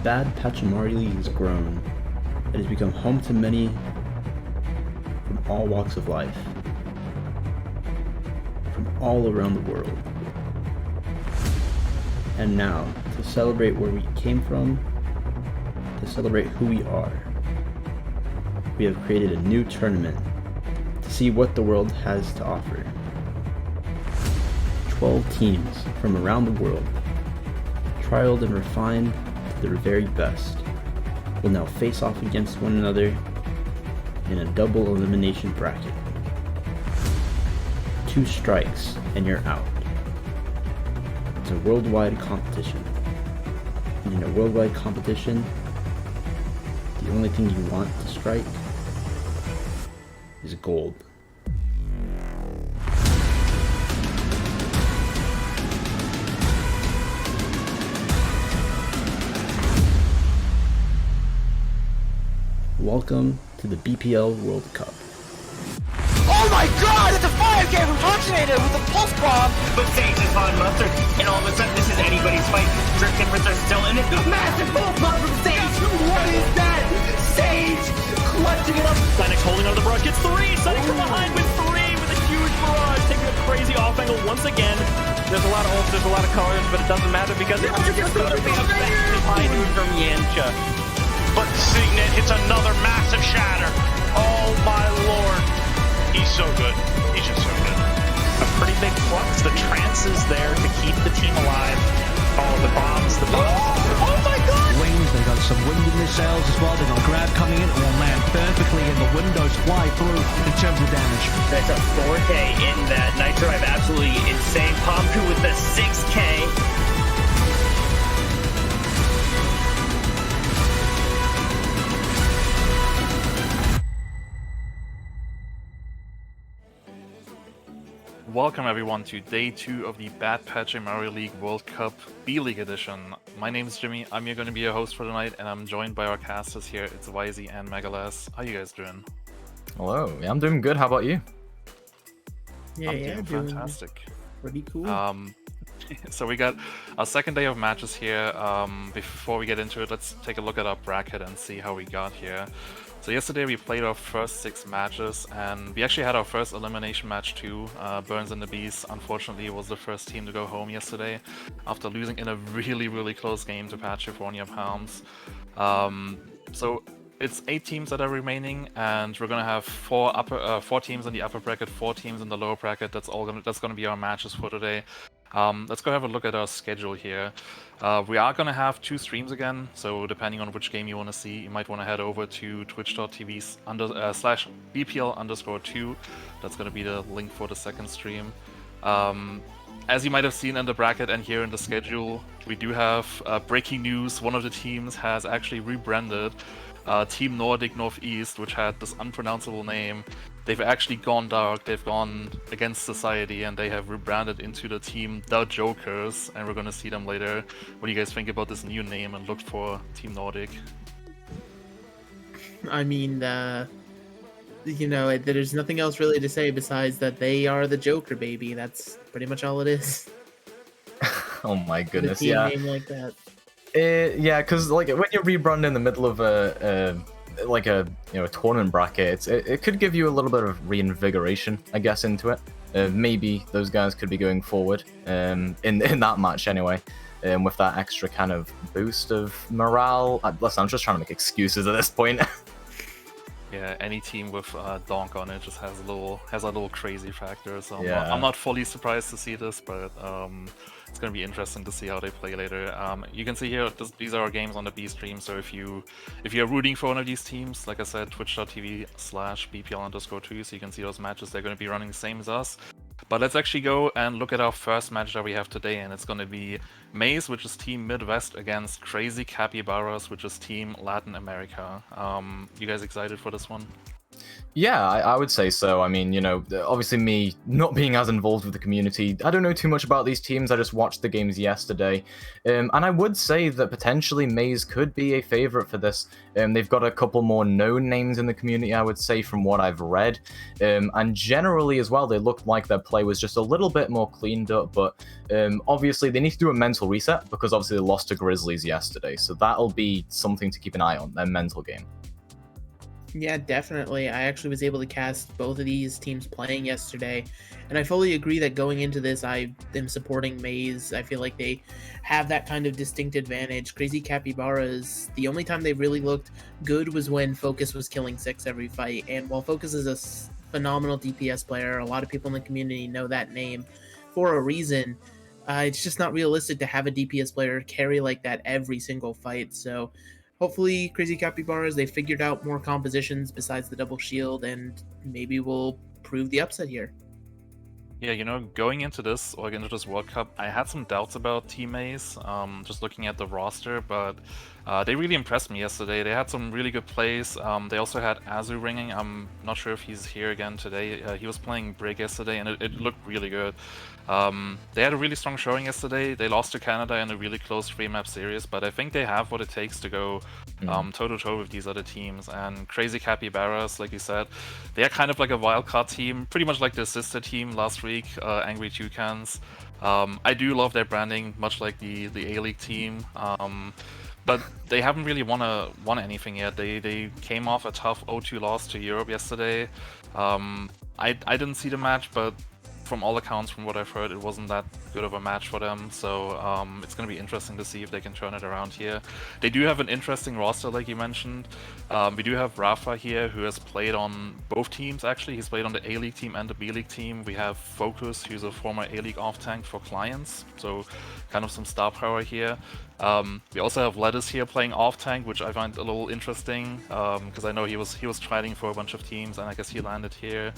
Bad Pachimari League has grown. It has become home to many from all walks of life, from all around the world. And now, to celebrate where we came from, to celebrate who we are, we have created a new tournament to see what the world has to offer. 12 teams from around the world, trialed and refined to their very best, will now face off against one another in a double elimination bracket. 2 strikes and you're out. It's a worldwide competition. And in a worldwide competition, the only thing you want to strike is gold. Welcome to the BPL World Cup. Oh my god, it's a fire game impersonator with a pulse bomb! But Sage is hot mustard, and all of a sudden this is anybody's fight. Drift Timbers are still in it. Massive pulse bomb from Sage! What is that? Sage clutching it up! Sonic holding on to the barrage, gets 3! Sonic from behind with 3 with a huge barrage, taking a crazy off angle once again. There's a lot of ults, there's a lot of colors, but it doesn't matter because it's just going to be a fast behind from Yancha. But Signet hits another massive shatter. Oh my lord. He's so good. He's just so good. A pretty big flux. The trance is there to keep the team alive. Oh, the bombs. Oh my god! Wings, they got some wind in their sails as well. They got grab coming in, will land perfectly, and the windows fly through in terms of damage. That's a 4K in that Night Drive. Absolutely insane. Pomku with the 6K. Welcome everyone to day 2 of the Bad Pachimari League World Cup B-League edition. My name is Jimmy, I'm going to be your host for tonight, and I'm joined by our casters here. It's YZ and Megalas. How you guys doing? Hello, yeah, I'm doing good. How about you? I'm doing fantastic. Pretty cool. So we got our second day of matches here. Before we get into it, let's take a look at our bracket and see how we got here. So yesterday we played our first 6 matches, and we actually had our first elimination match too. Burns and the Beast, unfortunately, was the first team to go home yesterday after losing in a really close game to Pachifornia Palms. So it's 8 teams that are remaining, and we're gonna have 4 teams in the upper bracket, 4 teams in the lower bracket. That's gonna be our matches for today. Let's go have a look at our schedule here. We are going to have 2 streams again, so depending on which game you want to see, you might want to head over to twitch.tv/BPL_2. That's going to be the link for the second stream. As you might have seen in the bracket and here in the schedule, we do have breaking news. One of the teams has actually rebranded. Team Nordic Northeast, which had this unpronounceable name. They've actually gone dark, they've gone against society, and they have rebranded into the team The Jokers, and we're gonna see them later. What do you guys think about this new name and look for Team Nordic? I mean, you know, there's nothing else really to say besides that they are the Joker, baby. That's pretty much all it is. Oh my goodness, With a team yeah. name like that. Yeah, because like when you rebrand in the middle of a tournament bracket, it could give you a little bit of reinvigoration, I guess, into it. Maybe those guys could be going forward in that match anyway, with that extra kind of boost of morale. Listen, I'm just trying to make excuses at this point. Yeah, any team with Donk on it just has a little crazy factor. So Yeah. I'm not fully surprised to see this, but it's going to be interesting to see how they play later. You can see here these are our games on the B stream. So if you're rooting for one of these teams, like I said, twitch.tv/BPL_2, so you can see those matches. They're going to be running the same as us. But let's actually go and look at our first match that we have today, and it's going to be Maize, which is Team Midwest, against Crazy Capybaras, which is Team Latin America. You guys excited for this one? Yeah, I would say so. I mean, you know, obviously me not being as involved with the community, I don't know too much about these teams. I just watched the games yesterday. And I would say that potentially maize could be a favorite for this. They've got a couple more known names in the community, I would say, from what I've read. And generally as well, they looked like their play was just a little bit more cleaned up. But obviously they need to do a mental reset because obviously they lost to Grizzlies yesterday. So that'll be something to keep an eye on, their mental game. Yeah, definitely. I actually was able to cast both of these teams playing yesterday, and I fully agree that going into this, I am supporting maize. I feel like they have that kind of distinct advantage. Crazy Capybaras, the only time they really looked good was when Focus was killing 6 every fight, and while Focus is a phenomenal DPS player, a lot of people in the community know that name for a reason. It's just not realistic to have a DPS player carry like that every single fight, so hopefully Crazy Capybaras, they figured out more compositions besides the double shield, and maybe we'll prove the upset here. Yeah, you know, going into this World Cup, I had some doubts about Team Ace, just looking at the roster, but they really impressed me yesterday. They had some really good plays. They also had Azu ringing. I'm not sure if he's here again today. He was playing Brig yesterday, and it looked really good. They had a really strong showing yesterday. They lost to Canada in a really close 3-map series, but I think they have what it takes to go toe-to-toe with these other teams. And Crazy Capybaras, like you said, they are kind of like a wildcard team, pretty much like their sister team last week, Angry Toucans. I do love their branding, much like the A-League team. But they haven't really won anything yet. They came off a tough 0-2 loss to Europe yesterday. I didn't see the match, but from all accounts, from what I've heard, it wasn't that good of a match for them. So it's going to be interesting to see if they can turn it around here. They do have an interesting roster, like you mentioned. We do have Rafa here, who has played on both teams, actually. He's played on the A-League team and the B-League team. We have Focus, who's a former A-League off-tank for clients. So kind of some star power here. We also have Lettuce here playing off-tank, which I find a little interesting, because I know he was trying for a bunch of teams, and I guess he landed here.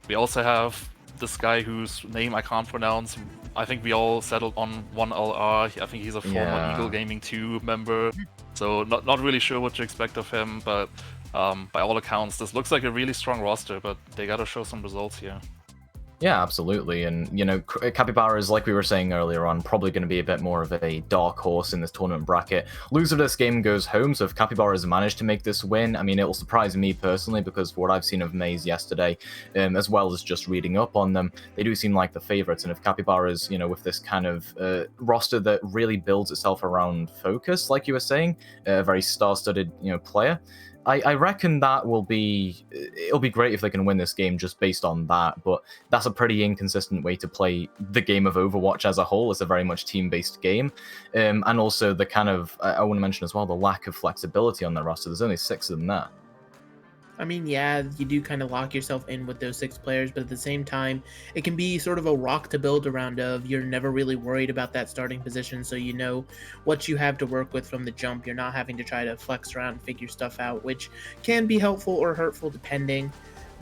We also have this guy whose name I can't pronounce. I think we all settled on 1LR. I think he's a former Eagle Gaming 2 member, so not really sure what to expect of him, but by all accounts, this looks like a really strong roster, but they gotta show some results here. Yeah, absolutely. And, you know, Capybaras, like we were saying earlier on, probably going to be a bit more of a dark horse in this tournament bracket. Loser of this game goes home, so if Capybaras manage to make this win, I mean, it will surprise me personally, because what I've seen of maize yesterday, as well as just reading up on them, they do seem like the favorites. And if Capybaras, you know, with this kind of roster that really builds itself around Focus, like you were saying, a very star-studded, you know, player, I reckon that it'll be great if they can win this game just based on that, but that's a pretty inconsistent way to play the game of Overwatch as a whole. It's a very much team-based game, and also the kind of, I want to mention as well, the lack of flexibility on the roster. There's only 6 of them there. I mean, yeah, you do kind of lock yourself in with those 6 players, but at the same time, it can be sort of a rock to build around of. You're never really worried about that starting position, so you know what you have to work with from the jump. You're not having to try to flex around and figure stuff out, which can be helpful or hurtful depending.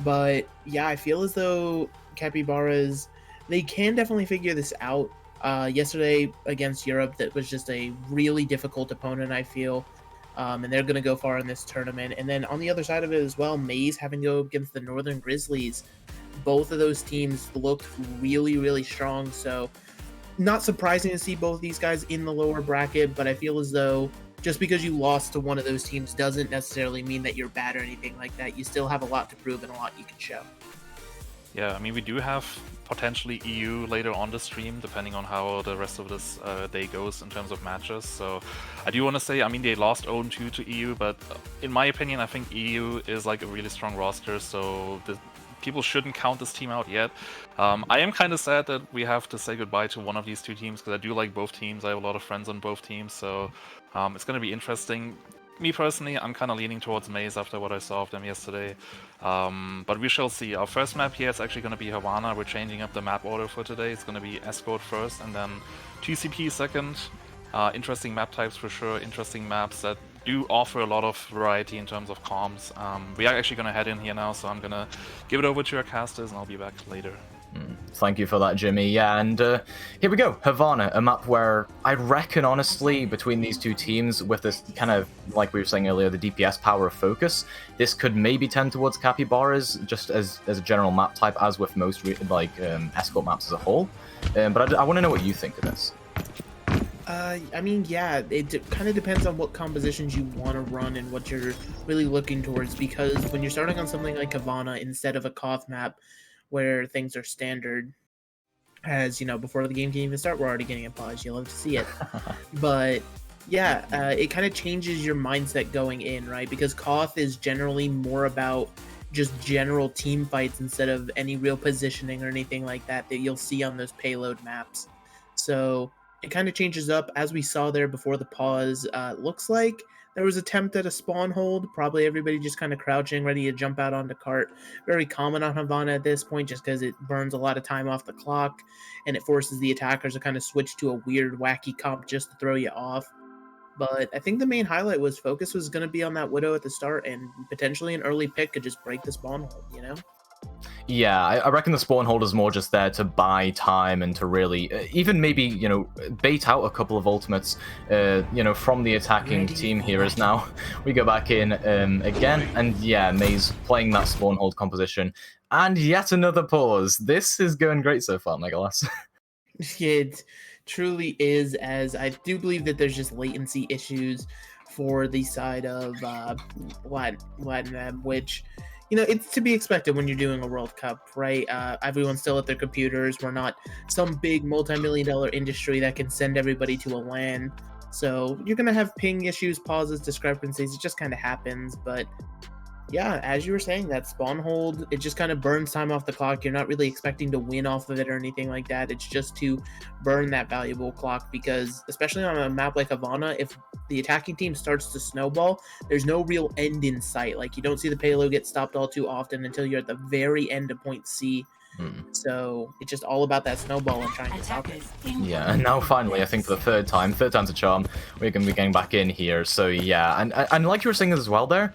But yeah, I feel as though Capybaras, they can definitely figure this out. Yesterday against Europe, that was just a really difficult opponent, I feel. And they're going to go far in this tournament. And then on the other side of it as well, maize having to go against the Northern Grizzlies. Both of those teams looked really, really strong. So not surprising to see both these guys in the lower bracket, but I feel as though just because you lost to one of those teams doesn't necessarily mean that you're bad or anything like that. You still have a lot to prove and a lot you can show. Yeah, I mean, we do have potentially EU later on the stream, depending on how the rest of this day goes in terms of matches. So I do want to say, I mean, they lost 0-2 to EU, but in my opinion, I think EU is like a really strong roster, so people shouldn't count this team out yet. I am kind of sad that we have to say goodbye to one of these 2 teams, because I do like both teams. I have a lot of friends on both teams, so it's going to be interesting. Me personally, I'm kind of leaning towards maize after what I saw of them yesterday. But we shall see. Our first map here is actually going to be Savannah. We're changing up the map order for today. It's going to be Escort first and then TCP second. Interesting map types for sure. Interesting maps that do offer a lot of variety in terms of comms. We are actually going to head in here now, so I'm going to give it over to our casters and I'll be back later. Thank you for that, Jimmy. Yeah, and here we go. Havana, a map where I reckon, honestly, between these two teams, with this kind of, like we were saying earlier, the DPS power of focus, this could maybe tend towards Capybaras, just as a general map type, as with most escort maps as a whole. But I want to know what you think of this. I mean, yeah, it kind of depends on what compositions you want to run and what you're really looking towards, because when you're starting on something like Havana instead of a Koth map where things are standard, as you know, before the game can even start, we're already getting a pause. You'll love to see it. But yeah, it kind of changes your mindset going in, right? Because Koth is generally more about just general team fights instead of any real positioning or anything like that you'll see on those payload maps. So it kind of changes up, as we saw there before the pause. Looks like there was attempt at a spawn hold. Probably everybody just kind of crouching, ready to jump out onto cart. Very common on Havana at this point, just because it burns a lot of time off the clock, and it forces the attackers to kind of switch to a weird, wacky comp just to throw you off. But I think the main highlight was focus was going to be on that Widow at the start, and potentially an early pick could just break the spawn hold, you know? Yeah, I reckon the spawn hold is more just there to buy time and to really, even maybe, you know, bait out a couple of ultimates, you know, from the attacking team here. As now we go back in again, and yeah, maize playing that spawn hold composition, and yet another pause. This is going great so far, Megalas. It truly is, as I do believe that there's just latency issues for the side of Latin, which, you know, it's to be expected when you're doing a World Cup, right? Everyone's still at their computers. We're not some big multi-million-dollar industry that can send everybody to a LAN. So you're going to have ping issues, pauses, discrepancies. It just kind of happens. But yeah, as you were saying, that spawn hold, it just kind of burns time off the clock. You're not really expecting to win off of it or anything like that. It's just to burn that valuable clock, because especially on a map like Havana, if the attacking team starts to snowball, there's no real end in sight. Like, you don't see the payload get stopped all too often until you're at the very end of point C. So it's just all about that snowball and trying to stop it. Yeah, and now finally, I think for the third time's a charm, we're going to be getting back in here. So yeah, and like you were saying as well there,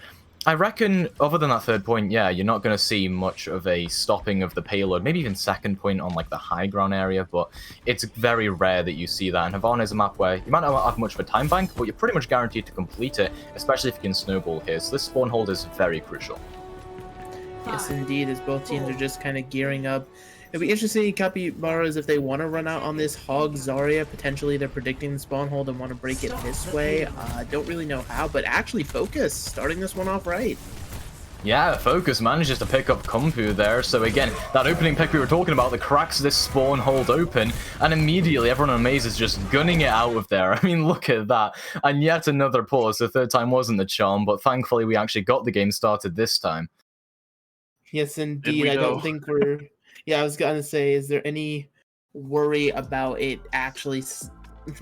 I reckon, other than that third point, yeah, you're not going to see much of a stopping of the payload, maybe even second point on, like, the high ground area, but it's very rare that you see that. And Havana is a map where you might not have much of a time bank, but you're pretty much guaranteed to complete it, especially if you can snowball here. So this spawn hold is very crucial. Yes, indeed, as both teams are just kind of gearing up. It'll be interesting, Capybaras, if they want to run out on this Hog Zarya. Potentially they're predicting the spawn hold and want to break it this way. Don't really know how, but actually Focus starting this one off right. Yeah, Focus manages to pick up Kumpu there. So again, that opening pick we were talking about that cracks this spawn hold open, and immediately everyone on Maize is just gunning it out of there. I mean, look at that. And yet another pause. The third time wasn't the charm, but thankfully we actually got the game started this time. Yes, indeed. I don't think we're... Yeah, I was going to say, is there any worry about it actually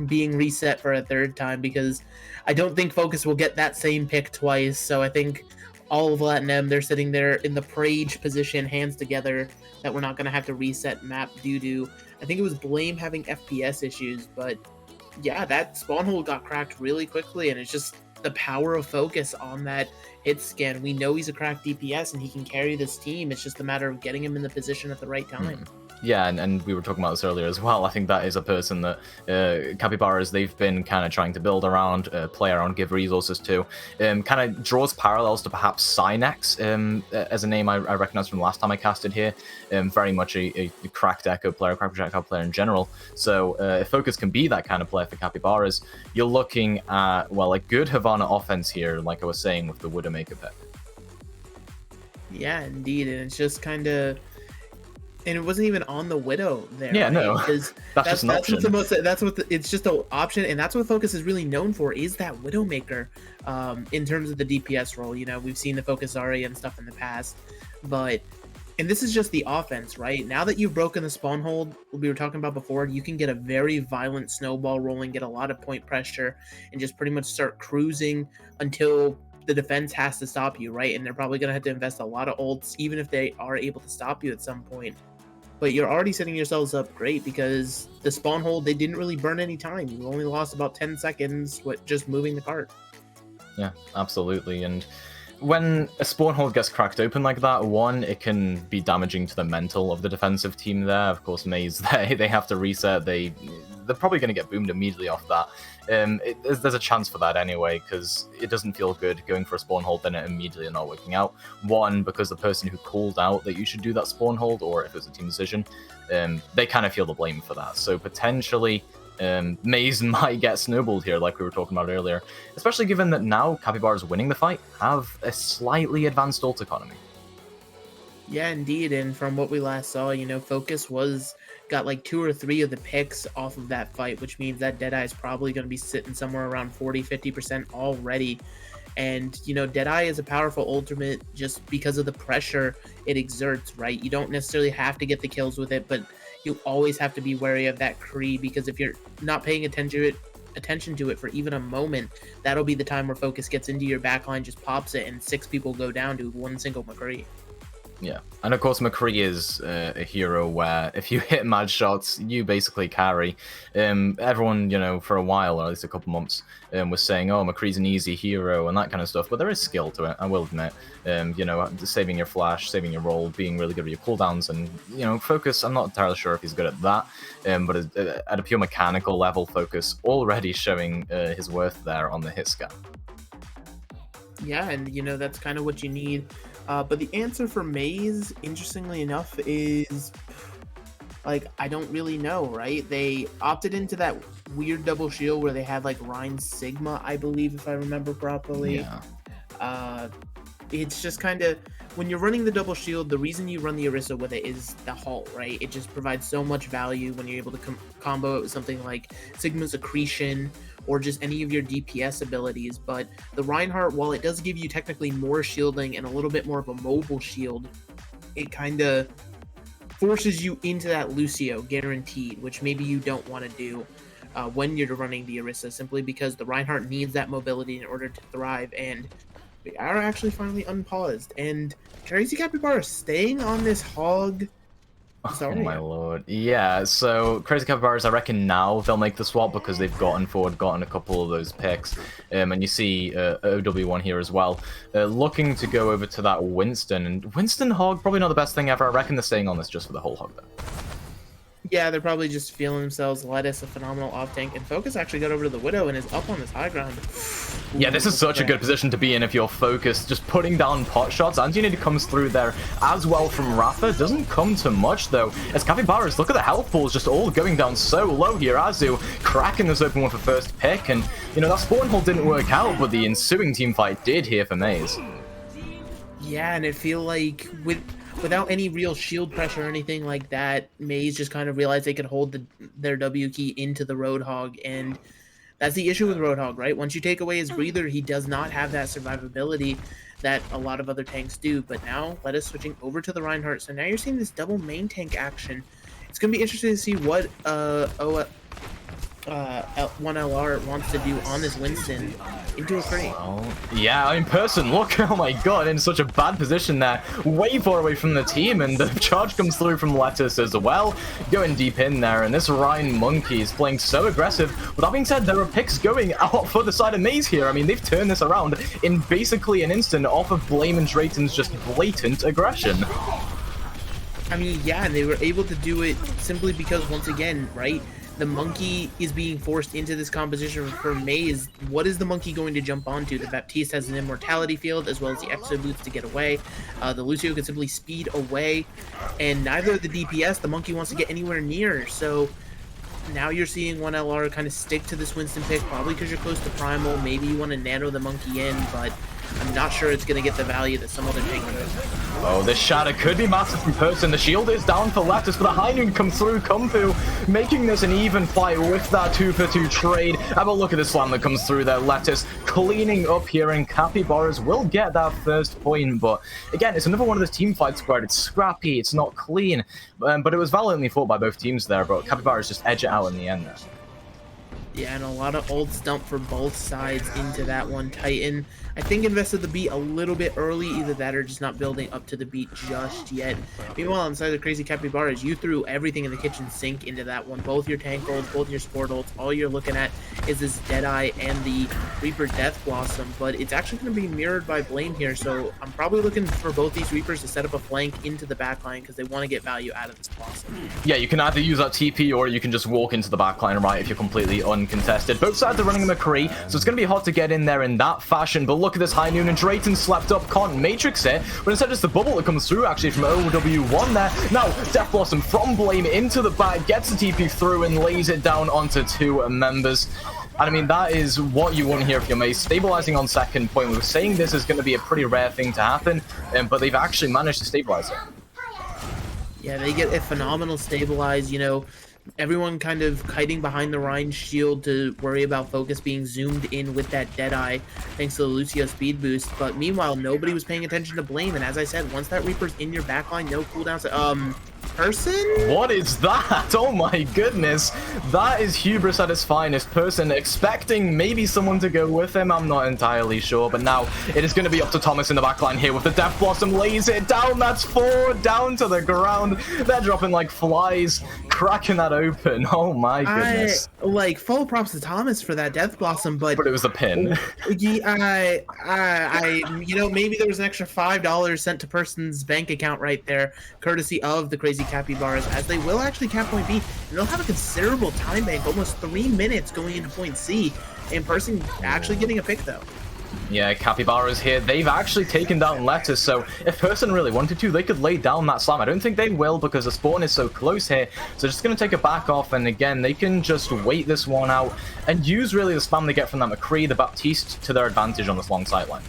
being reset for a third time? Because I don't think Focus will get that same pick twice. So I think all of Latin, they're sitting there in the Prage position, hands together, that we're not going to have to reset map due to, I think it was Blame having FPS issues. But yeah, that spawn hold got cracked really quickly, and it's just the power of Focus on that hit scan. We know he's a cracked DPS and he can carry this team. It's just a matter of getting him in the position at the right time. Yeah, and we were talking about this earlier as well. I think that is a person that Capybaras, they've been kind of trying to build around, play around, give resources to. Kind of draws parallels to perhaps Cynex as a name I recognize from the last time I casted here. Very much a cracked Echo player, cracked projectile player in general. So if Focus can be that kind of player for Capybaras, you're looking at, well, a good Havana offense here, like I was saying, with the Widowmaker pick. Yeah, indeed. And it's just kind of... And it wasn't even on the Widow there. Yeah, right? no. That's just an option. It's just an option, and that's what Focus is really known for, is that Widowmaker in terms of the DPS role. You know, we've seen the Focus Zarya and stuff in the past, but... And this is just the offense, right? Now that you've broken the spawn hold, we were talking about before, you can get a very violent snowball rolling, get a lot of point pressure, and just pretty much start cruising until the defense has to stop you, right? And they're probably going to have to invest a lot of ults, even if they are able to stop you at some point. But you're already setting yourselves up great, because the spawn hold, they didn't really burn any time. You only lost about 10 seconds with just moving the cart. Yeah, absolutely. And when a spawn hold gets cracked open like that, one, it can be damaging to the mental of the defensive team there. Of course, maize, they have to reset. They're probably going to get boomed immediately off that. There's a chance for that anyway, because it doesn't feel good going for a spawn hold, then it immediately not working out. One, because the person who called out that you should do that spawn hold, or if it's a team decision, they kind of feel the blame for that. So potentially, maize might get snowballed here, like we were talking about earlier, especially given that now Capybaras winning the fight have a slightly advanced ult economy. Yeah, indeed. And from what we last saw, you know, Focus got like 2 or 3 of the picks off of that fight, which means that Deadeye is probably going to be sitting somewhere around 40-50% already. And, you know, Deadeye is a powerful ultimate just because of the pressure it exerts, right? You don't necessarily have to get the kills with it, but you always have to be wary of that Kree, because if you're not paying attention to it for even a moment, that'll be the time where Focus gets into your backline, just pops it, and 6 people go down to one single McCree. Yeah, and of course McCree is a hero where if you hit mad shots, you basically carry. Everyone, you know, for a while, or at least a couple months, was saying, oh, McCree's an easy hero and that kind of stuff, but there is skill to it, I will admit. You know, saving your flash, saving your roll, being really good with your cooldowns, and, you know, Focus, I'm not entirely sure if he's good at that, but at a pure mechanical level, Focus already showing his worth there on the hit scan. Yeah, and, you know, that's kind of what you need. But the answer for maize, interestingly enough, is, like, I don't really know, right? They opted into that weird double shield where they had, like, Rhine Sigma, I believe, if I remember properly. Yeah. It's just kind of, when you're running the double shield, the reason you run the Orisa with it is the halt, right? It just provides so much value when you're able to combo it with something like Sigma's Accretion, or just any of your DPS abilities. But the Reinhardt, while it does give you technically more shielding and a little bit more of a mobile shield, it kind of forces you into that Lucio guaranteed, which maybe you don't want to do when you're running the Orisa, simply because the Reinhardt needs that mobility in order to thrive. And we are actually finally unpaused, and Crazy Capybaras staying on this hog. Sorry. Oh my lord. Yeah, so Crazy Capybaras, I reckon now they'll make the swap because they've gotten a couple of those picks. And you see OW1 here as well, looking to go over to that Winston. And Winston hog, probably not the best thing ever. I reckon they're staying on this just for the whole hog though. Yeah, they're probably just feeling themselves. Lettuce, a phenomenal off-tank, and Focus actually got over to the Widow and is up on this high ground. Yeah, this is such a good position to be in if you're focused. Just putting down pot shots. Anti-Unity comes through there as well from Rafa. Doesn't come to much, though. As Capybaras, look at the health pools just all going down so low here. Azu cracking this open one for first pick. And, you know, that spawn hold didn't work out, but the ensuing team fight did here for maize. Yeah, and it feel like without any real shield pressure or anything like that, maize just kind of realized they could hold their W key into the Roadhog, and that's the issue with Roadhog, right? Once you take away his breather, he does not have that survivability that a lot of other tanks do. But now, Lettuce switching over to the Reinhardt, so now you're seeing this double main tank action. It's going to be interesting to see what 1LR wants to do on this Winston into a crate. Well, yeah, in person, look, oh my god, in such a bad position there, way far away from the team, and the charge comes through from Lettuce as well, going deep in there, and this Rhine Monkey is playing so aggressive. With that being said, there are picks going out for the side of maize here. I mean, they've turned this around in basically an instant off of Blame and Drayton's just blatant aggression. I mean, yeah, and they were able to do it simply because, once again, right, the monkey is being forced into this composition for maize. What is the monkey going to jump onto? The Baptiste has an immortality field as well as the exo boots to get away. The Lucio can simply speed away, and neither of the DPS the monkey wants to get anywhere near. So now you're seeing 1LR kind of stick to this Winston pick, probably because you're close to primal. Maybe you want to nano the monkey in, but I'm not sure it's going to get the value that some other tank could. Oh, this shatter could be massive from person. The shield is down for Lettuce, but the high noon comes through Kumfu, making this an even fight with that 2-for-2 trade. Have a look at the slam that comes through there. Lettuce cleaning up here, and Capybaras will get that first point. But again, it's another one of those team fights where it's scrappy, it's not clean. But it was valiantly fought by both teams there, but Capybaras just edge it out in the end there. Yeah, and a lot of old stump for both sides into that one. Titan, I think, invested the beat a little bit early. Either that or just not building up to the beat just yet. Meanwhile, on the side of the Crazy Capybaras, you threw everything in the kitchen sink into that one. Both your tank ults, both your sport ults. All you're looking at is this Deadeye and the Reaper Death Blossom. But it's actually going to be mirrored by Blame here. So I'm probably looking for both these Reapers to set up a flank into the backline because they want to get value out of this Blossom. Yeah, you can either use that TP or you can just walk into the backline, right, if you're completely uncontested. Both sides are running a McCree, so it's going to be hard to get in there in that fashion. But look at this High Noon, and Drayton slapped up, can't Matrix it, but instead it's the bubble that comes through actually from OW1 there. Now, Death Blossom from Blame into the back, gets the TP through and lays it down onto 2 members. And I mean, that is what you want here for your Maize. Stabilizing on second point. We were saying this is going to be a pretty rare thing to happen, but they've actually managed to stabilize it. Yeah, they get a phenomenal stabilize, you know, everyone kind of kiting behind the Rhine shield to worry about Focus being zoomed in with that Deadeye thanks to the Lucio speed boost. But meanwhile, nobody was paying attention to Blame, and as I said, once that Reaper's in your backline, no cooldowns. Person? What is that? Oh my goodness. That is hubris at its finest. Person expecting maybe someone to go with him. I'm not entirely sure. But now it is going to be up to Thomas in the backline here with the Death Blossom. Lays it down. That's 4 down to the ground. They're dropping like flies. Cracking that open. Oh my goodness. Like, full props to Thomas for that Death Blossom, but it was a pin. You know, maybe there was an extra $5 sent to Person's bank account right there, courtesy of the Crazy Capybaras, as they will actually cap point B, and they'll have a considerable time bank, almost 3 minutes going into point C, and Person actually getting a pick though. Yeah, Capybaras here, they've actually taken down Lettuce, so if Person really wanted to, they could lay down that slam. I don't think they will because the spawn is so close here, so just going to take it back off, and again, they can just wait this one out and use really the spam they get from that McCree, the Baptiste, to their advantage on this long sightline.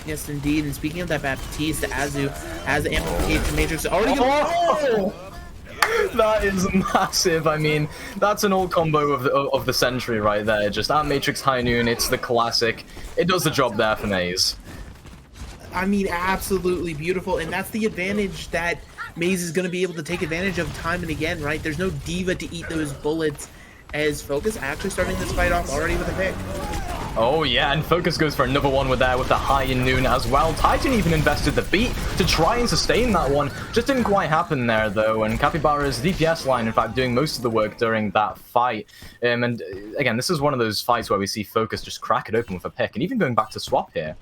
Yes, indeed, and speaking of that Baptiste, Azu has the amplification matrix already going. That is massive. I mean, that's an old combo of the century right there. Just that Matrix High Noon, it's the classic. It does the job there for Maize. I mean, absolutely beautiful, and that's the advantage that Maize is going to be able to take advantage of time and again, right? There's no diva to eat those bullets, as Focus actually starting this fight off already with a pick. Oh yeah, and Focus goes for another one with the High Noon as well. Titan even invested the beat to try and sustain that one. Just didn't quite happen there though, and Capybara's DPS line, in fact, doing most of the work during that fight. And again, this is one of those fights where we see Focus just crack it open with a pick, and even going back to swap here.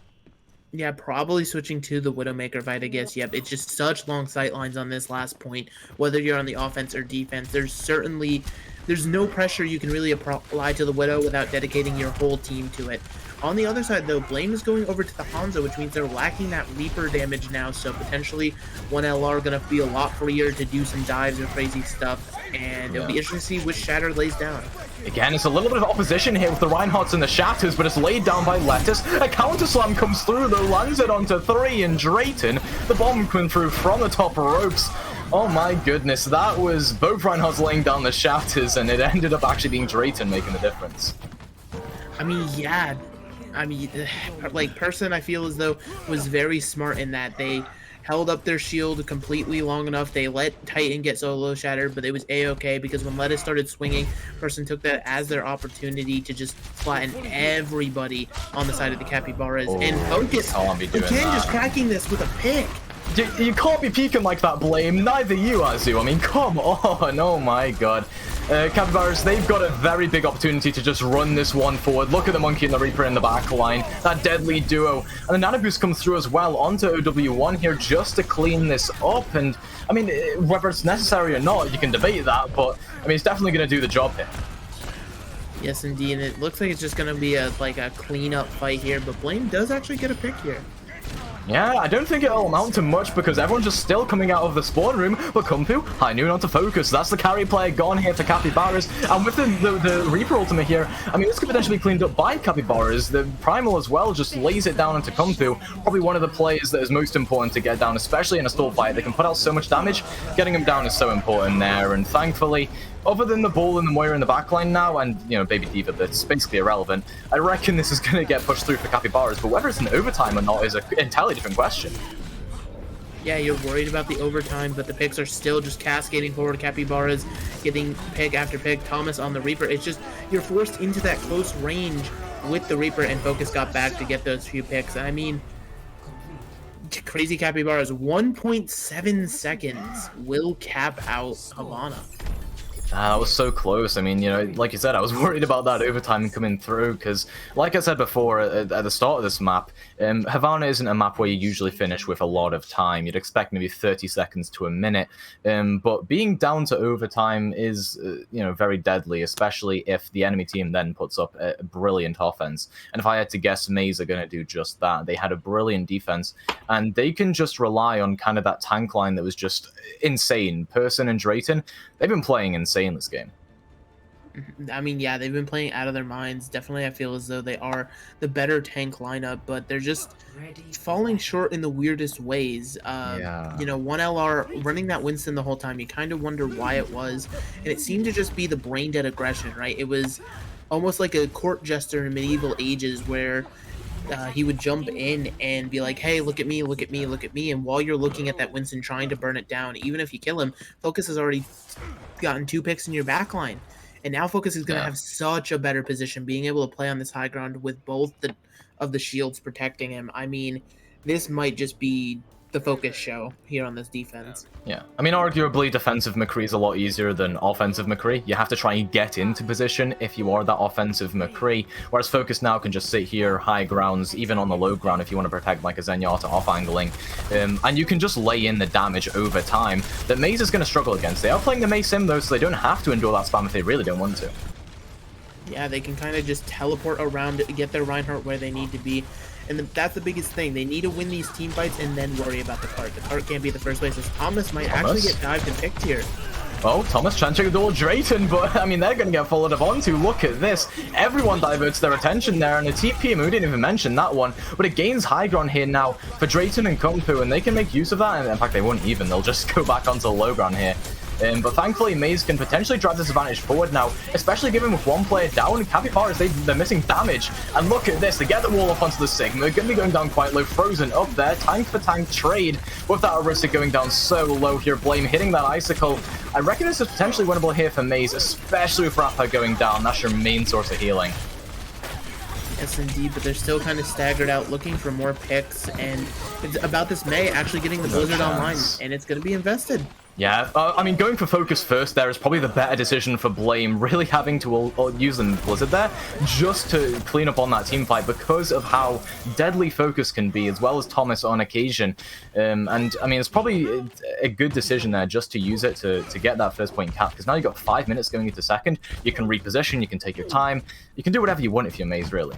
Yeah, probably switching to the Widowmaker fight, I guess. Yep, it's just such long sight lines on this last point. Whether you're on the offense or defense, there's no pressure you can really apply to the Widow without dedicating your whole team to it. On the other side, though, Blame is going over to the Hanzo, which means they're lacking that Reaper damage now, so potentially 1LR going to be a lot freer to do some dives or crazy stuff, and it'll be interesting to see which Shatter lays down. Again, it's a little bit of opposition here with the Reinhardts and the Shatters, but it's laid down by Lettuce. A counter slam comes through, though, lands it onto 3, and Drayton, the bomb coming through from the top ropes. Oh my goodness, that was both Reinhardts laying down the Shatters, and it ended up actually being Drayton making the difference. I mean, yeah. I mean, like, Person, I feel as though, was very smart in that they held up their shield completely long enough. They let Titan get solo shattered, but it was a-okay because when Lettuce started swinging, Person took that as their opportunity to just flatten everybody on the side of the Capybaras. And Focus, again, just cracking this with a pick. You can't be peeking like that, Blame. Neither you, Azu. I mean, come on. Oh my god. Capybaras, they've got a very big opportunity to just run this one forward. Look at the Monkey and the Reaper in the back line. That deadly duo. And the Nano Boost comes through as well onto OW1 here just to clean this up. And, I mean, whether it's necessary or not, you can debate that. But, I mean, it's definitely going to do the job here. Yes, indeed. And it looks like it's just going to be a clean-up fight here. But Blame does actually get a pick here. Yeah, I don't think it'll amount to much because everyone's just still coming out of the spawn room, but Kumpu, High Noon onto Focus. That's the carry player gone here for Capybaras, and with the Reaper ultimate here, I mean, this could potentially be cleaned up by Capybaras. The Primal as well just lays it down into Kumpu, probably one of the players that is most important to get down, especially in a stall fight. They can put out so much damage, getting him down is so important there, and thankfully, other than the Bull and the Moira in the backline now, and, you know, Baby Diva, that's basically irrelevant, I reckon this is going to get pushed through for Capybaras, but whether it's an overtime or not is an entirely different question. Yeah, you're worried about the overtime, but the picks are still just cascading forward. Capybaras getting pick after pick. Thomas on the Reaper. It's just you're forced into that close range with the Reaper, and Focus got back to get those few picks. I mean, Crazy Capybaras, 1.7 seconds will cap out Savannah. That was so close. I mean, you know, like you said, I was worried about that overtime coming through because, like I said before, at the start of this map, Havana isn't a map where you usually finish with a lot of time. You'd expect maybe 30 seconds to a minute, but being down to overtime is, you know, very deadly, especially if the enemy team then puts up a brilliant offense. And if I had to guess, maize are going to do just that. They had a brilliant defense, and they can just rely on kind of that tank line that was just insane. Person and Drayton, they've been playing insane this game. I mean, yeah, they've been playing out of their minds. Definitely, I feel as though they are the better tank lineup, but they're just falling short in the weirdest ways. You know, 1LR running that Winston the whole time, you kind of wonder why it was, and it seemed to just be the brain-dead aggression, right? It was almost like a court jester in medieval ages where he would jump in and be like, hey, look at me, look at me, look at me. And while you're looking at that Winston trying to burn it down, even if you kill him, Focus has already gotten 2 picks in your back line. And now Focus is going to have such a better position, being able to play on this high ground with both of the shields protecting him. I mean, this might just be the Focus show here on this defense. Yeah, I mean, arguably, defensive McCree is a lot easier than offensive McCree. You have to try and get into position if you are that offensive McCree, whereas Focus now can just sit here, high grounds, even on the low ground if you want to protect like a Zenyatta off-angling, and you can just lay in the damage over time that maize is going to struggle against. They are playing the maize sim, though, so they don't have to endure that spam if they really don't want to. Yeah, they can kind of just teleport around, get their Reinhardt where they need to be. And that's the biggest thing. They need to win these team fights and then worry about the cart. The cart can't be the first place, as Thomas might actually get dived and picked here. Oh, Thomas trying to duel Drayton, but I mean, they're going to get followed up onto. Look at this. Everyone diverts their attention there, and the TP, we didn't even mention that one, but it gains high ground here now for Drayton and Kung Fu, and they can make use of that. And in fact, they won't even. They'll just go back onto low ground here. But thankfully, maize can potentially drive this advantage forward now, especially given with one player down. Capybaras, they're missing damage. And look at this, they get the wall up onto the Sigma. They're going to be going down quite low, frozen up there. Tank for tank trade with that Arista going down so low here. Blame hitting that icicle. I reckon this is potentially winnable here for maize, especially with Rapper going down. That's your main source of healing. Yes, indeed, but they're still kind of staggered out, looking for more picks, and it's about this May actually getting the Blizzard online, and it's going to be invested. Yeah, I mean, going for Focus first there is probably the better decision for Blame, really having to use the Blizzard there just to clean up on that team fight because of how deadly Focus can be, as well as Thomas on occasion. And, I mean, it's probably a good decision there just to use it to get that first point cap, because now you've got 5 minutes going into second. You can reposition, you can take your time, you can do whatever you want if you're maize, really.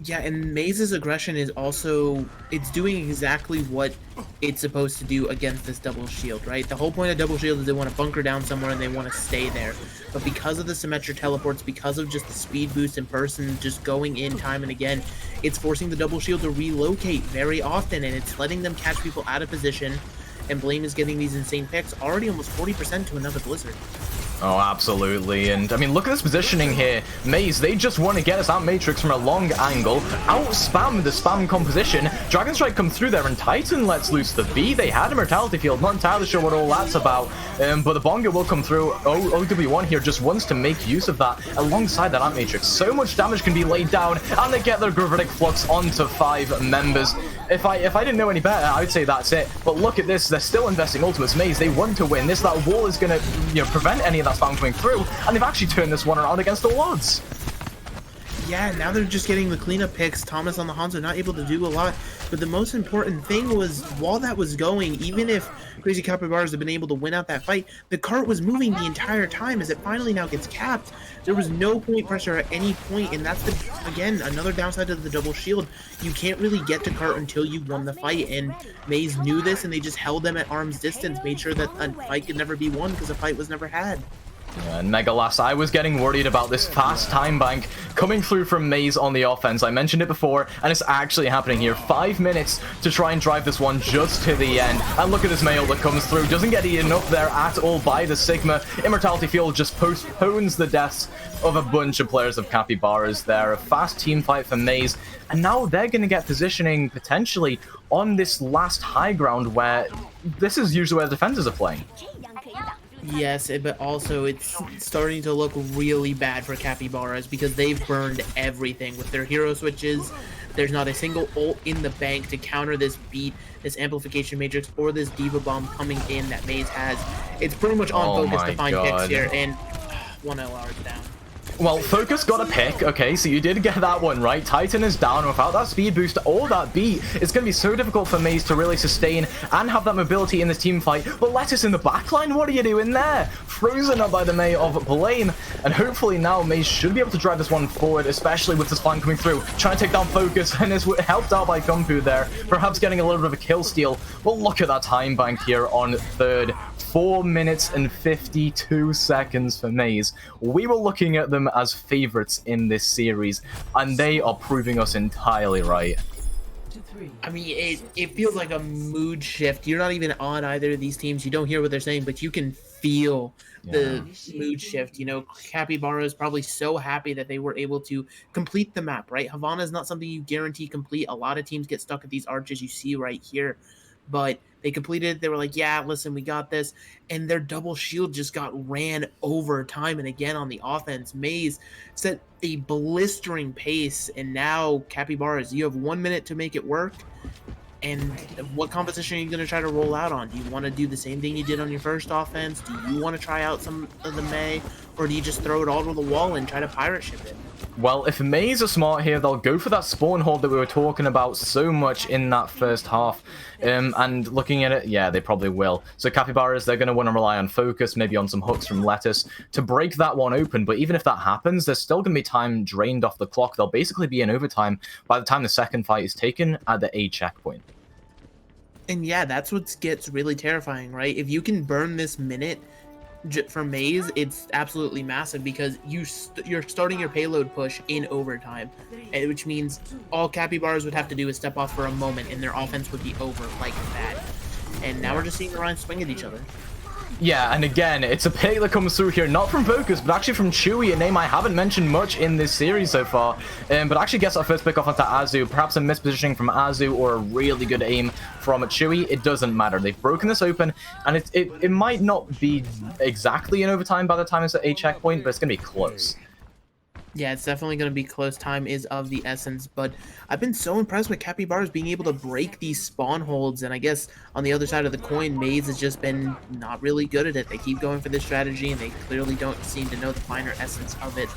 Yeah, and maize's aggression is also, it's doing exactly what it's supposed to do against this double shield, right? The whole point of double shield is they want to bunker down somewhere and they want to stay there. But because of the symmetric teleports, because of just the speed boost in person, just going in time and again, it's forcing the double shield to relocate very often, and it's letting them catch people out of position, and Blame is getting these insane picks, already almost 40% to another Blizzard. Oh, absolutely. And, I mean, look at this positioning here. maize, they just want to get us out Matrix from a long angle, out-spam the spam composition. Dragon Strike comes through there, and Titan lets loose the B. They had a Mortality Field, not entirely sure what all that's about, but the Bonga will come through. OW1 here just wants to make use of that alongside that Ant Matrix. So much damage can be laid down, and they get their Gravitic Flux onto 5 members. If I didn't know any better, I would say that's it. But look at this, they're still investing Ultimates. maize, they want to win. That wall is going to, you know, prevent any of that spam coming through, and they've actually turned this one around against all odds. Yeah, now they're just getting the cleanup picks. Thomas on the Hanzo not able to do a lot, but the most important thing was, while that was going, even if Crazy Capybaras had been able to win out that fight, the cart was moving the entire time. As it finally now gets capped, there was no point pressure at any point, and that's, again, another downside of the double shield. You can't really get to cart until you won the fight, and maize knew this, and they just held them at arm's distance, made sure that a fight could never be won because a fight was never had. Yeah, and Megalas, I was getting worried about this fast time bank coming through from maize on the offense. I mentioned it before, and it's actually happening here. 5 minutes to try and drive this one just to the end. And look at this mail that comes through. Doesn't get eaten up there at all by the Sigma. Immortality Field just postpones the deaths of a bunch of players of Capybaras there. A fast team fight for maize. And now they're going to get positioning potentially on this last high ground where this is usually where defenders are playing. Yes, but also it's starting to look really bad for Capybaras because they've burned everything with their hero switches. There's not a single ult in the bank to counter this beat, this amplification matrix, or this diva bomb coming in that maize has. It's pretty much on focus to find picks here, and 1 LR is down. Well, Focus got a pick, okay, so you did get that one right. Titan is down. Without that speed boost or that beat, it's going to be so difficult for maize to really sustain and have that mobility in this team fight. But Lettuce in the backline, what are you doing there? Frozen up by the May of Blame, and hopefully now maize should be able to drive this one forward, especially with this flank coming through, trying to take down Focus, and is helped out by Gumpu there, perhaps getting a little bit of a kill steal. But look at that time bank here on third. 4 minutes and 52 seconds for maize. We were looking at them as favorites in this series, and they are proving us entirely right. I mean, it feels like a mood shift. You're not even on either of these teams. You don't hear what they're saying, but you can feel the mood shift. You know, Capybara is probably so happy that they were able to complete the map, right? Havana is not something you guarantee complete. A lot of teams get stuck at these arches you see right here, but they completed it. They were like, yeah, listen, we got this. And their double shield just got ran over time and again on the offense. maize set a blistering pace. And now, Capybaras, you have 1 minute to make it work. And what composition are you going to try to roll out on? Do you want to do the same thing you did on your first offense? Do you want to try out some of the May? Or do you just throw it all to the wall and try to pirate ship it? Well, if maize are smart here, they'll go for that spawn hold that we were talking about so much in that first half. And looking at it, yeah, they probably will. So Capybaras, they're going to want to rely on Focus, maybe on some hooks from Lettuce to break that one open. But even if that happens, there's still going to be time drained off the clock. They'll basically be in overtime by the time the second fight is taken at the A checkpoint. And yeah, that's what gets really terrifying, right? If you can burn this minute for maize, it's absolutely massive because you're starting your payload push in overtime, which means all Capybaras would have to do is step off for a moment and their offense would be over like that. And now we're just seeing the Ryan swing at each other. Yeah, and again, it's a pick that comes through here, not from Focus, but actually from Chewy, a name I haven't mentioned much in this series so far, but actually gets that first pick off onto Azu. Perhaps a mispositioning from Azu or a really good aim from Chewy. It doesn't matter. They've broken this open, and it might not be exactly in overtime by the time it's at a checkpoint, but it's going to be close. Yeah, it's definitely going to be close. Time is of the essence, but I've been so impressed with Capybaras being able to break these spawn holds, and I guess on the other side of the coin, maize has just been not really good at it. They keep going for this strategy, and they clearly don't seem to know the finer essence of it.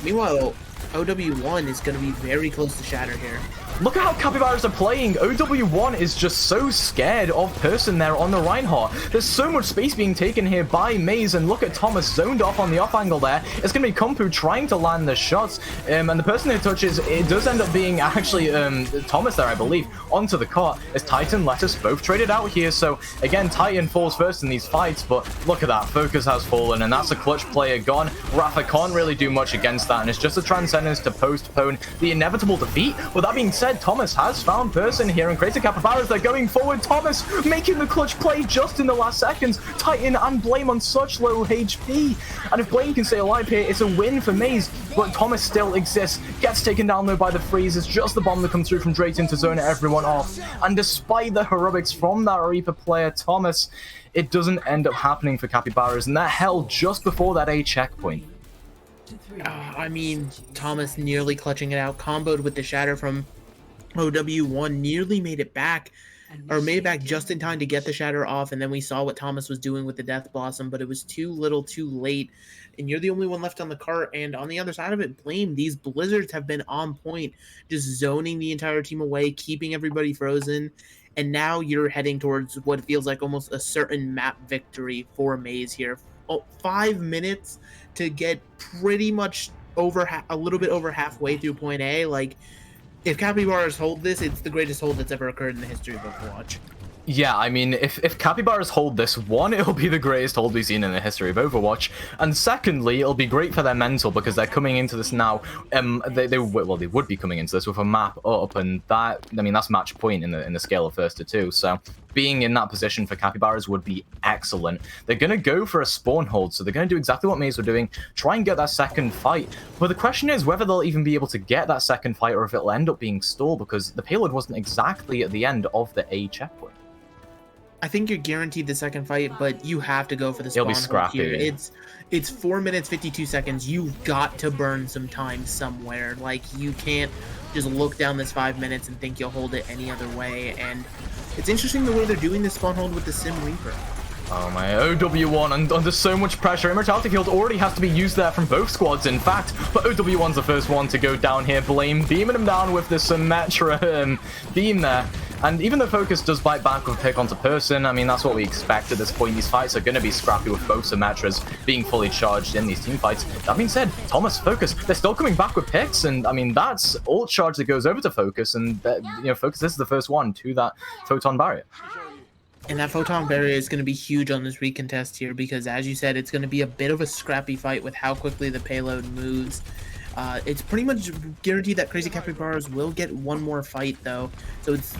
Meanwhile, OW1 is going to be very close to shatter here. Look at how Capybaras are playing. OW1 is just so scared of Person there on the Reinhardt. There's so much space being taken here by maize, and look at Thomas zoned off on the off angle there. It's going to be Kumpu trying to land the shots, and the person who touches, it does end up being actually Thomas there, I believe, onto the cart. As Titan, Lettuce both traded out here, so again, Titan falls first in these fights, but look at that. Focus has fallen, and that's a clutch player gone. Rafa can't really do much against that, and it's just a Transcendence to postpone the inevitable defeat. With that being said, Thomas has found Person here, and Crazy Capybaras, they're going forward. Thomas making the clutch play just in the last seconds. Titan and Blame on such low HP. And if Blame can stay alive here, it's a win for maize. But Thomas still exists. Gets taken down though by the freeze. It's just the bomb that comes through from Drayton to zone everyone off. And despite the heroics from that Reaper player, Thomas, it doesn't end up happening for Capybaras. And they're held just before that A checkpoint. I mean, Thomas nearly clutching it out, comboed with the shatter from OW1, nearly made it back, or made it back just in time to get the shatter off, and then we saw what Thomas was doing with the Death Blossom, but it was too little too late, and you're the only one left on the cart. And on the other side of it, Blame, these blizzards have been on point, just zoning the entire team away, keeping everybody frozen, and now you're heading towards what feels like almost a certain map victory for maize here. 5 minutes to get pretty much over a little bit over halfway through point A. Like, if Capybaras hold this, it's the greatest hold that's ever occurred in the history of Overwatch. Yeah, I mean, if Capybaras hold this, one, it'll be the greatest hold we've seen in the history of Overwatch, and secondly, it'll be great for their mental because they're coming into this now. They would be coming into this with a map up, and that, I mean, that's match point in the scale of 1st to 2. So being in that position for Capybaras would be excellent. They're gonna go for a spawn hold, so they're gonna do exactly what maize were doing, try and get that second fight. But the question is whether they'll even be able to get that second fight, or if it'll end up being stalled because the payload wasn't exactly at the end of the A checkpoint. I think you're guaranteed the second fight, but you have to go for the spawn It'll be hold scrappy. here. It's 4 minutes 52 seconds. You've got to burn some time somewhere. Like, you can't just look down this 5 minutes and think you'll hold it any other way. And it's interesting the way they're doing this spawn hold with the Sim Reaper. Oh my, OW1 under so much pressure. Immortality Field already has to be used there from both squads, in fact. But OW1's the first one to go down here. Blame beaming him down with the Symmetra beam there. And even though Focus does bite back with pick onto person, I mean, that's what we expect at this point. These fights are going to be scrappy with both Symmetras being fully charged in these team fights. That being said, Thomas, Focus, they're still coming back with picks, and I mean, that's ult charge that goes over to Focus, and Focus, this is the first one to that Photon Barrier. And that Photon Barrier is going to be huge on this recontest here because, as you said, it's going to be a bit of a scrappy fight with how quickly the payload moves. It's pretty much guaranteed that Crazy Capybaras will get one more fight, though. So it's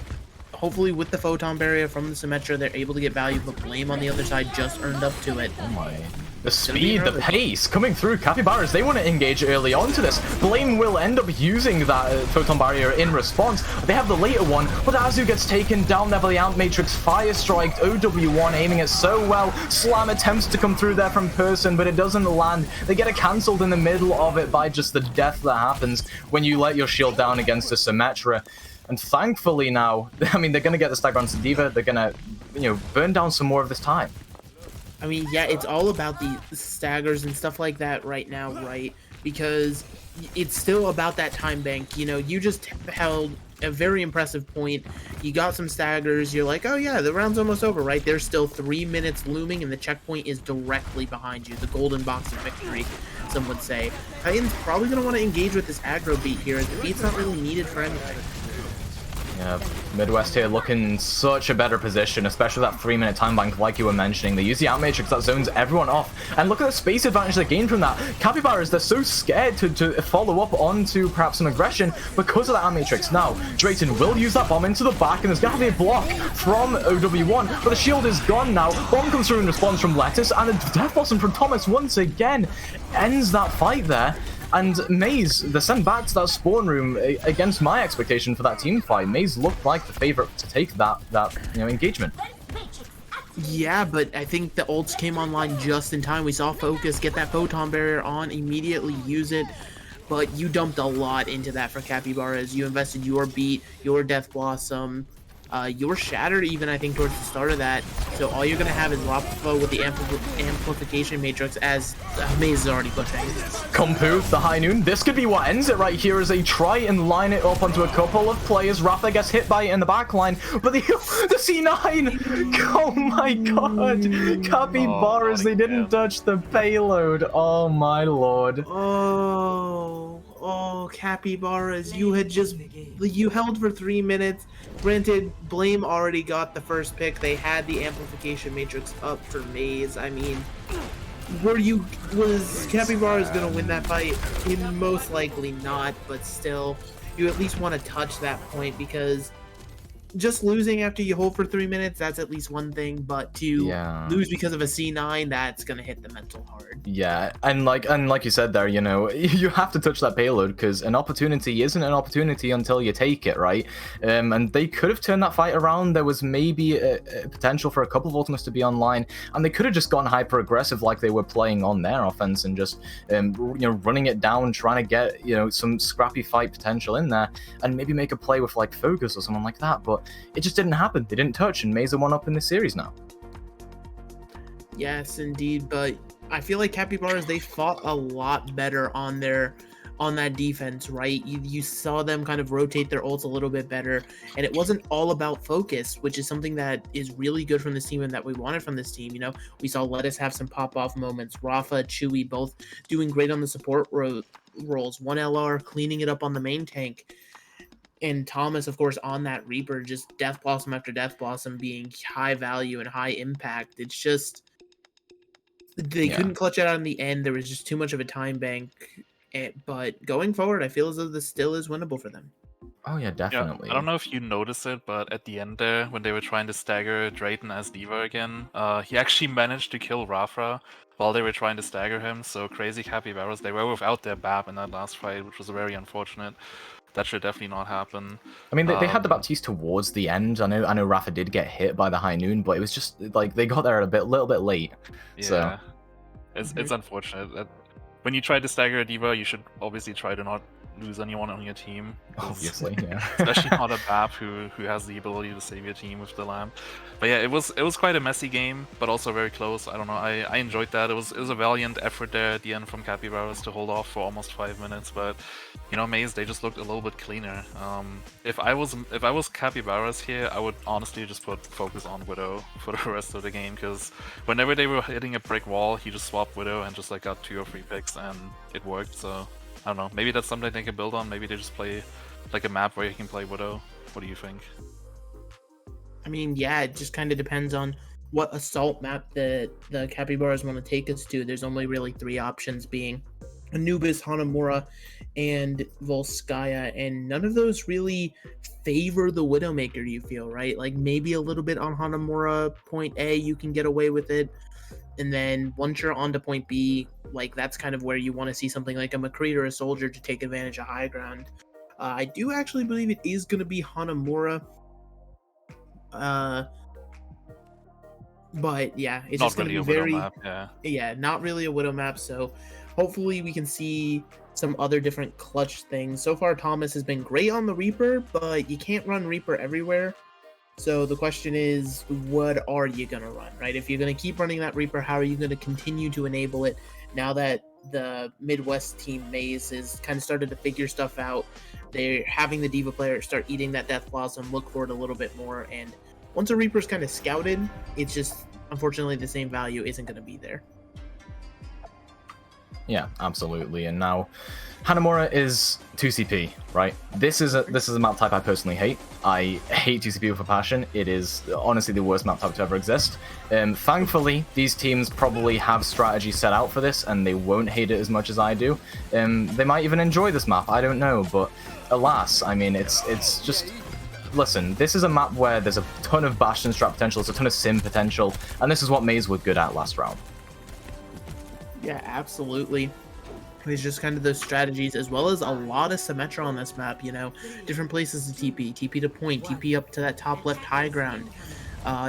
hopefully with the Photon Barrier from the Symmetra, they're able to get value, but Blame on the other side just earned up to it. Oh my. The speed, the pace coming through. Capybaras, they want to engage early onto this. Blame will end up using that Photon Barrier in response. They have the later one, but Azu gets taken down there by the Ant Matrix. Fire Strike, OW1 aiming it so well. Slam attempts to come through there from person, but it doesn't land. They get it cancelled in the middle of it by just the death that happens when you let your shield down against a Symmetra. And thankfully now, I mean, they're going to get the Stag Bounce D.Va. They're going to, burn down some more of this time. I mean, yeah, it's all about the staggers and stuff like that right now, right? Because it's still about that time bank. You just held a very impressive point. You got some staggers. You're like, oh yeah, the round's almost over, right? There's still 3 minutes looming, and the checkpoint is directly behind you. The golden box of victory, some would say. Titan's probably going to want to engage with this aggro beat here, as the beat's not really needed for anything. Yeah, Midwest here looking such a better position, especially that 3-minute time bank like you were mentioning. They use the Ant Matrix that zones everyone off. And look at the space advantage they gain from that. Capybaras, they're so scared to follow up onto perhaps some aggression because of that Ant Matrix. Now, Drayton will use that bomb into the back, and there's going to be a block from OW1, but the shield is gone now. Bomb comes through in response from Lettuce, and a Death Blossom from Thomas once again ends that fight there. And maize, they're sent back to that spawn room against my expectation for that team fight. maize looked like the favorite to take that engagement. Yeah, but I think the ults came online just in time. We saw Focus get that Photon Barrier on, immediately use it. But you dumped a lot into that for Capybaras. You invested your beat, your Death Blossom, your Shattered even, I think, towards the start of that. So all you're going to have is Rafa with the Amplification Matrix, as maize is already pushing. Kompu, the High Noon. This could be what ends it right here as they try and line it up onto a couple of players. Rafa gets hit by it in the back line, but the C9! Oh my god! Capybaras, they didn't touch the payload. Oh my lord. Oh, Capybaras, you held for 3 minutes. Granted, Blame already got the first pick. They had the Amplification Matrix up for maize. I mean, was Capybaras gonna win that fight? Most likely not, but still, you at least want to touch that point, because just losing after you hold for 3 minutes, that's at least one thing, but to lose because of a C9, that's gonna hit the mental hard. Yeah, and like you said there, you have to touch that payload, because an opportunity isn't an opportunity until you take it, right? And they could have turned that fight around. There was maybe a potential for a couple of ultimates to be online, and they could have just gone hyper aggressive like they were playing on their offense, and just running it down, trying to get some scrappy fight potential in there, and maybe make a play with like Focus or someone like that. But it just didn't happen. They didn't touch, and maize are one up in this series now. Yes, indeed, but I feel like Capybaras, they fought a lot better on that defense, right? You saw them kind of rotate their ults a little bit better, and it wasn't all about focus, which is something that is really good from this team and that we wanted from this team. We saw Lettuce have some pop-off moments. Rafa, Chewy, both doing great on the support roles. 1LR cleaning it up on the main tank. And Thomas, of course, on that Reaper, just Death Blossom after Death Blossom being high value and high impact. It's just they couldn't clutch it out in the end. There was just too much of a time bank. But going forward, I feel as though this still is winnable for them. Oh yeah, definitely. Yeah, I don't know if you noticed it, but at the end there, when they were trying to stagger Drayton as Diva again, he actually managed to kill Rafra while they were trying to stagger him. So Crazy Capybaras, they were without their BAP in that last fight, which was very unfortunate. That should definitely not happen. I mean, they had the Baptiste towards the end. I know Rafa did get hit by the High Noon, but it was just like they got there little bit late. Yeah, So it's unfortunate. That when you try to stagger a Diva, you should obviously try to not lose anyone on your team. obviously, yeah. Especially not a BAP who has the ability to save your team with the lamp. But yeah, it was quite a messy game, but also very close. I don't know. I enjoyed that. It was a valiant effort there at the end from Capybaras to hold off for almost 5 minutes. But you know, maize, they just looked a little bit cleaner. If I was Capybaras here, I would honestly just put focus on Widow for the rest of the game, because whenever they were hitting a brick wall, he just swapped Widow and just like got 2 or 3 picks, and it worked. So I don't know. Maybe that's something they can build on. Maybe they just play like a map where you can play Widow. What do you think? I mean, yeah, it just kind of depends on what assault map the Capybaras want to take us to. There's only really 3 options, being Anubis, Hanamura, and Volskaya, and none of those really favor the Widowmaker, you feel, right? Like maybe a little bit on Hanamura, point A, you can get away with it. And then once you're on to point B, like that's kind of where you want to see something like a McCree or a Soldier to take advantage of high ground. I do actually believe it is going to be Hanamura. But yeah, it's Not just going really to be a very, Widow map, yeah, not really a Widow map. So hopefully we can see some other different clutch things. So far, Thomas has been great on the Reaper, but you can't run Reaper everywhere. So the question is, what are you going to run, right? If you're going to keep running that Reaper, how are you going to continue to enable it now that the Midwest team maize has kind of started to figure stuff out? They're having the Diva player start eating that Death Blossom, look for it a little bit more. And once a Reaper's kind of scouted, it's just, unfortunately, the same value isn't going to be there. Yeah, absolutely. And now Hanamura is 2CP, right? This is a map type I personally hate. I hate 2CP with a passion. It is honestly the worst map type to ever exist. Thankfully, these teams probably have strategy set out for this, and they won't hate it as much as I do. They might even enjoy this map, I don't know, but alas, I mean, it's just... Listen, this is a map where there's a ton of Bastion strat potential, there's a ton of sim potential, and this is what maize were good at last round. Yeah, absolutely. It's just kind of those strategies, as well as a lot of Symmetra on this map, you know, different places to TP to point, TP up to that top left high ground,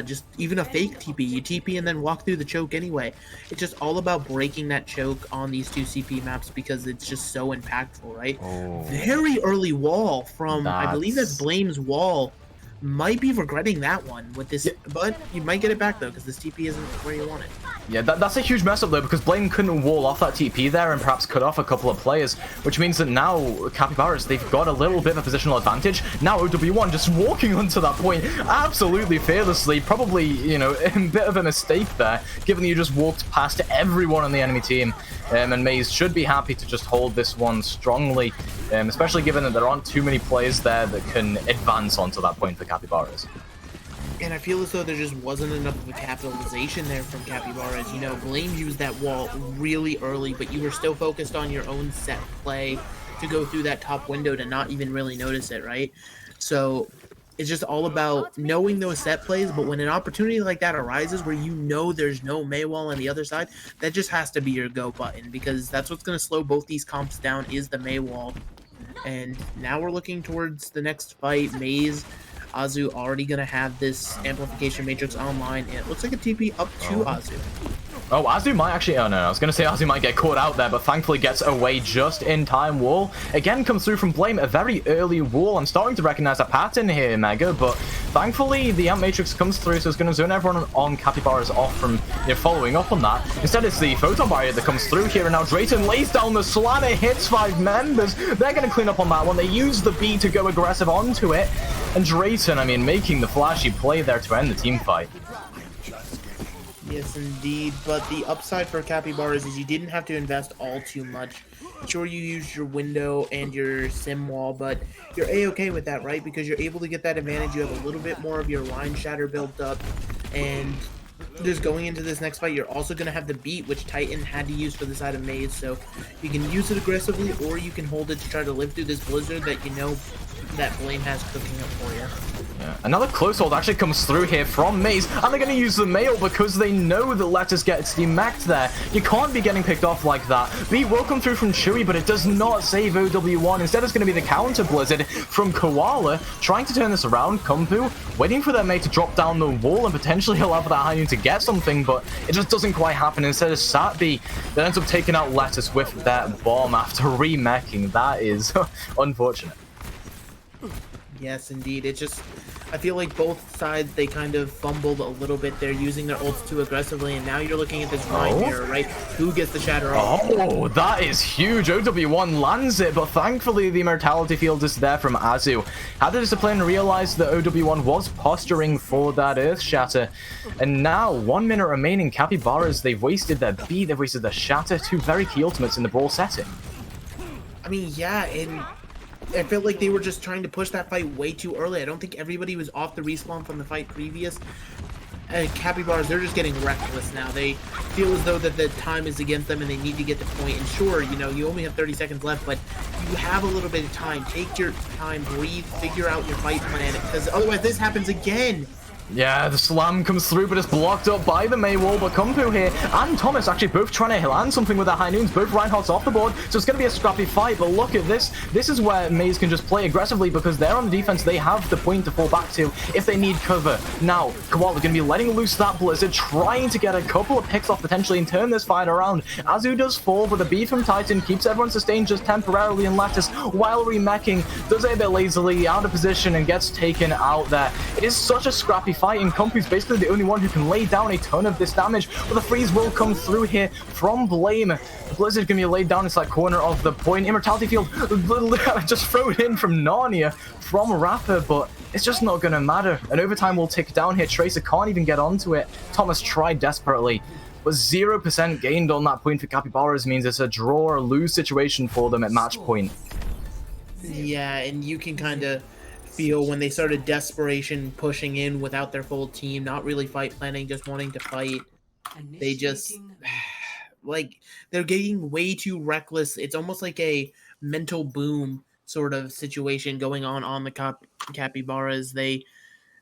just even a fake TP, you TP and then walk through the choke anyway. It's just all about breaking that choke on these 2CP maps because it's just so impactful, right? Oh, very early wall from, I believe that's Blame's wall. Might be regretting that one with this, but you might get it back though, because this TP isn't where you want it. Yeah, that's a huge mess up though, because Blame couldn't wall off that TP there and perhaps cut off a couple of players, which means that now Capybaras, they've got a little bit of a positional advantage. Now OW1 just walking onto that point absolutely fearlessly, probably, you know, a bit of a mistake there, given that you just walked past everyone on the enemy team. And maize should be happy to just hold this one strongly, especially given that there aren't too many players there that can advance onto that point for Capybaras. And I feel as though there just wasn't enough of a capitalization there from Capybaras. You know, Blame used that wall really early, but you were still focused on your own set play to go through that top window to not even really notice it, right? So it's just all about knowing those set plays, but when an opportunity like that arises where you know there's no May wall on the other side, that just has to be your go button, because that's what's going to slow both these comps down is the May wall. And now we're looking towards the next fight. maize, Azu already going to have this amplification matrix online, and it looks like a TP up to Azu. Oh, Azu might actually... Oh, no, I was going to say Azu might get caught out there, but thankfully gets away just in time. Wall again comes through from Blame, a very early wall. I'm starting to recognize a pattern here, Mega, but thankfully the Amp Matrix comes through, so it's going to zone everyone on Capybaras off from following up on that. Instead, it's the Photon Barrier that comes through here, and now Drayton lays down the slammer, hits 5 members. They're going to clean up on that one. They use the B to go aggressive onto it, and Drayton, I mean, making the flashy play there to end the team fight. Yes, indeed. But the upside for Capybaras is you didn't have to invest all too much Sure, you use your window and your sim wall, but you're a-okay with that, right? Because you're able to get that advantage. You have a little bit more of your line shatter built up, and just going into this next fight, you're also going to have the beat, which Titan had to use for the side of maize, so you can use it aggressively, or you can hold it to try to live through this blizzard that you know that Blame has cooking up for you. Yeah. Another close hold actually comes through here from maize, and they're going to use the mail because they know that Lettuce gets demacked there. You can't be getting picked off like that. Beat will come through from Chewy, but it does not save OW1. Instead, it's going to be the counter blizzard from Koala, trying to turn this around. Kumpu waiting for their mate to drop down the wall and potentially allow for that high noon to get something, but it just doesn't quite happen. Instead of Satby, that ends up taking out Lettuce with that bomb after remeching. That is unfortunate. Yes, indeed. It's just, I feel like both sides, they kind of fumbled a little bit. They're using their ults too aggressively, and now you're looking at this Rhyme mirror, right? Who gets the shatter off? Oh, that is huge. OW1 lands it, but thankfully the Immortality Field is there from Azu. Had the Discipline realized that OW1 was posturing for that Earth Shatter, and now 1 minute remaining. Capybaras, they've wasted their beat, they've wasted their Shatter, 2 very key ultimates in the Brawl setting. I mean, yeah, and I felt like they were just trying to push that fight way too early. I don't think everybody was off the respawn from the fight previous. Capybaras, they're just getting reckless now. They feel as though that the time is against them and they need to get the point. And sure, you know, you only have 30 seconds left, but you have a little bit of time. Take your time, breathe, figure out your fight plan, because otherwise this happens again. Yeah, the slam comes through, but it's blocked up by the May wall. But Kumpu here and Thomas actually both trying to land something with their high noons. Both Reinhardt's off the board, so it's going to be a scrappy fight. But look at this. This is where maize can just play aggressively because they're on the defense. They have the point to fall back to if they need cover. Now, Koala going to be letting loose that blizzard, trying to get a couple of picks off potentially and turn this fight around. Azu does fall, but the beat from Titan keeps everyone sustained just temporarily in Lattice while remeching. Does it a bit lazily, out of position, and gets taken out there. It is such a scrappy fight, and Kumpu's basically the only one who can lay down a ton of this damage, but the freeze will come through here from Blame. The Blizzard can be laid down inside corner of the point. Immortality Field just thrown in from Narnia from Rapper, but it's just not going to matter. An overtime will tick down here. Tracer can't even get onto it. Thomas tried desperately, but 0% gained on that point for Capybaras means it's a draw or lose situation for them at match point. Yeah, and you can kind of feel when they started desperation pushing in without their full team, not really fight planning, just wanting to fight. They just, like, they're getting way too reckless. It's almost like a mental boom sort of situation going on the Capybaras. They're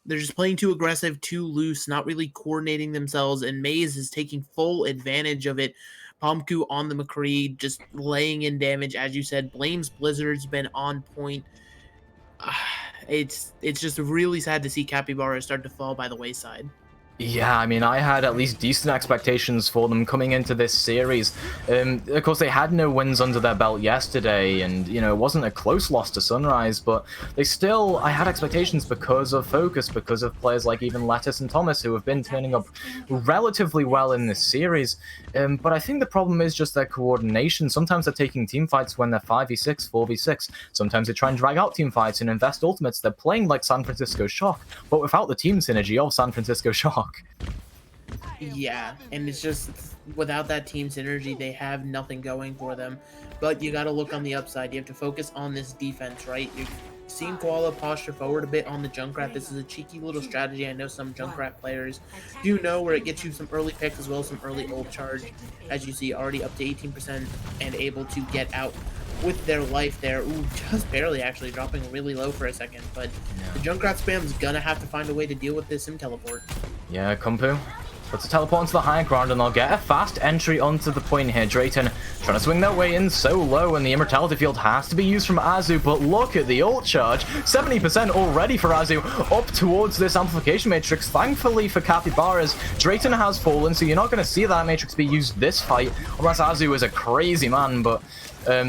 just playing too aggressive, too loose, not really coordinating themselves, and maize is taking full advantage of it. Pomku on the McCree, just laying in damage. As you said, Blame's Blizzard's been on point. It's just really sad to see Capybaras start to fall by the wayside. Yeah, I mean, I had at least decent expectations for them coming into this series. Of course, they had no wins under their belt yesterday, and, you know, it wasn't a close loss to Sunrise, but I had expectations because of focus, because of players like even Lettuce and Thomas, who have been turning up relatively well in this series. But I think the problem is just their coordination. Sometimes they're taking team fights when they're 5v6, 4v6. Sometimes they try and drag out team fights and invest ultimates. They're playing like San Francisco Shock, but without the team synergy of San Francisco Shock. Yeah, and it's just, without that team synergy, they have nothing going for them. But you got to look on the upside. You have to focus on this defense, right? You've seen Koala posture forward a bit on the Junkrat. This is a cheeky little strategy. I know some Junkrat players do know, where it gets you some early picks as well as some early ult charge. As you see, already up to 18% and able to get out with their life there. Ooh, just barely actually, dropping really low for a second. But the Junkrat spam's gonna have to find a way to deal with this Sim Teleport. Yeah, Kumpu puts a teleport onto the high ground, and they'll get a fast entry onto the point here. Drayton trying to swing their way in so low, and the Immortality Field has to be used from Azu, but look at the ult charge. 70% already for Azu, up towards this Amplification Matrix. Thankfully for Capybaras, Drayton has fallen, so you're not going to see that Matrix be used this fight, unless Azu is a crazy man, but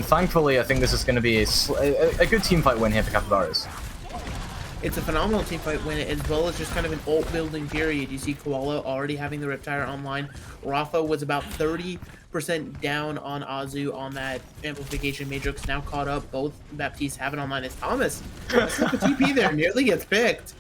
thankfully I think this is going to be a good team fight win here for Capybaras. It's a phenomenal teamfight win, as well as just kind of an ult building period. You see Koala already having the Riptire online. Rafa was about 30% down on Azu on that Amplification Matrix, now caught up. Both Baptiste have it online as Thomas. Let's look at TP there, nearly gets picked.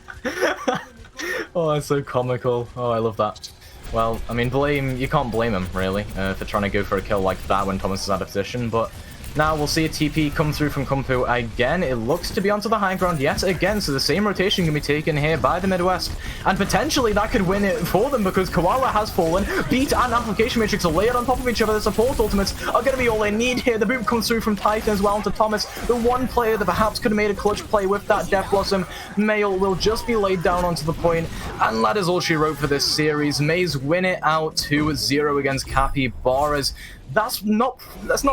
Oh, that's so comical. Oh, I love that. Well, I mean, you can't blame him, really, for trying to go for a kill like that when Thomas is out of position, but Now we'll see a TP come through from Kumpu again. It looks to be onto the high ground yet again, so the same rotation can be taken here by the Midwest. And potentially that could win it for them because Koala has fallen. Beat and Application Matrix are layered on top of each other. The support ultimates are going to be all they need here. The boot comes through from Titan as well onto Thomas. The one player that perhaps could have made a clutch play with that Death Blossom. Mail will just be laid down onto the point, and that is all she wrote for this series. Maize win it out 2-0 against Capybaras. That's not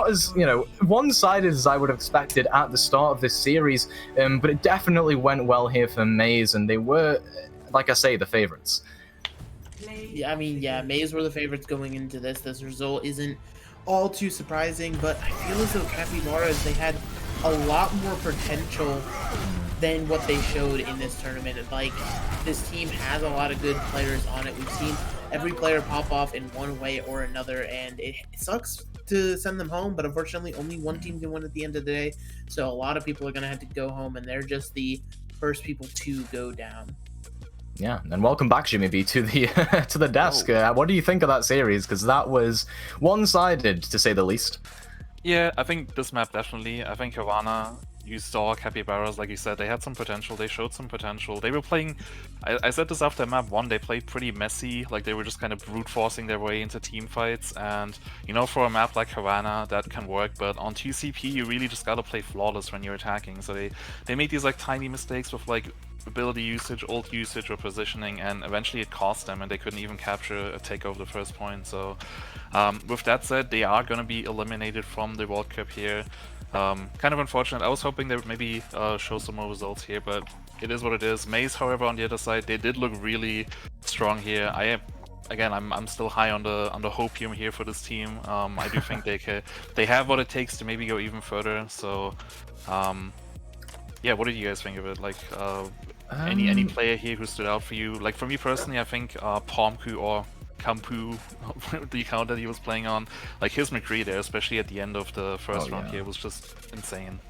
as, you know, one-sided as I would have expected at the start of this series, but it definitely went well here for Maize, and they were, like I say, the favorites. Yeah, I mean, yeah, Maize were the favorites going into this. This result isn't all too surprising, but I feel as though Capybaras, they had a lot more potential than what they showed in this tournament. Like, this team has a lot of good players on it. We've seen every player pop off in one way or another, and it sucks to send them home, but unfortunately only one team can win at the end of the day, so a lot of people are going to have to go home, and they're just the first people to go down. Yeah, and welcome back, Jimmy B, to the to the desk. What do you think of that series? Because that was one-sided, to say the least. Yeah, I think this map definitely. I think Savannah, you saw Capybaras, like you said, they had some potential, they showed some potential. They were playing, I said this after map 1, they played pretty messy, like they were just kind of brute forcing their way into team fights, and you know, for a map like Havana, that can work, but on TCP you really just gotta play flawless when you're attacking. So they made these like tiny mistakes with like ability usage, ult usage, or positioning, and eventually it cost them, and they couldn't even capture a take over the first point. So with that said, they are gonna be eliminated from the World Cup here. Kind of unfortunate. I was hoping they would maybe show some more results here, but it is what it is. Maize, however, on the other side, they did look really strong here. I'm still high on the hopium here for this team. I do think they have what it takes to maybe go even further. So, yeah, what did you guys think of it? Like, any player here who stood out for you? Like, for me personally, I think Pomku or Kampu, the account that he was playing on, like his McCree there, especially at the end of the first round here, was just insane.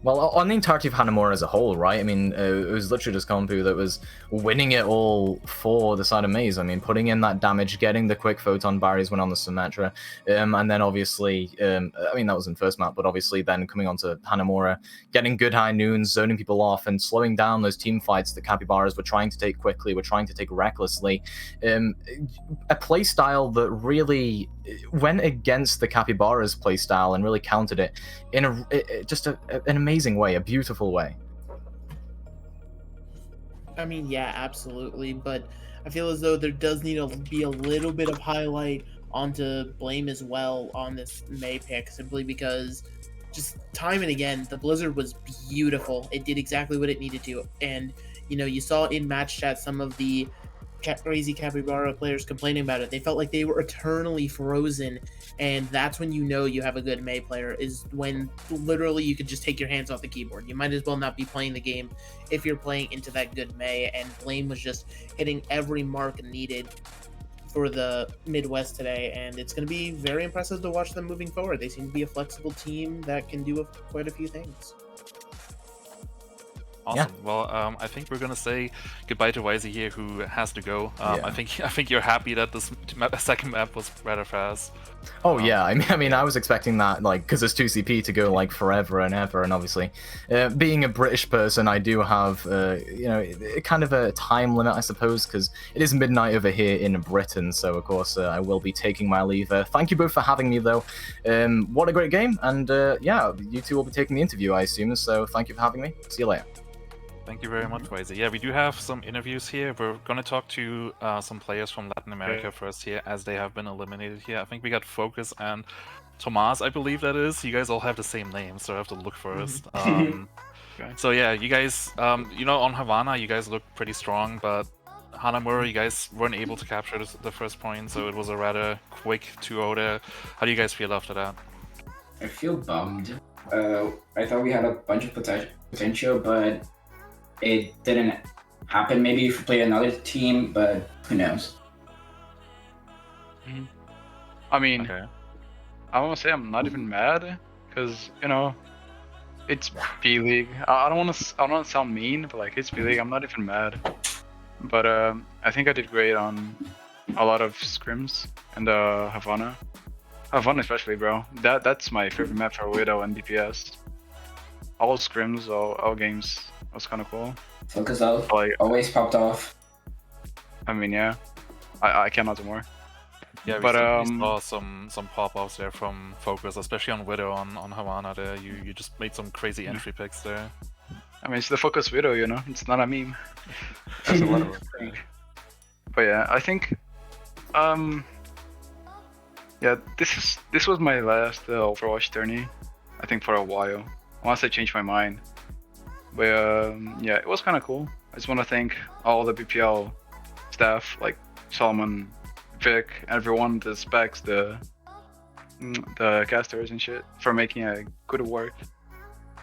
Well, on the entirety of Hanamura as a whole, right? I mean, it was literally just Kompu that was winning it all for the side of Maize. I mean, putting in that damage, getting the quick photon barriers when on the Symmetra, and then obviously, I mean, that was in first map, but obviously then coming onto Hanamura, getting good high noons, zoning people off, and slowing down those team fights that Capybaras were trying to take quickly, were trying to take recklessly. A play style that really went against the Capybaras play style and really countered it in an amazing way, a beautiful way. I mean, yeah, absolutely, but I feel as though there does need to be a little bit of highlight onto Blame as well on this May pick, simply because just time and again, the Blizzard was beautiful. It did exactly what it needed to, and you know, you saw in match chat some of the Crazy Capybara players complaining about it. They felt like they were eternally frozen, and that's when you know you have a good May player, is when literally you could just take your hands off the keyboard. You might as well not be playing the game if you're playing into that good May, and Blame was just hitting every mark needed for the Midwest today, and it's going to be very impressive to watch them moving forward. They seem to be a flexible team that can do quite a few things. Awesome. Yeah. Well, I think we're gonna say goodbye to Wisey here, who has to go. I think you're happy that this second map was rather fast. Oh yeah, I mean, I was expecting that, like, because it's 2CP to go like forever and ever, and obviously, being a British person, I do have, you know, kind of a time limit, I suppose, because it is midnight over here in Britain. So of course, I will be taking my leave. Thank you both for having me, though. What a great game, and yeah, you two will be taking the interview, I assume. So thank you for having me. See you later. Thank you very much, Wisey. Yeah, we do have some interviews here. We're going to talk to some players from Latin America first here, as they have been eliminated here. I think we got Focus and Tomas, I believe that is. You guys all have the same name, so I have to look first. So yeah, you guys, you know, on Havana, you guys look pretty strong, but Hanamura, you guys weren't able to capture the first point, so it was a rather quick 2-0 there. How do you guys feel after that? I feel bummed. I thought we had a bunch of potential, but it didn't happen. Maybe if we played another team, but who knows? I mean, I want to say I'm not even mad, because, you know, it's B-League. I don't want to sound mean, but like, it's B-League. I'm not even mad. But I think I did great on a lot of scrims and Havana. Havana especially, bro. That's my favorite map for Widow and DPS. All scrims, all games. Was kind of cool. Focus out. Like, always popped off. I mean, yeah. I cannot do more. Yeah, but we saw some pop-offs there from Focus, especially on Widow on Havana there. You just made some crazy entry picks there. I mean, it's the Focus Widow, you know? It's not a meme. That's a lot of work. But yeah, I think yeah, this was my last Overwatch tourney. I think for a while. Once I changed my mind. But yeah, it was kind of cool. I just want to thank all the BPL staff, like Solomon, Vic, everyone, the specs, the casters and shit, for making a good work.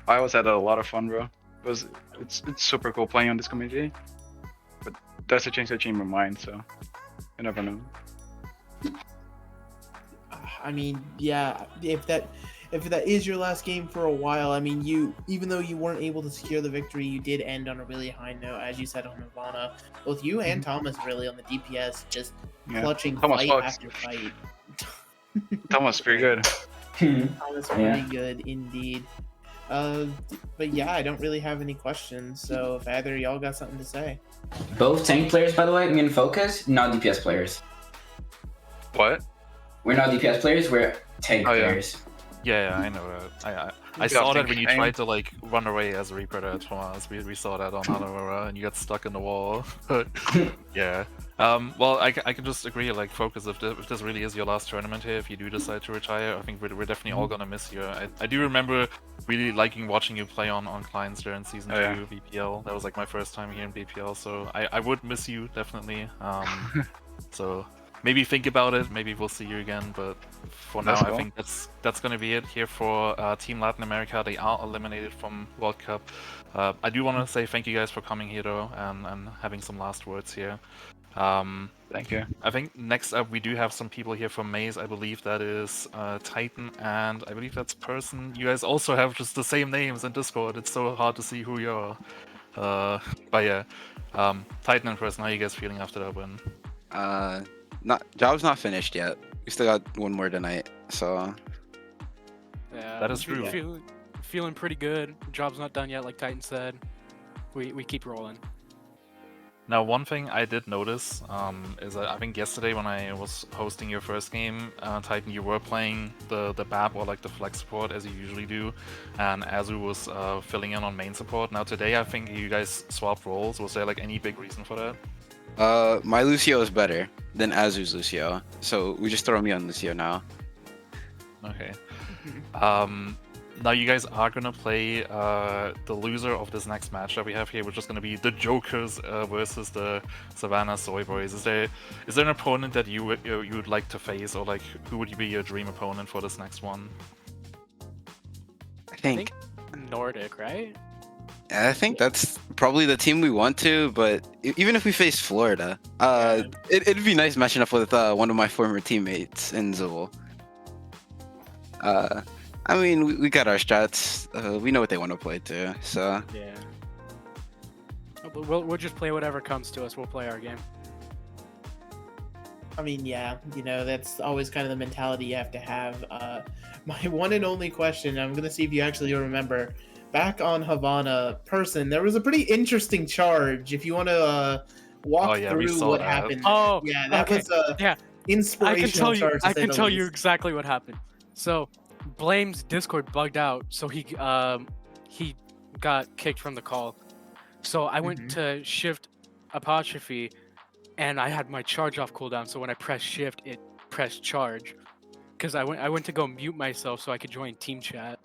I always had a lot of fun, bro. It's super cool playing on this community. But that's a change that changed my mind, so you never know. I mean, yeah, if that is your last game for a while, I mean, even though you weren't able to secure the victory, you did end on a really high note, as you said on Nirvana. Both you and Thomas really on the DPS, just clutching fight after fight. Thomas pretty good. Thomas pretty good indeed. But yeah, I don't really have any questions. So if either of y'all got something to say. Both tank players, by the way, me and Focus, not DPS players. What? We're not DPS players, we're tank players. Yeah, I know that. I saw that when you tried to like run away as a Reaper there, Thomas. We saw that on Aurora, and you got stuck in the wall. But yeah. Well, I can just agree. Like, Focus, if this really is your last tournament here, if you do decide to retire, I think we're definitely all gonna miss you. I do remember really liking watching you play on clients there in Season 2 BPL. That was like my first time here in BPL, so I would miss you definitely. So maybe think about it. Maybe we'll see you again. But for now, I think that's gonna be it here for Team Latin America. They are eliminated from World Cup. I do want to say thank you guys for coming here though, and having some last words here. Thank you. I think next up we do have some people here from maize. I believe that is Titan, and I believe that's Person. You guys also have just the same names in Discord. It's so hard to see who you are. But yeah, Titan and Person, how are you guys feeling after that win? Job's not finished yet. We still got one more tonight, so. Yeah, that is true. Feeling pretty good. Job's not done yet, like Titan said. We keep rolling. Now, one thing I did notice is that I think yesterday when I was hosting your first game, Titan, you were playing the BAP or like the flex support as you usually do, and Azu was filling in on main support. Now today I think you guys swapped roles. Was there like any big reason for that? My Lucio is better than Azu's Lucio, so we just throw me on Lucio now. Okay. Now you guys are gonna play the loser of this next match that we have here, which is gonna be the Jokers versus the Savannah Soyboys. Is there an opponent that you would like to face, or like who would be your dream opponent for this next one? I think Nordic, right? I think that's probably the team we want to, but even if we face Florida, it'd be nice matching up with one of my former teammates in Zool. I mean, we got our strats. We know what they want to play too, so. Yeah. We'll just play whatever comes to us. We'll play our game. I mean, yeah, you know, that's always kind of the mentality you have to have. My one and only question, I'm going to see if you actually remember. Back on Havana, Person, there was a pretty interesting charge. If you want to walk through what happened. Oh, yeah, that was inspirational charge. I can tell you exactly what happened. So, Blame's Discord bugged out, so he got kicked from the call. So I went to shift apostrophe, and I had my charge off cooldown. So when I pressed shift, it pressed charge, because I went to go mute myself so I could join team chat.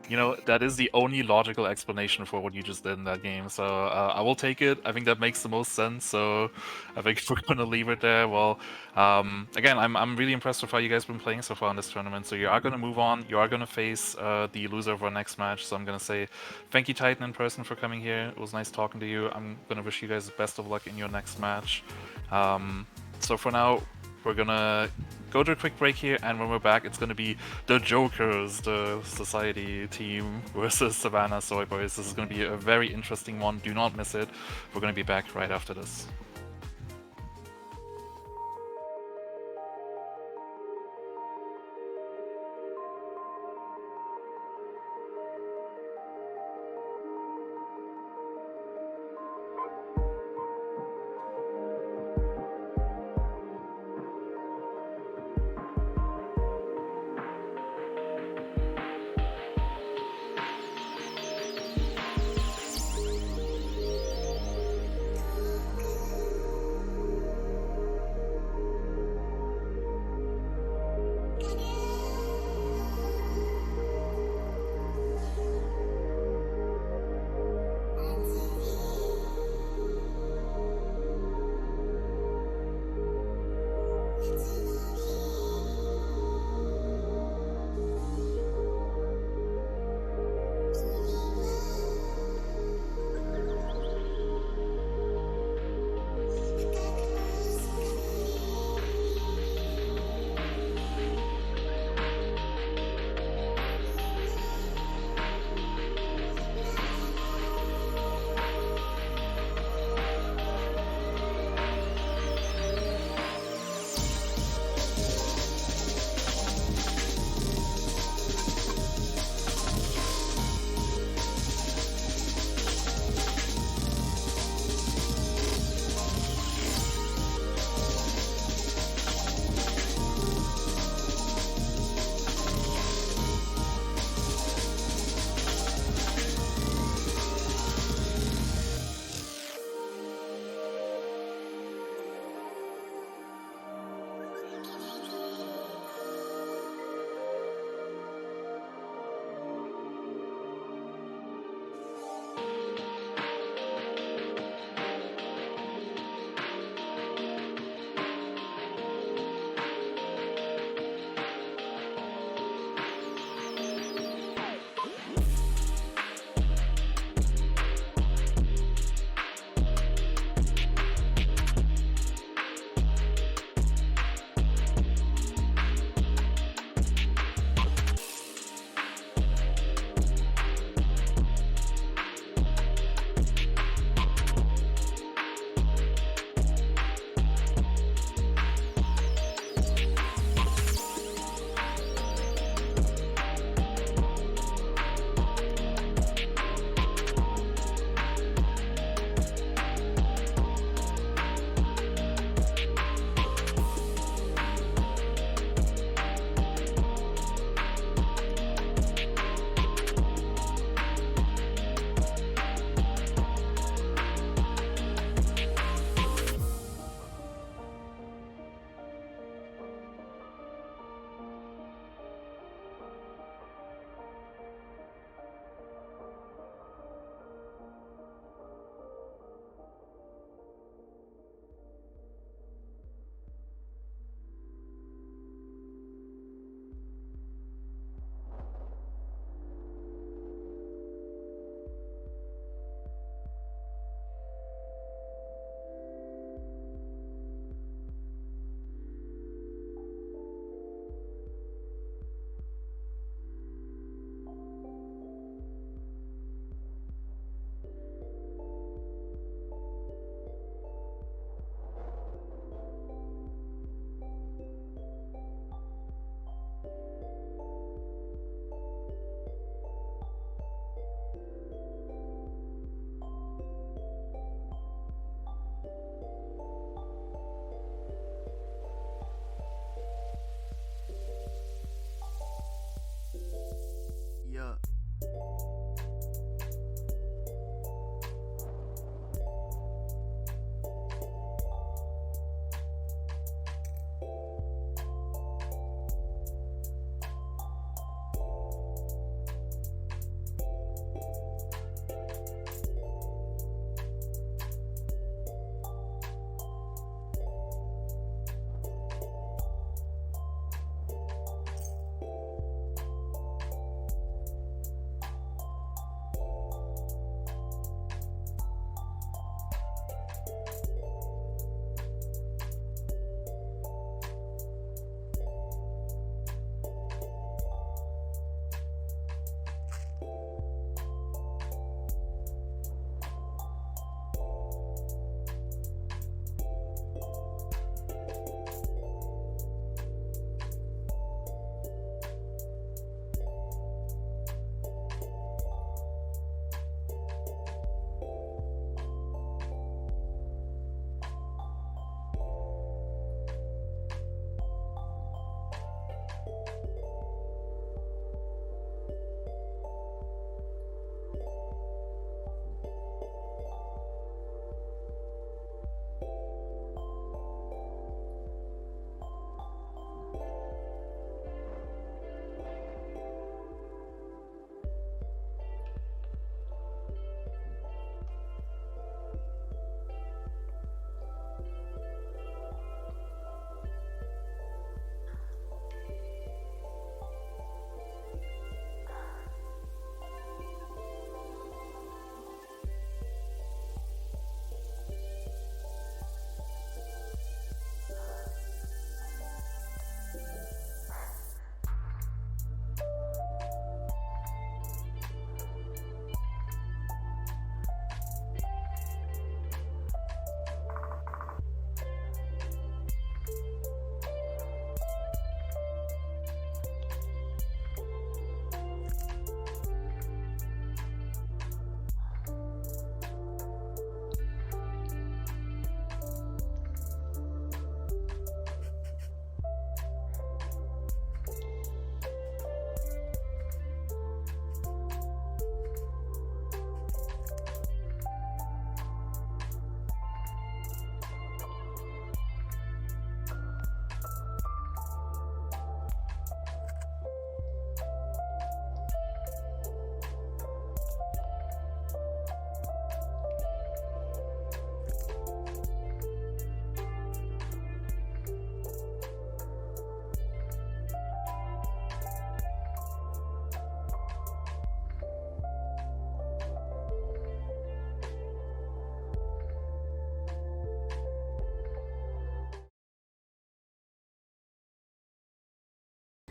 You know, that is the only logical explanation for what you just did in that game, so I will take it. I think that makes the most sense, so I think we're gonna leave it there. Well, again, I'm really impressed with how you guys have been playing so far in this tournament, so you are gonna move on. You are gonna face the loser of our next match, so I'm gonna say thank you, Titan, in person, for coming here. It was nice talking to you. I'm gonna wish you guys the best of luck in your next match. So for now, we're gonna go to a quick break here, and when we're back, it's gonna be the Jokers, the Society team, versus Savannah Soyboys. This is gonna be a very interesting one. Do not miss it. We're gonna be back right after this.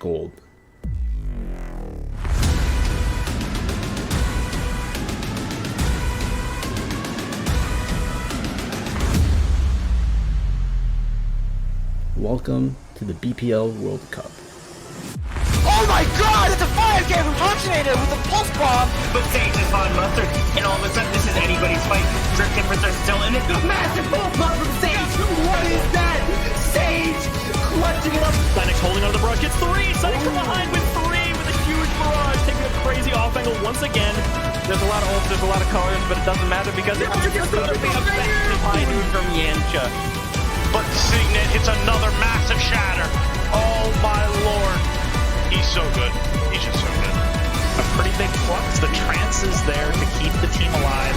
gold. Welcome to the BPL World Cup. Oh my god, it's a fire game impersonator with a pulse bomb! But Sage is hot mustard, and all of a sudden this is anybody's fight. Drift difference are still in it. Massive pulse bomb from Sage! What is that? Sage clutching it up. Lennox holding onto the barrage, gets 3. Sunny from behind with 3 with a huge barrage, taking a crazy off angle once again. There's a lot of ults, there's a lot of colors, but it doesn't matter because it's just going to be a fast behind from Yancha. But Signet hits another massive shatter. Oh my lord. He's so good. He's just so good. A pretty big flux. The trance is there to keep the team alive.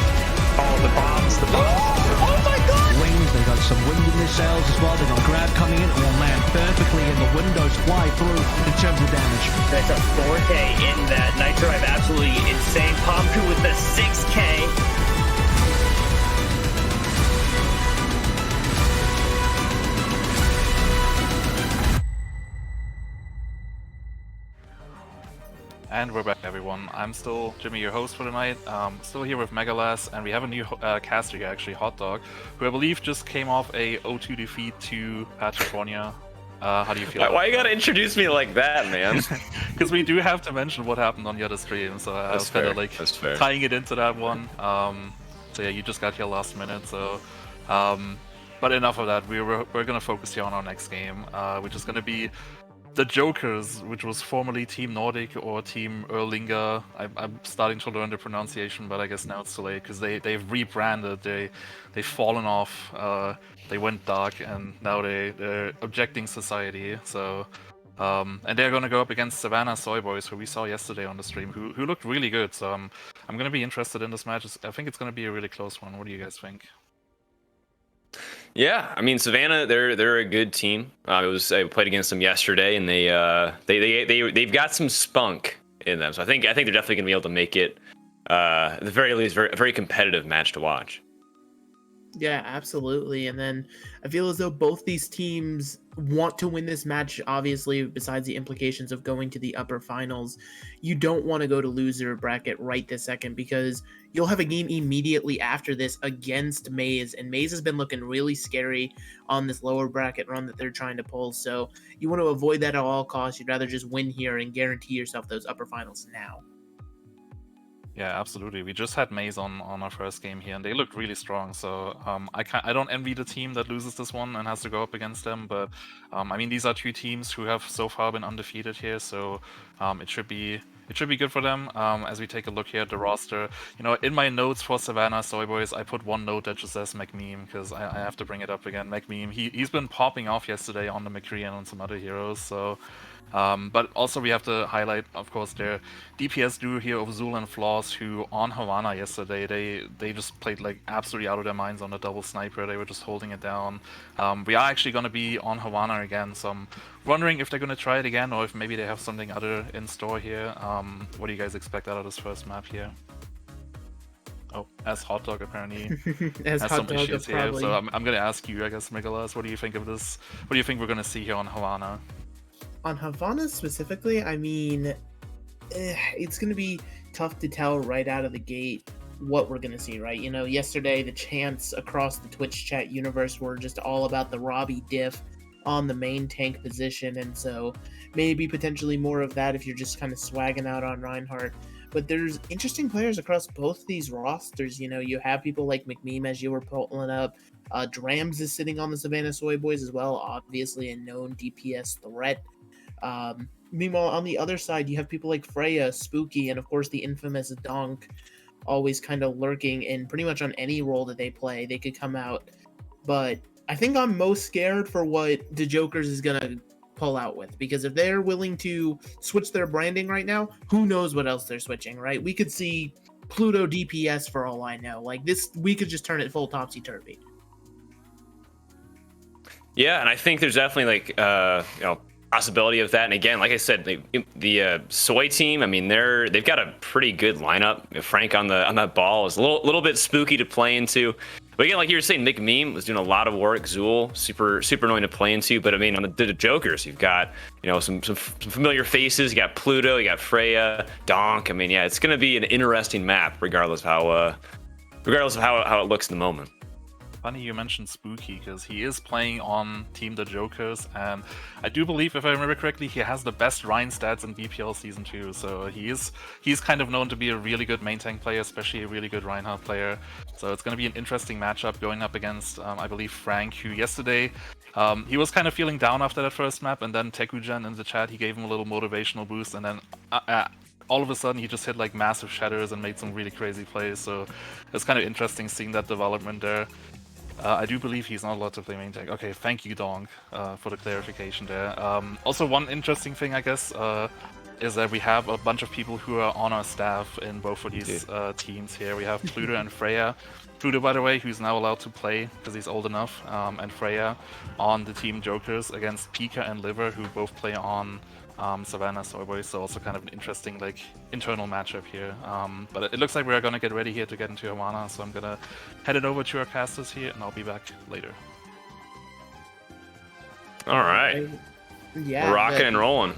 Oh, the bombs, the bombs. Oh my god! Wings, they got some wind in their sails as well. They got grab coming in, will land perfectly, and the windows fly through in terms of damage. That's a 4K in that. Night Drive absolutely insane. Pomku with the 6K. And we're back, everyone. I'm still Jimmy, your host for tonight. Still here with Megalas, and we have a new caster here, actually, Hot Dog, who I believe just came off a 0-2 defeat to Pachifornia. How do you feel? Why you gotta introduce me like that, man? Because we do have to mention what happened on the other stream, so I was kind of like tying it into that one. So yeah, you just got here last minute, so. But enough of that. We're gonna focus here on our next game, which is gonna be the Jokers, which was formerly Team Nordic or Team Erlinga. I'm starting to learn the pronunciation, but I guess now it's too late because they've rebranded. They've fallen off. They went dark, and now they're objecting society. So, and they're gonna go up against Savannah Soyboys, who we saw yesterday on the stream, who looked really good. So I'm gonna be interested in this match. I think it's gonna be a really close one. What do you guys think? Yeah, I mean Savannah, they're a good team. I played against them yesterday, and they've got some spunk in them. So I think they're definitely gonna be able to make it, at the very least, a very competitive match to watch. Yeah, absolutely. And then I feel as though both these teams want to win this match, obviously, besides the implications of going to the upper finals. You don't want to go to loser bracket right this second because you'll have a game immediately after this against maize. And maize has been looking really scary on this lower bracket run that they're trying to pull. So you want to avoid that at all costs. You'd rather just win here and guarantee yourself those upper finals now. Yeah, absolutely. We just had maize on our first game here, and they looked really strong. So I don't envy the team that loses this one and has to go up against them. But I mean, these are two teams who have so far been undefeated here, so it should be good for them. As we take a look here at the roster, in my notes for Savannah Soyboys, I put one note that just says McMeme because I have to bring it up again. McMeme, he's been popping off yesterday on the McCree and on some other heroes. So. But also we have to highlight, of course, their DPS duo here of Zul and Flaws, who on Havana yesterday, they just played like absolutely out of their minds on the double sniper. They were just holding it down. We are actually going to be on Havana again, so I'm wondering if they're going to try it again or if maybe they have something other in store here. What do you guys expect out of this first map here? Oh, as Hot Dog apparently has some issues here. So I'm going to ask you, I guess, Megalas, what do you think of this? What do you think we're going to see here on Havana? On Havana specifically, I mean, it's going to be tough to tell right out of the gate what we're going to see, right? Yesterday, the chants across the Twitch chat universe were just all about the Robbie diff on the main tank position, and so maybe potentially more of that if you're just kind of swagging out on Reinhardt. But there's interesting players across both these rosters. You have people like McMeme, as you were pulling up. Drams is sitting on the Savannah Soyboys as well, obviously a known DPS threat. Meanwhile, on the other side, you have people like Freya, Spooky, and of course the infamous Donk, always kind of lurking in pretty much on any role that they play. They could come out. But I think I'm most scared for what the Jokers is going to pull out with, because if they're willing to switch their branding right now, who knows what else they're switching, right? We could see Pluto DPS for all I know. Like this, we could just turn it full topsy-turvy. Yeah, and I think there's definitely possibility of that. And again, like I said, the Soy team, I mean, they've got a pretty good lineup. Frank on that ball is a little bit spooky to play into. But again, like you were saying, McMeme was doing a lot of work. Zool, super annoying to play into. But I mean, on the Jokers, you've got some familiar faces. You got Pluto, you got Freya, Donk. I mean, yeah, it's gonna be an interesting map, regardless of how it looks in the moment. Funny you mentioned Spooky, because he is playing on Team the Jokers, and I do believe, if I remember correctly, he has the best Rhine stats in BPL Season 2, so he's kind of known to be a really good main tank player, especially a really good Reinhardt player. So it's going to be an interesting matchup going up against, I believe, Frank, who yesterday, he was kind of feeling down after that first map, and then Tekujan in the chat, he gave him a little motivational boost, and then all of a sudden he just hit like massive shatters and made some really crazy plays, so it's kind of interesting seeing that development there. I do believe he's not allowed to play main tank. Okay, thank you, Donk, for the clarification there. Also, one interesting thing, I guess, is that we have a bunch of people who are on our staff in both of these teams here. We have Pluto and Freya. Pluto, by the way, who's now allowed to play because he's old enough, and Freya on the Team Jokers against Pika and Liver, who both play on Savannah, Soyboys, so also kind of an interesting internal matchup here. But it looks like we're gonna get ready here to get into Havana, so I'm gonna head it over to our casters here, and I'll be back later. All right, yeah, we're rocking and rolling.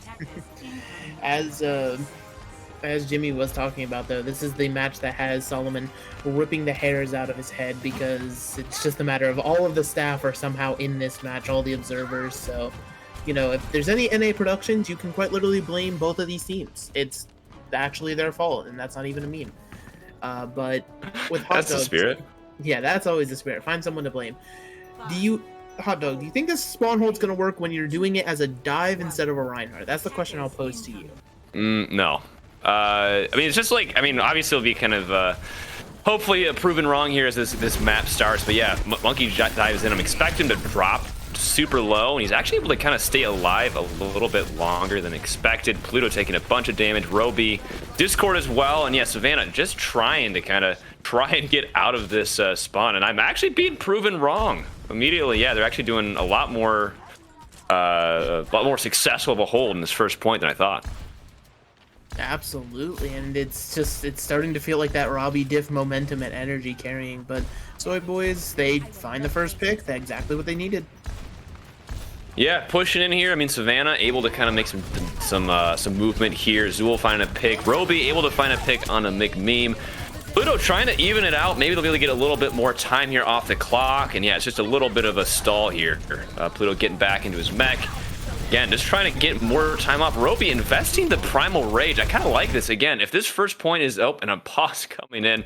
As Jimmy was talking about, though, this is the match that has Solomon ripping the hairs out of his head, because it's just a matter of all of the staff are somehow in this match, all the observers, so if there's any NA productions, you can quite literally blame both of these teams. It's actually their fault, and that's not even a meme. But with Hot that's Dog, the spirit. Yeah, that's always the spirit. Find someone to blame. Hot Dog, do you think this spawn hold's going to work when you're doing it as a dive instead of a Reinhardt? That's the question I'll pose to you. No. I mean, it's just obviously it'll be kind of hopefully proven wrong here as this map starts. But yeah, Monkey dives in. I'm expecting him to drop super low, and he's actually able to kind of stay alive a little bit longer than expected. Pluto taking a bunch of damage, Roby, Discord as well, and yeah, Savannah just trying to try and get out of this spawn, and I'm actually being proven wrong immediately. Yeah, they're actually doing a lot more successful of a hold in this first point than I thought. Absolutely, and it's starting to feel like that Robbie diff momentum and energy carrying, but Soyboys, they find the first pick. That's exactly what they needed. Yeah, pushing in here. I mean, Savannah able to kind of make some movement here. Zool finding a pick. Roby able to find a pick on a McMeme. Pluto trying to even it out. Maybe they'll be able to get a little bit more time here off the clock. And yeah, it's just a little bit of a stall here. Pluto getting back into his mech. Again, just trying to get more time off. Roby investing the Primal Rage. I kind of like this. Again, if this first point is open, a pause coming in.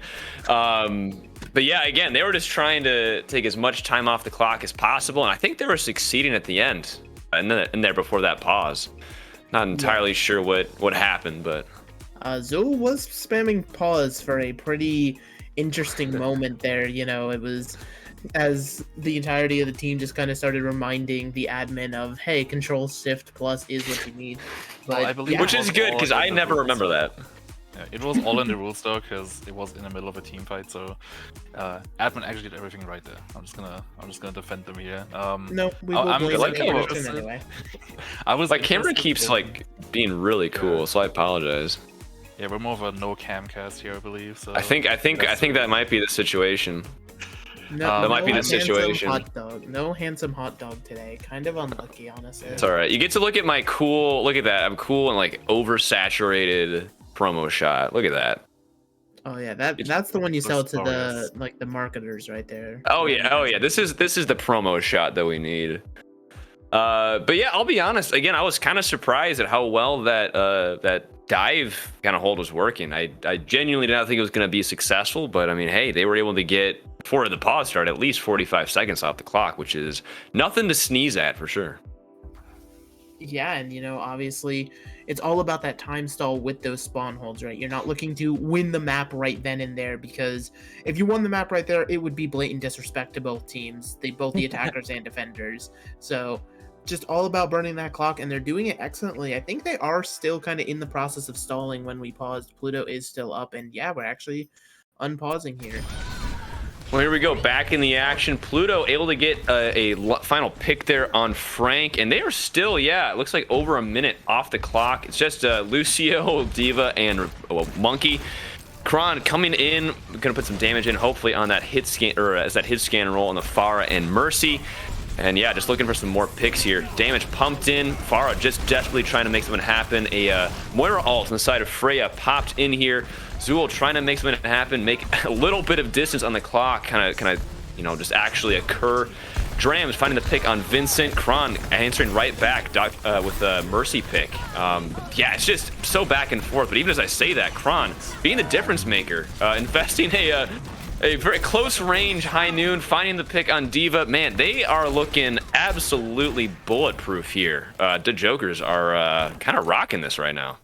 But yeah, again, they were just trying to take as much time off the clock as possible, and I think they were succeeding at the end, in there before that pause. Not entirely sure what happened, but Zool was spamming pause for a pretty interesting moment there. It was as the entirety of the team just kind of started reminding the admin of, hey, Control Shift plus is what you need. But I believe which is good, because I never remember that. Yeah, it was all in the rules though, because it was in the middle of a team fight. So admin actually did everything right there. I'm just gonna defend them here. No, we will blame the anyway. My camera keeps being really cool, so I apologize. Yeah, we're more of a no cam cast here, I believe. So I think that might be the situation. No, that might be the situation. No handsome hot dog today. Kind of unlucky, honestly. It's all right. You get to look at my cool. Look at that. I'm cool and oversaturated promo shot. Look at that. Oh yeah, that's the one you sell to the marketers right there. Oh yeah. This is the promo shot that we need. But yeah, I'll be honest. Again, I was kind of surprised at how well that dive kind of hold was working. I genuinely did not think it was going to be successful, but I mean, hey, they were able to get, before the pause started, at least 45 seconds off the clock, which is nothing to sneeze at for sure. Yeah, and obviously it's all about that time stall with those spawn holds, right? You're not looking to win the map right then and there, because if you won the map right there, it would be blatant disrespect to both teams, both the attackers and defenders. So just all about burning that clock, and they're doing it excellently. I think they are still kind of in the process of stalling when we paused. Pluto is still up, and yeah, we're actually unpausing here. Well, here we go, back in the action. Pluto able to get a final pick there on Frank, and they are still, it looks like over a minute off the clock. It's just Lucio, Diva, and Monkey. Kron coming in, gonna put some damage in, hopefully on that hit scan, or as that hit scan roll on the Farah and Mercy. And yeah, just looking for some more picks here. Damage pumped in. Farah just desperately trying to make something happen. A Moira ult on the side of Freya popped in here. Zool trying to make something happen, make a little bit of distance on the clock, kind of, you know, just actually occur. Drams finding the pick on Vincent. Kron answering right back with a Mercy pick. Yeah, it's just so back and forth. But even as I say that, Kron being the difference maker, investing a very close range high noon, finding the pick on D.Va. Man, they are looking absolutely bulletproof here. The Jokers are kind of rocking this right now.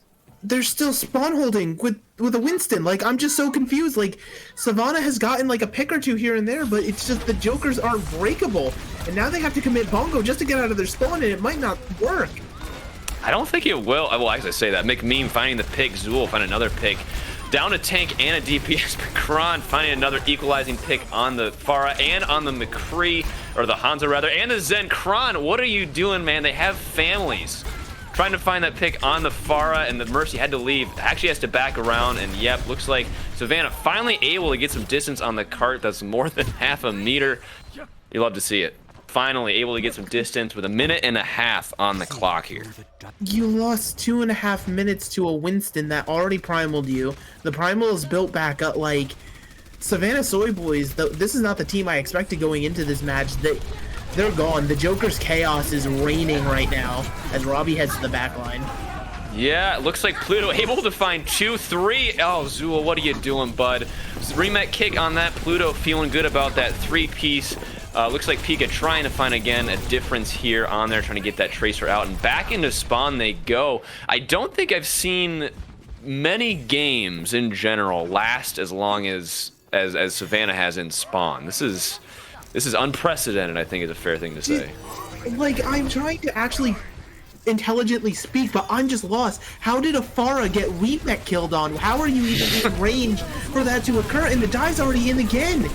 They're still spawn holding with a Winston. Like, I'm just so confused. Like, Savannah has gotten like a pick or two here and there, but it's just the Jokers aren't breakable. And now they have to commit Bongo just to get out of their spawn, and it might not work. I don't think it will. Well, as I say that, McMeme finding the pick, Zool find another pick. Down a tank and a DPS, but Kron finding another equalizing pick on the Farah and on the McCree, or the Hanzo rather, and the Zen. Kron, what are you doing, man? They have families. Trying to find that pick on the Farah, and the Mercy had to leave. Actually has to back around, and yep, looks like Savannah finally able to get some distance on the cart. That's more than half a meter. You love to see it. Finally able to get some distance with 1.5 minutes on the clock here. You lost 2.5 minutes to a Winston that already primaled you. The primal is built back up. Like, Savannah Soyboys, this is not the team I expected going into this match. They're gone. The Joker's chaos is reigning right now as Robbie heads to the back line. Yeah, it looks like Pluto able to find 2-3. Oh, Zool, what are you doing, bud? Remet kick on that. Pluto feeling good about that 3-piece. Looks like Pika trying to find, again, a difference here on there, trying to get that Tracer out. And back into spawn they go. I don't think I've seen many games in general last as long as Savannah has in spawn. This is unprecedented, I think is a fair thing to say. Like, I'm trying to actually intelligently speak, but I'm just lost. How did a Farah get Remet killed on? How are you even in range for that to occur? And the die's already in again.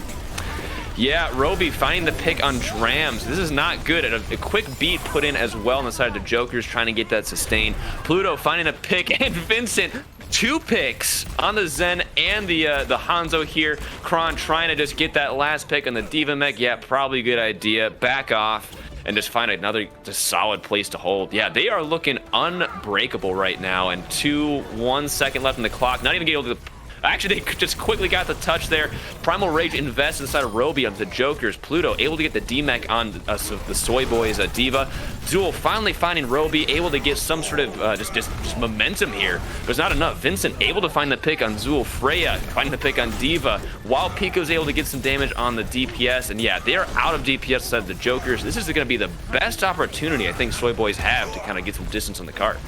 Yeah, Roby finding the pick on Drams. This is not good. A quick beat put in as well on the side of the Jokers, trying to get that sustained. Pluto finding a pick, and Vincent, 2 picks on the Zen and the Hanzo here. Kron trying to just get that last pick on the D.Va mech. Yeah, probably a good idea. Back off and just find another just solid place to hold. Yeah, they are looking unbreakable right now. And 1 second left on the clock. Not even getting able to... Actually, they just quickly got the touch there. Primal Rage invests inside of Roby onto the Jokers. Pluto able to get the D-Mech on the Soyboys D.Va. Zool finally finding Roby, able to get some sort of just momentum here. There's not enough. Vincent able to find the pick on Zool. Freya finding the pick on D.Va. While Pico's able to get some damage on the DPS. And yeah, they're out of DPS inside of the Jokers. This is going to be the best opportunity I think Soyboys have to kind of get some distance on the cart.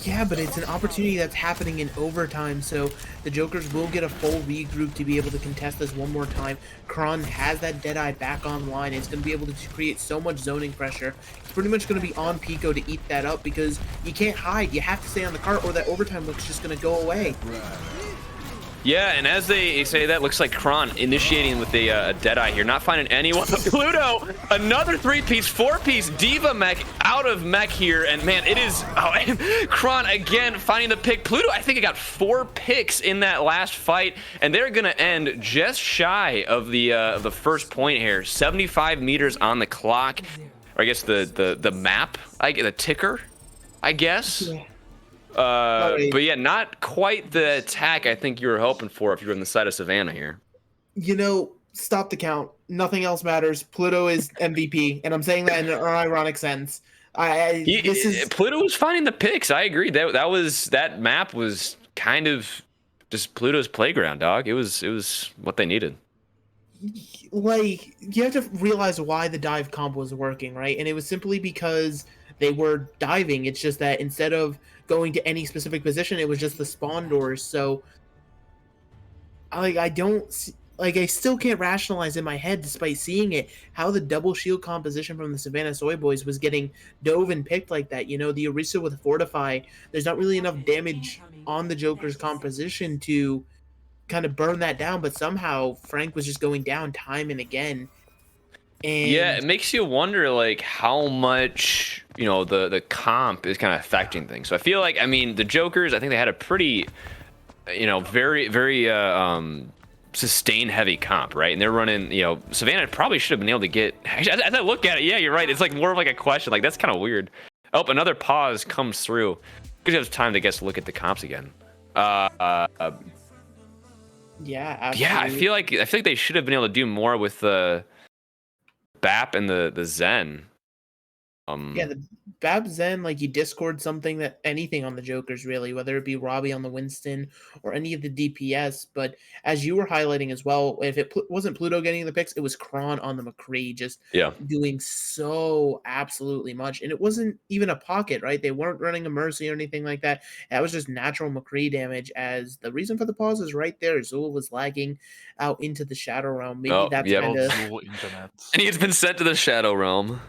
Yeah, but it's an opportunity that's happening in overtime, so the Jokers will get a full regroup to be able to contest this one more time. Kron has that Deadeye back online. It's going to be able to create so much zoning pressure. It's pretty much going to be on Pico to eat that up because you can't hide. You have to stay on the cart or that overtime look's just going to go away. Yeah, and as they say that, looks like Kron initiating with a Deadeye here, not finding anyone. Pluto, another 3-piece, 4-piece D.Va mech out of mech here, and man, it is... Oh, and Kron again finding the pick. Pluto, I think it got 4 picks in that last fight, and they're going to end just shy of the first point here. 75 meters on the clock, or I guess the map, the ticker, I guess. Yeah. But yeah, not quite the attack I think you were hoping for if you were on the side of Savannah here. You know, stop the count. Nothing else matters. Pluto is MVP, and I'm saying that in an ironic sense. Pluto was finding the picks. I agree. That map was kind of just Pluto's playground, dog. It was what they needed. Like, you have to realize why the dive combo was working, right? And it was simply because they were diving. It's just that instead of going to any specific position, it was just the spawn doors. So I still can't rationalize in my head, despite seeing it, how the double shield composition from the Savannah Soyboys was getting dove and picked like that. You know, the Orisa with Fortify, there's not really enough damage on the Joker's composition to kind of burn that down, but somehow Frank was just going down time and again. And yeah, it makes you wonder, like, how much, you know, the comp is kind of affecting things. So I feel like, I mean, the Jokers, I think they had a pretty you know, very sustain heavy comp, right? And they're running, you know, Savannah probably should have been able to get. Actually, as I look at it, yeah, you're right. It's like more of like a question. Like that's kind of weird. Oh, another pause comes through. Because you have time to get to look at the comps again. Yeah, absolutely. Yeah, I feel like they should have been able to do more with the BAP and the Zen. Yeah, the BAP Zen, like you Discord something that anything on the Jokers really, whether it be Robbie on the Winston or any of the DPS. But as you were highlighting as well, if it wasn't Pluto getting the picks, it was Kron on the McCree just doing so absolutely much. And it wasn't even a pocket, right? They weren't running a Mercy or anything like that. That was just natural McCree damage. As the reason for the pause is right there. Zul was lagging out into the Shadow Realm. Maybe that's kind of. And he's been sent to the Shadow Realm.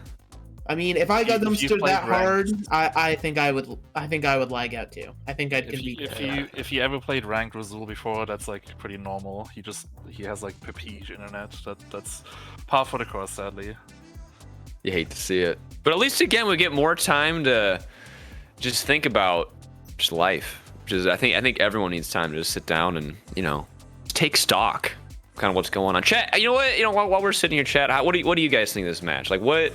I mean, if I got them stood that hard, I think I would lag out too. I think I'd compete. If you ever played ranked Razul before, that's like pretty normal. He has like Pepige internet. That's par for the course, sadly. You hate to see it, but at least again we get more time to just think about just life. Which is I think everyone needs time to just sit down and take stock, kind of what's going on. Chat, you know what? While we're sitting here, chat, what do you guys think of this match? Like what?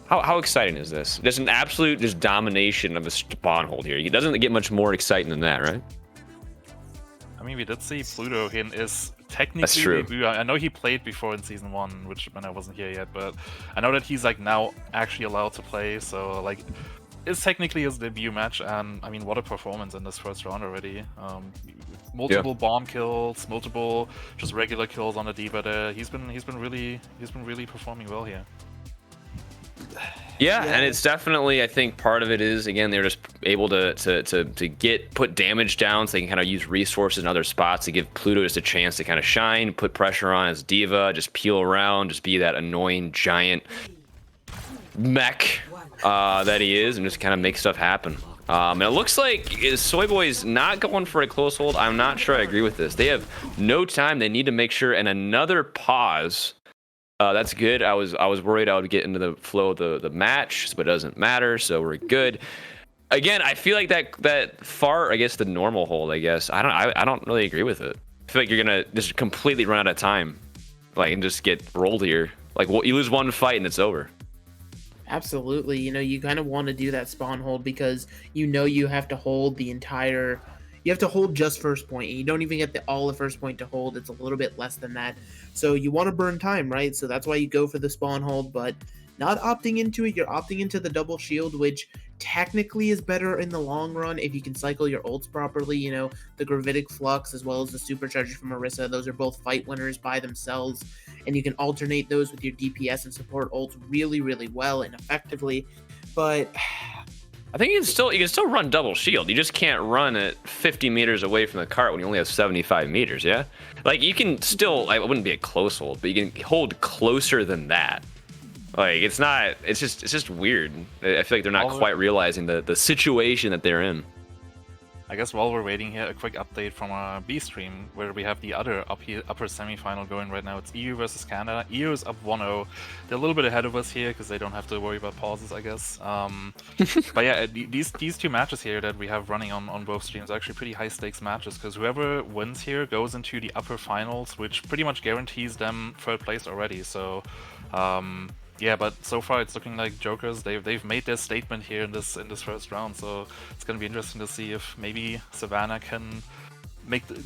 How exciting is this? There's an absolute just domination of a spawn hold here. It doesn't get much more exciting than that, right? I mean, we did see Pluto in his technically debut. I know he played before in Season 1, when I wasn't here yet, but I know that he's like now actually allowed to play, so like it's technically his debut match, and I mean, what a performance in this first round already. Multiple bomb kills, multiple just regular kills on the D.Va there. He's been really performing well here. Yeah, and it's definitely, I think part of it is, again, they're just able to put damage down so they can kind of use resources in other spots to give Pluto just a chance to kind of shine, put pressure on his D.Va, just peel around, just be that annoying giant mech that he is, and just kind of make stuff happen. And it looks like Soyboys not going for a close hold. I'm not sure I agree with this. They have no time. They need to make sure, and another pause. That's good. I was worried I would get into the flow of the match, but it doesn't matter, so we're good. Again, I feel like that far, I guess, the normal hold, I guess. I don't really agree with it. I feel like you're gonna just completely run out of time, like, and just get rolled here. Like, you lose one fight and it's over. Absolutely. You kind of want to do that spawn hold because you have to hold the entire. You have to hold just first point, and you don't even get all the first point to hold. It's a little bit less than that. So you want to burn time, right? So that's why you go for the spawn hold, but not opting into it. You're opting into the double shield, which technically is better in the long run if you can cycle your ults properly. The Gravitic Flux as well as the Supercharger from Orisa, those are both fight winners by themselves, and you can alternate those with your DPS and support ults really, really well and effectively. But I think you can still run double shield. You just can't run it 50 meters away from the cart when you only have 75 meters, yeah? Like, you can still, it wouldn't be a close hold, but you can hold closer than that. Like, it's just weird. I feel like they're not quite realizing the situation that they're in. I guess while we're waiting here, a quick update from our B stream, where we have the other upper semi-final going right now. It's EU versus Canada. EU is up 1-0. They're a little bit ahead of us here because they don't have to worry about pauses, I guess. But yeah, these two matches here that we have running on both streams are actually pretty high-stakes matches, because whoever wins here goes into the upper finals, which pretty much guarantees them third place already. So yeah, but so far it's looking like Jokers, they've made their statement here in this first round, so it's gonna be interesting to see if maybe Savannah can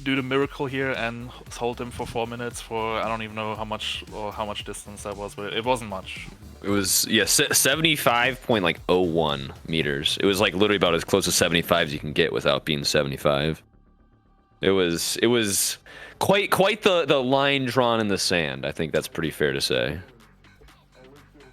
do the miracle here and hold them for 4 minutes for, I don't even know how much distance that was, but it wasn't much. It was 75.01 meters. It was like literally about as close to 75 as you can get without being 75. It was quite the line drawn in the sand. I think that's pretty fair to say.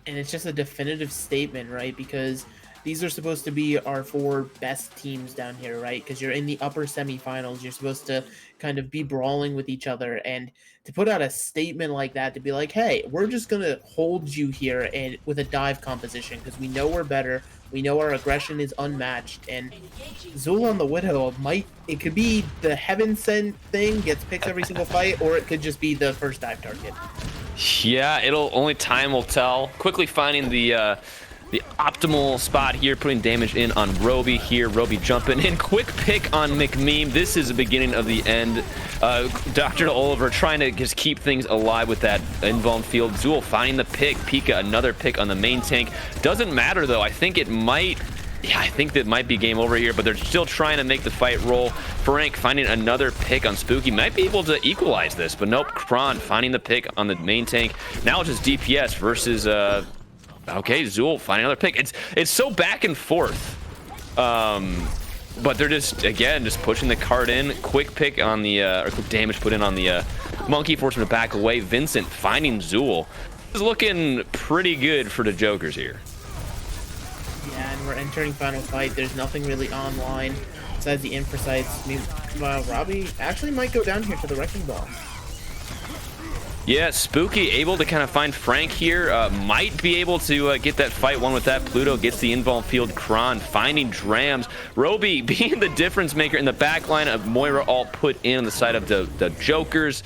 And it's just a definitive statement, right? Because these are supposed to be our 4 best teams down here, right? Because you're in the upper semifinals. You're supposed to kind of be brawling with each other. And to put out a statement like that, to be like, hey, we're just going to hold you here and with a dive composition because we know we're better. We know our aggression is unmatched. And Zul on the Widow it could be the heaven sent thing, gets picked every single fight, or it could just be the first dive target. Yeah, only time will tell. Quickly finding the the optimal spot here, putting damage in on Roby here. Roby jumping in. Quick pick on McMeme. This is the beginning of the end. Dr. Oliver trying to just keep things alive with that invuln field. Zool finding the pick. Pika, another pick on the main tank. Doesn't matter, though. I think it might... Yeah, I think that might be game over here, but they're still trying to make the fight roll. Frank finding another pick on Spooky. Might be able to equalize this, but nope. Kron finding the pick on the main tank. Now it's just DPS versus... Okay, Zool finding another pick. It's so back and forth. But they're just, again, just pushing the card in. Quick pick on the, or quick damage put in on the monkey, forcing him to back away. Vincent finding Zool. This is looking pretty good for the Jokers here. Yeah, and we're entering final fight. There's nothing really online besides the infosites. Meanwhile, Robbie actually might go down here to the Wrecking Ball. Yeah, Spooky able to kind of find Frank here. Might be able to get that fight won with that. Pluto gets the invuln field. Kron finding Drams. Roby being the difference maker in the back line of Moira, all put in on the side of the Jokers.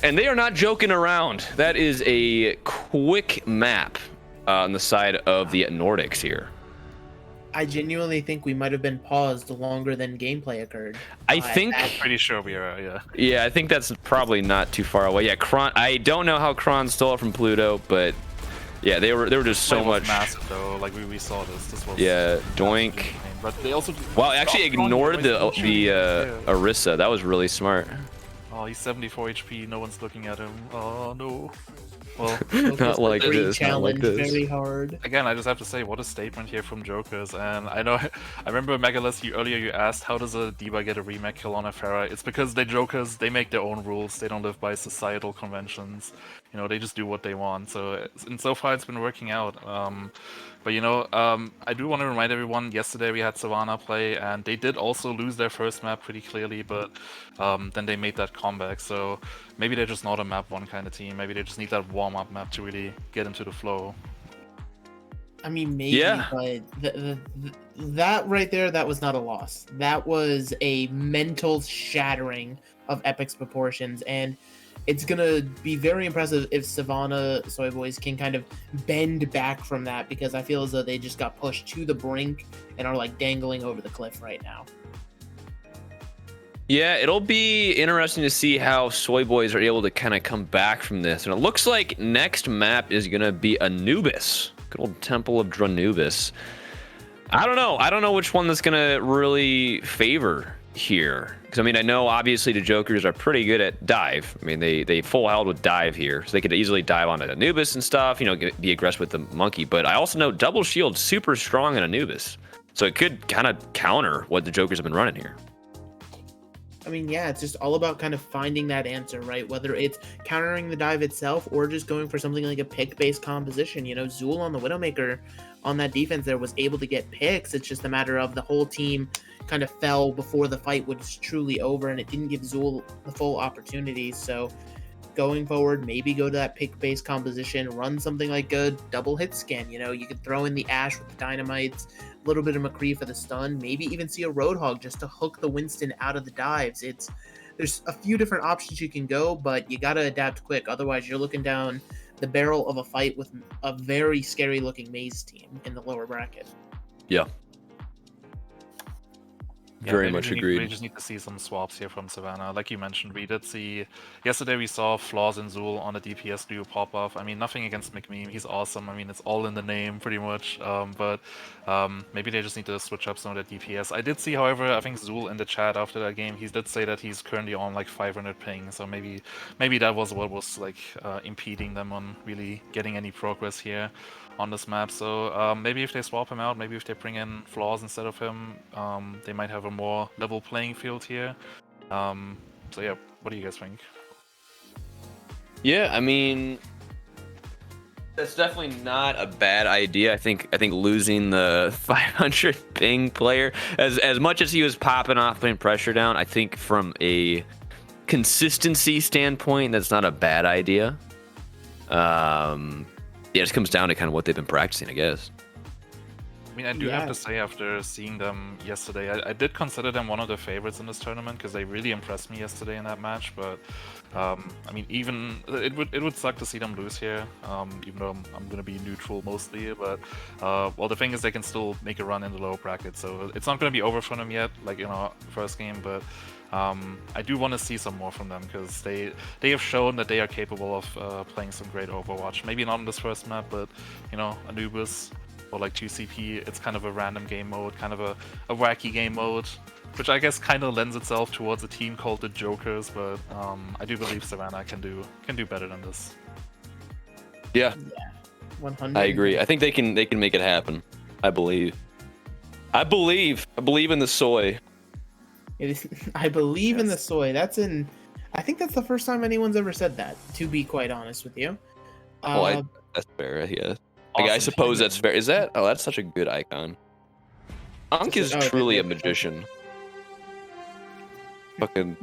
And they are not joking around. That is a quick map on the side of the Nordics here. I genuinely think we might have been paused longer than gameplay occurred. I think... I'm pretty sure we are, yeah. Yeah, I think that's probably not too far away. Yeah, Kron... I don't know how Kron stole it from Pluto, but... Yeah, they were just so much... massive, though. Like, we saw this. This was... Yeah, Doink. But they also... Wow, actually ignored the Orisa. That was really smart. Oh, he's 74 HP. No one's looking at him. Oh, no. Well, not like this. Challenge, very hard. Again, I just have to say, what a statement here from Jokers. And I know, I remember Megalith, earlier you asked, how does a D.Va get a remake kill on a Pharah? It's because they Jokers, they make their own rules. They don't live by societal conventions. You know, they just do what they want. So, and so far it's been working out. But you know, I do want to remind everyone, yesterday we had Savannah play, and they did also lose their first map pretty clearly, but then they made that comeback. So maybe they're just not a map one kind of team. Maybe they just need that warm-up map to really get into the flow. I mean, maybe, but that right there, that was not a loss. That was a mental shattering of Epic's proportions, and it's going to be very impressive if Savannah Soyboys can kind of bend back from that, because I feel as though they just got pushed to the brink and are like dangling over the cliff right now. Yeah, it'll be interesting to see how Soyboys are able to kind of come back from this. And it looks like next map is going to be Anubis. Good old Temple of Dranubis. I don't know. I don't know which one that's going to really favor here. Because, I mean, I know obviously the Jokers are pretty good at dive. I mean, they full held with dive here. So they could easily dive onto Anubis and stuff, you know, be aggressive with the monkey. But I also know double shield super strong in Anubis. So it could kind of counter what the Jokers have been running here. I mean, yeah, it's just all about kind of finding that answer, right? Whether it's countering the dive itself or just going for something like a pick-based composition. You know, Zool on the Widowmaker on that defense there was able to get picks. It's just a matter of the whole team kind of fell before the fight was truly over, and it didn't give Zool the full opportunity. So going forward, maybe go to that pick-based composition, run something like a double hit scan. You know, you could throw in the Ash with the Dynamites, a little bit of McCree for the stun, maybe even see a Roadhog just to hook the Winston out of the dives. There's a few different options you can go, but you got to adapt quick. Otherwise, you're looking down the barrel of a fight with a very scary-looking maize team in the lower bracket. Yeah. Yeah, very much agreed. We just need to see some swaps here from Savannah. Like you mentioned, we did see... Yesterday we saw flaws in Zool on the DPS duo pop off. I mean, nothing against McMeme. He's awesome. I mean, it's all in the name, pretty much. But maybe they just need to switch up some of the DPS. I did see, however, I think Zool in the chat after that game, he did say that he's currently on like 500 ping. So maybe that was what was like impeding them on really getting any progress here on this map. So maybe if they swap him out, maybe if they bring in flaws instead of him, they might have a more level playing field here. So yeah, what do you guys think? Yeah, I mean, that's definitely not a bad idea. I think losing the 500 ping player, as much as he was popping off, putting pressure down, I think from a consistency standpoint, that's not a bad idea. Yeah, it just comes down to kind of what they've been practicing, I guess. mean, I do have to say, after seeing them yesterday, I did consider them one of the favorites in this tournament because they really impressed me yesterday in that match. But I mean, even it would suck to see them lose here. Even though I'm gonna be neutral mostly, but well, the thing is they can still make a run in the lower bracket, so it's not gonna be over for them yet, like in our first game. But I do want to see some more from them because they have shown that they are capable of playing some great Overwatch. Maybe not on this first map, but you know, Anubis or like 2CP, it's kind of a random game mode, kind of a wacky game mode, which I guess kind of lends itself towards a team called the Jokers. But I do believe Savannah can do better than this. Yeah, 100. I agree. I think they can make it happen. I believe in the soy. I believe in the soy. I think that's the first time anyone's ever said that, to be quite honest with you. Well, that's fair, yeah. Like, I suppose that's fair. Is that? Oh, that's such a good icon. Ankh is truly a magician. Fucking,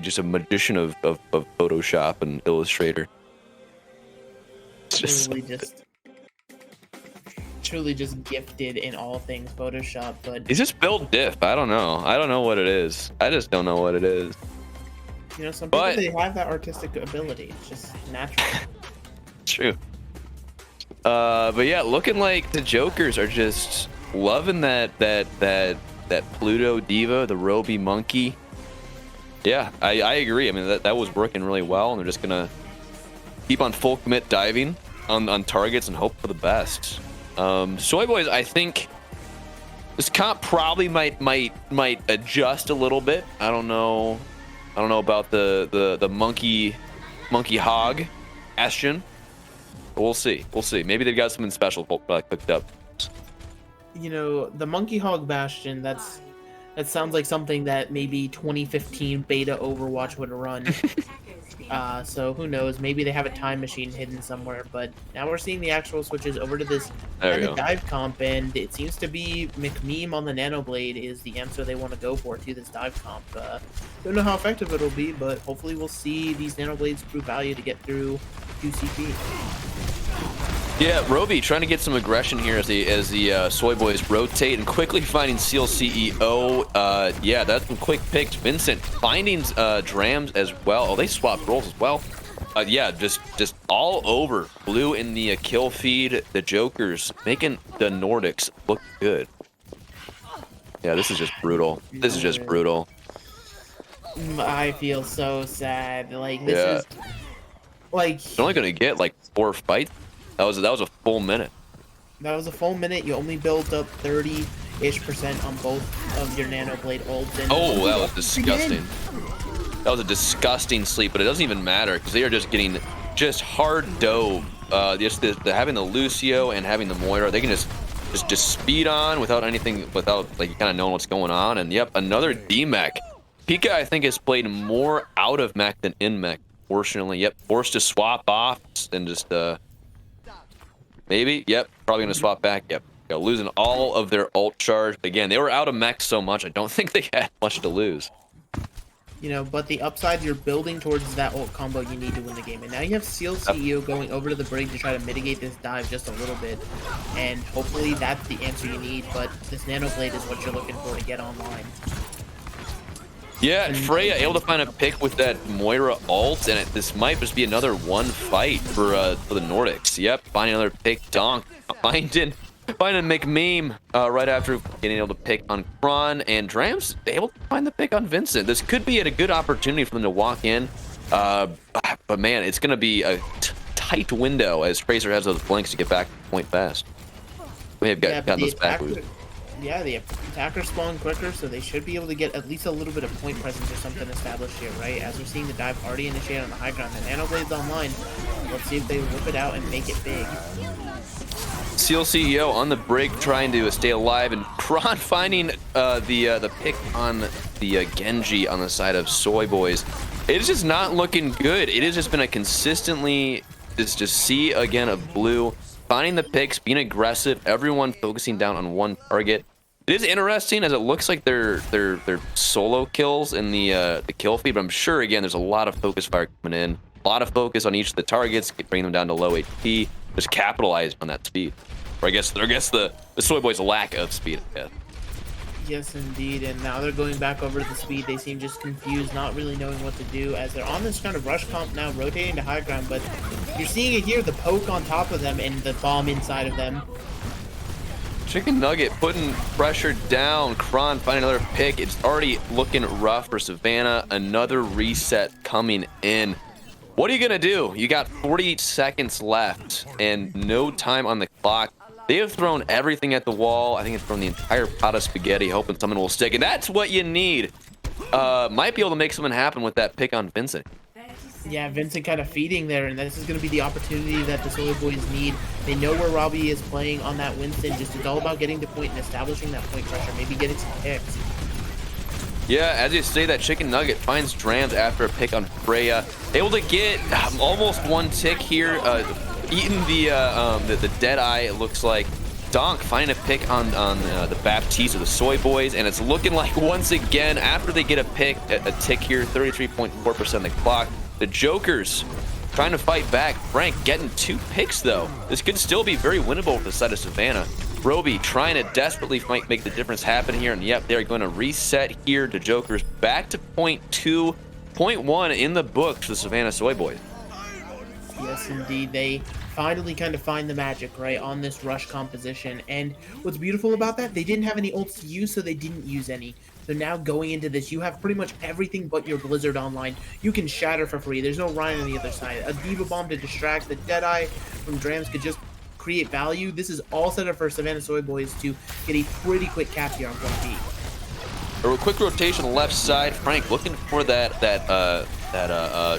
just a magician of Photoshop and Illustrator. It's just truly just gifted in all things Photoshop. But he's just built diff. I don't know. I don't know what it is. I just don't know what it is. You know, some people, they have that artistic ability. It's just natural. True. But yeah, looking like the Jokers are just loving that Pluto Diva, the Roby Monkey. Yeah, I agree. I mean, that was working really well, and they're just gonna keep on full commit diving on targets and hope for the best. Soyboys, I think this comp probably might adjust a little bit. I don't know about the monkey hog Bastion. But we'll see. Maybe they've got something special cooked up. You know, the Monkey Hog Bastion, that sounds like something that maybe 2015 beta Overwatch would run. So who knows? Maybe they have a time machine hidden somewhere. But now we're seeing the actual switches over to this dive comp, and it seems to be McMeme on the Nanoblade is the answer they want to go for to this dive comp. Don't know how effective it'll be, but hopefully we'll see these Nanoblades prove value to get through 2CP. Yeah, Roby trying to get some aggression here as the Soyboys rotate and quickly finding Seal CEO. Yeah, that's some quick picks. Vincent finding Drams as well. Oh, they swapped roles as well. Yeah, just all over Blue in the kill feed. The Jokers making the Nordics look good. Yeah, this is just brutal. This is just brutal. I feel so sad. Like, this is like they're only gonna get like 4 fights. That was a full minute. That was a full minute. You only built up 30-ish% on both of your Nanoblade ults. And oh, that was disgusting. That was a disgusting sleep, but it doesn't even matter because they are just getting hard dove. Just having the Lucio and having the Moira, they can just speed on without anything, without like kind of knowing what's going on. And yep, another D-Mech. Pika, I think, has played more out of mech than in mech. Fortunately, yep, forced to swap off and just maybe, yep, probably gonna swap back. Yep, losing all of their ult charge. Again, they were out of mech so much, I don't think they had much to lose. You know, but the upside, you're building towards that ult combo you need to win the game. And now you have Seal CEO going over to the brig to try to mitigate this dive just a little bit. And hopefully that's the answer you need, but this Nanoblade is what you're looking for to get online. Yeah, Freya able to find a pick with that Moira ult, and this might just be another one fight for the Nordics. Yep, finding another pick. Donk finding McMeme right after getting able to pick on Kron, and Drams able to find the pick on Vincent. This could be a good opportunity for them to walk in, but man, it's going to be a tight window as Tracer has those blinks to get back to the point fast. We have gotten those back. Yeah, the attackers spawn quicker, so they should be able to get at least a little bit of point presence or something established here, right? As we're seeing the dive already initiate on the high ground. The Nanoblade's online. Let's see if they whip it out and make it big. Seal CEO on the brig trying to stay alive, and Kron finding the pick on the Genji on the side of Soyboys. It is just not looking good. It has just been a consistently just see again of Blue. Finding the picks, being aggressive, everyone focusing down on one target. It is interesting as it looks like they're solo kills in the kill feed, but I'm sure again there's a lot of focus fire coming in, a lot of focus on each of the targets, bringing them down to low HP, just capitalize on that speed. Or I guess the Soyboys' lack of speed. Yeah. Yes, indeed. And now they're going back over to the speed. They seem just confused, not really knowing what to do, as they're on this kind of rush comp now, rotating to high ground. But you're seeing it here, the poke on top of them and the bomb inside of them. Chicken Nugget putting pressure down. Kron finding another pick. It's already looking rough for Savannah. Another reset coming in. What are you gonna do? You got 48 seconds left and no time on the clock. They have thrown everything at the wall. I think it's thrown the entire pot of spaghetti, hoping someone will stick. And that's what you need. Might be able to make something happen with that pick on Vincent. Yeah, Vincent kind of feeding there, and this is going to be the opportunity that the Soyboys need. They know where Robbie is playing on that Winston. Just it's all about getting to point and establishing that point pressure, maybe getting some picks. Yeah, as you say, that Chicken Nugget finds Drams after a pick on Freya. Able to get almost one tick here. Eating the dead eye, it looks like. Donk finding a pick on the Baptiste of the Soyboys, and it's looking like once again, after they get a pick, a tick here, 33.4% of the clock. The Jokers trying to fight back. Frank getting 2 picks, though. This could still be very winnable for the side of Savannah. Roby trying to desperately make the difference happen here, and yep, they're going to reset here to Jokers back to point 2, point 1 in the books for the Savannah Soyboys. Yes, indeed. They finally kind of find the magic, right, on this rush composition. And what's beautiful about that, they didn't have any ults to use, so they didn't use any. So now going into this, you have pretty much everything but your Blizzard online. You can shatter for free. There's no Ryan on the other side. A Diva Bomb to distract. The Deadeye from Drams could just create value. This is all set up for Savannah Soyboys to get a pretty quick cap here on point B. A quick rotation left side. Frank looking for that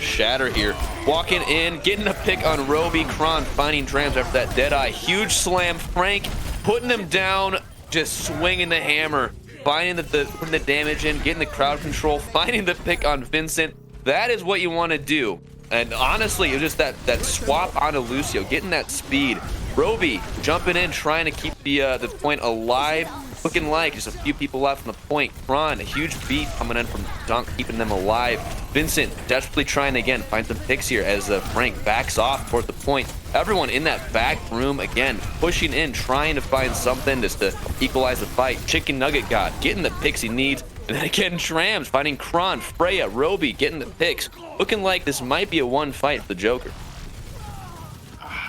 shatter here. Walking in, getting a pick on Roby. Kron finding Drams after that Deadeye. Huge slam. Frank putting him down, just swinging the hammer. Finding putting the damage in, getting the crowd control, finding the pick on Vincent. That is what you want to do. And honestly, it was just that swap onto Lucio, getting that speed. Roby jumping in, trying to keep the point alive. Looking like just a few people left on the point. Kron, a huge beat coming in from Dunk, keeping them alive. Vincent desperately trying again, find some picks here as Frank backs off toward the point. Everyone in that back room, again, pushing in, trying to find something just to equalize the fight. Chicken Nugget got getting the picks he needs. And then again, Trams finding Kron, Freya, Roby getting the picks. Looking like this might be a one fight for the Joker.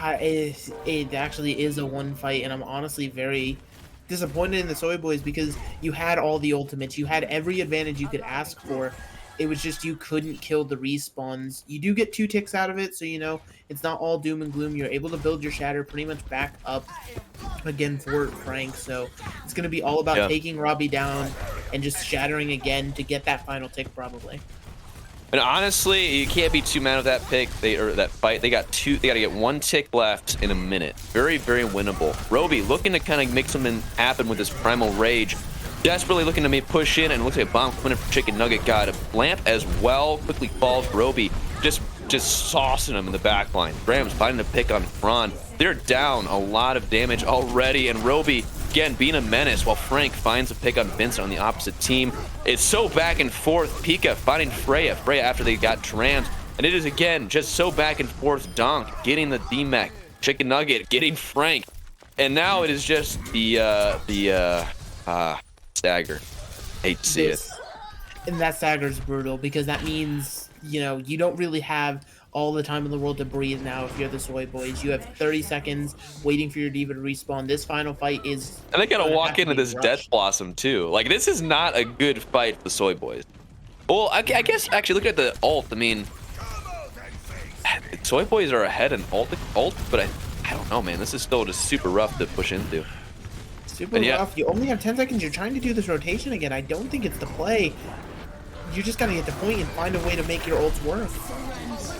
It actually is a one fight, and I'm honestly very disappointed in the Soyboys because you had all the ultimates. You had every advantage you could ask for. It was just you couldn't kill the respawns. You do get 2 ticks out of it, so you know it's not all doom and gloom. You're able to build your shatter pretty much back up again for Frank. So it's going to be all about taking Robbie down and just shattering again to get that final tick probably. And honestly, you can't be too mad at that pick or that fight. They got to get 1 tick left in a minute. Very, very winnable. Roby looking to kind of make something happen with this Primal Rage. Desperately looking to push in, and it looks like a bomb coming in for Chicken Nugget. Got a lamp as well. Quickly falls. Roby just saucing him in the back line. Graham's finding a pick on Kron. They're down a lot of damage already, and Roby again being a menace while Frank finds a pick on Vincent on the opposite team. It's so back and forth. Pika finding Freya after they got Trams, and it is again just so back and forth. Donk getting the D-Mech. Chicken Nugget getting Frank, and now it is just the stagger. Hate to see it. And that stagger's brutal because that means, you know, you don't really have all the time in the world to breathe now if you're the Soyboys. You have 30 seconds waiting for your Diva to respawn. This final fight is... And they gotta walk into this Death Blossom too. Like, this is not a good fight for the Soyboys. Well, I guess, actually, look at the ult. I mean, Soyboys are ahead in ult, but I don't know, man. This is still just super rough to push into. Super rough. You only have 10 seconds. You're trying to do this rotation again. I don't think it's the play. You just gotta get the point and find a way to make your ults work.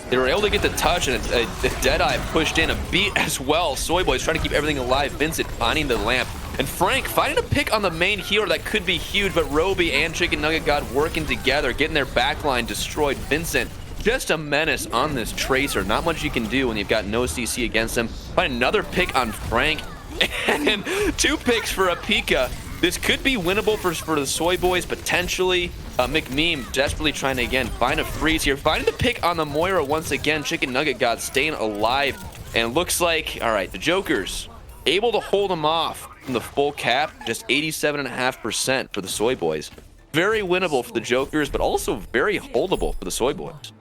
They were able to get the touch, and a Deadeye pushed in a beat as well. Soyboys trying to keep everything alive. Vincent finding the lamp. And Frank finding a pick on the main healer that could be huge, but Roby and Chicken Nugget got working together, getting their backline destroyed. Vincent, just a menace on this Tracer. Not much you can do when you've got no CC against him. Find another pick on Frank. And 2 picks for a Pika. This could be winnable for the Soyboys, potentially. McMeme desperately trying to, again, find a freeze here. Finding the pick on the Moira once again. Chicken Nugget God staying alive. And looks like, all right, the Jokers able to hold them off from the full cap, just 87.5% for the Soyboys. Very winnable for the Jokers, but also very holdable for the Soyboys.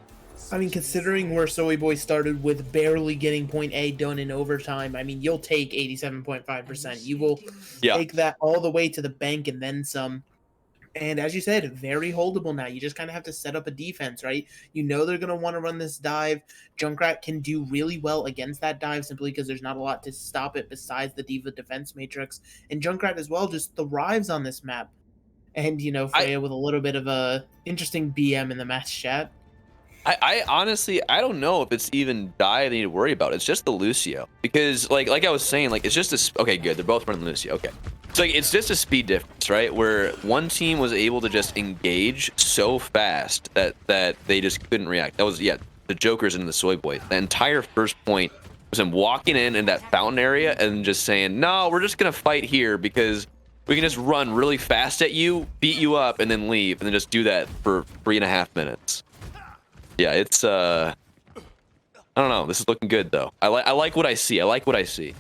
I mean, considering where Soyboys started with barely getting point A done in overtime, I mean, you'll take 87.5%. You will take that all the way to the bank and then some. And as you said, very holdable now. You just kind of have to set up a defense, right? You know they're going to want to run this dive. Junkrat can do really well against that dive simply because there's not a lot to stop it besides the D.Va defense matrix. And Junkrat as well just thrives on this map. And, you know, Freya with a little bit of a interesting BM in the match chat. I honestly, I don't know if it's even dive they need to worry about. It's just the Lucio. Because, like I was saying, like, it's just a... Okay, good. They're both running Lucio. Okay. So, like, it's just a speed difference, right? Where one team was able to just engage so fast that they just couldn't react. That was, the Jokers and the Soyboys. The entire first point was them walking in that fountain area and just saying, no, we're just going to fight here because we can just run really fast at you, beat you up, and then leave. And then just do that for 3.5 minutes. Yeah, it's, I don't know. This is looking good, though. I like what I see. I like what I see.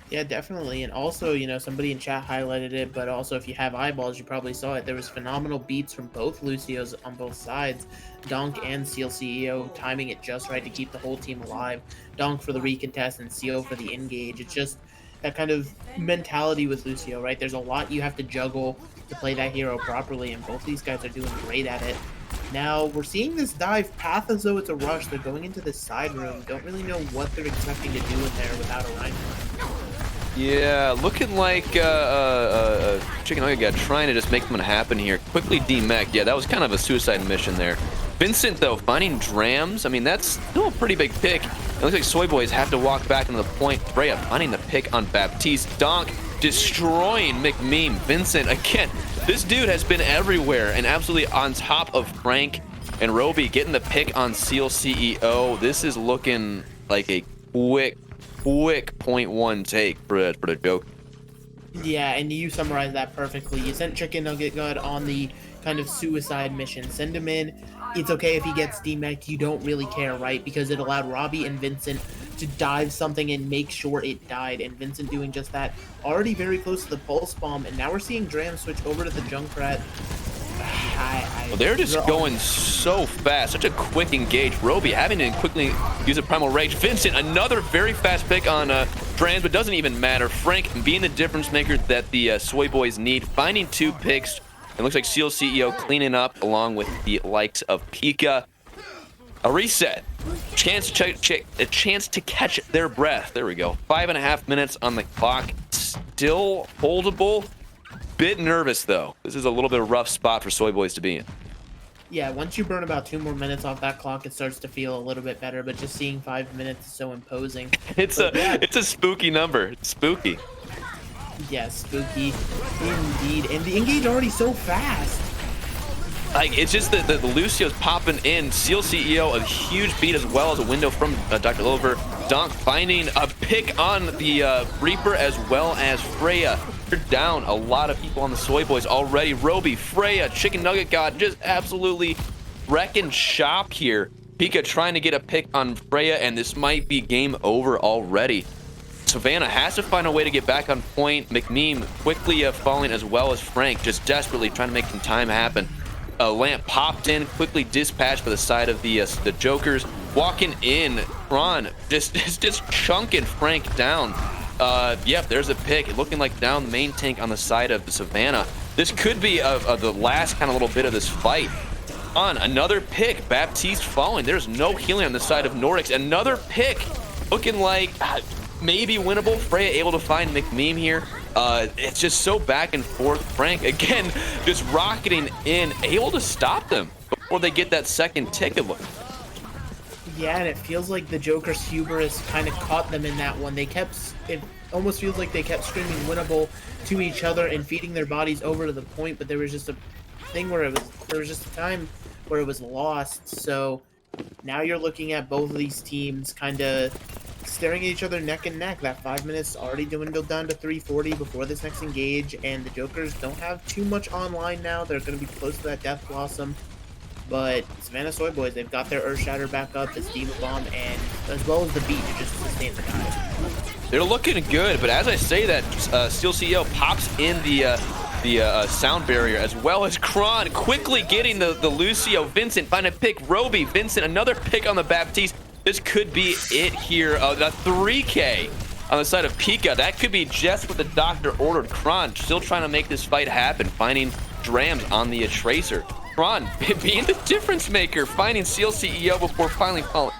Yeah, definitely. And also, you know, somebody in chat highlighted it, but also if you have eyeballs, you probably saw it. There was phenomenal beats from both Lucios on both sides. Donk and Seal CEO timing it just right to keep the whole team alive. Donk for the recontest and Seal for the engage. It's just that kind of mentality with Lucio, right? There's a lot you have to juggle to play that hero properly, and both these guys are doing great at it. Now, we're seeing this dive path as though it's a rush. They're going into this side room. Don't really know what they're expecting to do in there without a Reinhardt. Yeah, looking like Chicken Nugget got trying to just make something happen here. Quickly demech. Yeah, that was kind of a suicide mission there. Vincent, though, finding Drams. I mean, that's still a pretty big pick. It looks like Soyboys have to walk back into the point. Freya finding the pick on Baptiste. Donk destroying McMeme. Vincent, again, this dude has been everywhere and absolutely on top of Frank and Roby getting the pick on Seal CEO. This is looking like a quick 0.1 take for the joke. Yeah, and you summarized that perfectly. You sent Chicken Nugget God on the kind of suicide mission. Send him in. It's okay if he gets demeched. You don't really care, right? Because it allowed Robbie and Vincent to dive something and make sure it died. And Vincent doing just that. Already very close to the pulse bomb. And now we're seeing Dram switch over to the Junkrat. Well, they're just going so fast. Such a quick engage. Roby having to quickly use a Primal Rage. Vincent, another very fast pick on Drams, but doesn't even matter. Frank being the difference maker that the Soyboys need. Finding 2 picks. It looks like Seal CEO cleaning up along with the likes of Pika. A reset. Chance to catch their breath. There we go. 5.5 minutes on the clock. Still holdable. Bit nervous, though. This is a little bit of a rough spot for Soyboys to be in. Yeah, once you burn about 2 more minutes off that clock, it starts to feel a little bit better, but just seeing 5 minutes is so imposing. It's a spooky number. It's spooky. Yeah, spooky indeed. And the engage already so fast. Like, it's just the Lucio's popping in. Seal CEO, a huge beat as well as a window from Dr. Lover. Donk finding a pick on the Reaper as well as Freya. They're down a lot of people on the Soyboys already. Roby, Freya, Chicken Nugget God just absolutely wrecking shop here. Pika trying to get a pick on Freya, and this might be game over already. Savannah has to find a way to get back on point. McMeme quickly falling as well as Frank, just desperately trying to make some time happen. Lamp popped in, quickly dispatched by the side of the Jokers. Walking in, Ron just chunking Frank down. Yep, there's a pick. Looking like down the main tank on the side of the Savannah. This could be the last kind of little bit of this fight. On another pick, Baptiste falling. There's no healing on the side of Norix. Another pick, looking like maybe winnable. Freya able to find McMeme here. It's just so back and forth. Frank, again, just rocketing in, able to stop them before they get that second ticket look. Yeah, and it feels like the Joker's hubris kind of caught them in that one. It almost feels like they kept screaming winnable to each other and feeding their bodies over to the point, but there was just a thing where there was just a time where it was lost. So now you're looking at both of these teams kind of staring at each other neck and neck. That 5 minutes already dwindled down to 340 before this next engage, and the Jokers don't have too much online now. They're going to be close to that Death Blossom, but Savannah Soyboys, they've got their Earth Shatter back up, this D.Va Bomb, and as well as the beat to just sustain the dive. they're looking good, but as I say that, Steel CEO pops in the sound barrier, as well as Kron quickly getting the Lucio. Vincent find a pick. Roby, Vincent, another pick on the Baptiste. This could be it here. The 3K on the side of Pika. That could be just what the doctor ordered. Kron still trying to make this fight happen, finding Drams on the Tracer. Kron being the difference maker, finding Seal CEO before finally falling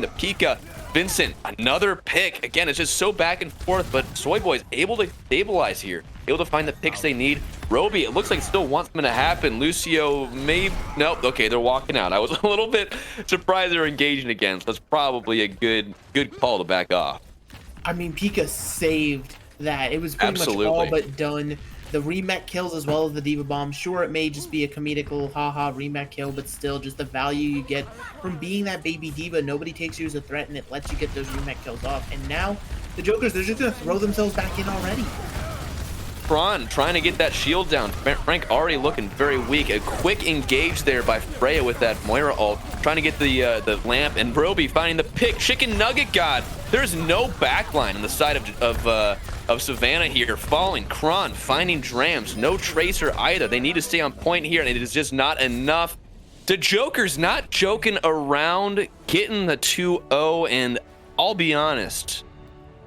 the Pika. Vincent, another pick. Again, it's just so back and forth, but Soyboys able to stabilize here, able to find the picks they need. Roby, it looks like still wants them to happen. Lucio, maybe, nope. Okay, they're walking out. I was a little bit surprised they're engaging again, so that's probably a good call to back off. I mean, Pika saved that. It was pretty much all but done. The remech kills as well as the Diva Bomb. Sure, it may just be a comedical haha remech kill, but still just the value you get from being that baby Diva. Nobody takes you as a threat, and it lets you get those remech kills off. And now the Jokers, they're just going to throw themselves back in already. Kron trying to get that shield down. Frank already looking very weak. A quick engage there by Freya with that Moira ult, trying to get the lamp, and Roby finding the pick. Chicken Nugget God. There's no backline on the side of Savannah here. Falling. Kron finding Drams. No Tracer either. They need to stay on point here, and it is just not enough. The Jokers not joking around, getting the 2-0, and I'll be honest,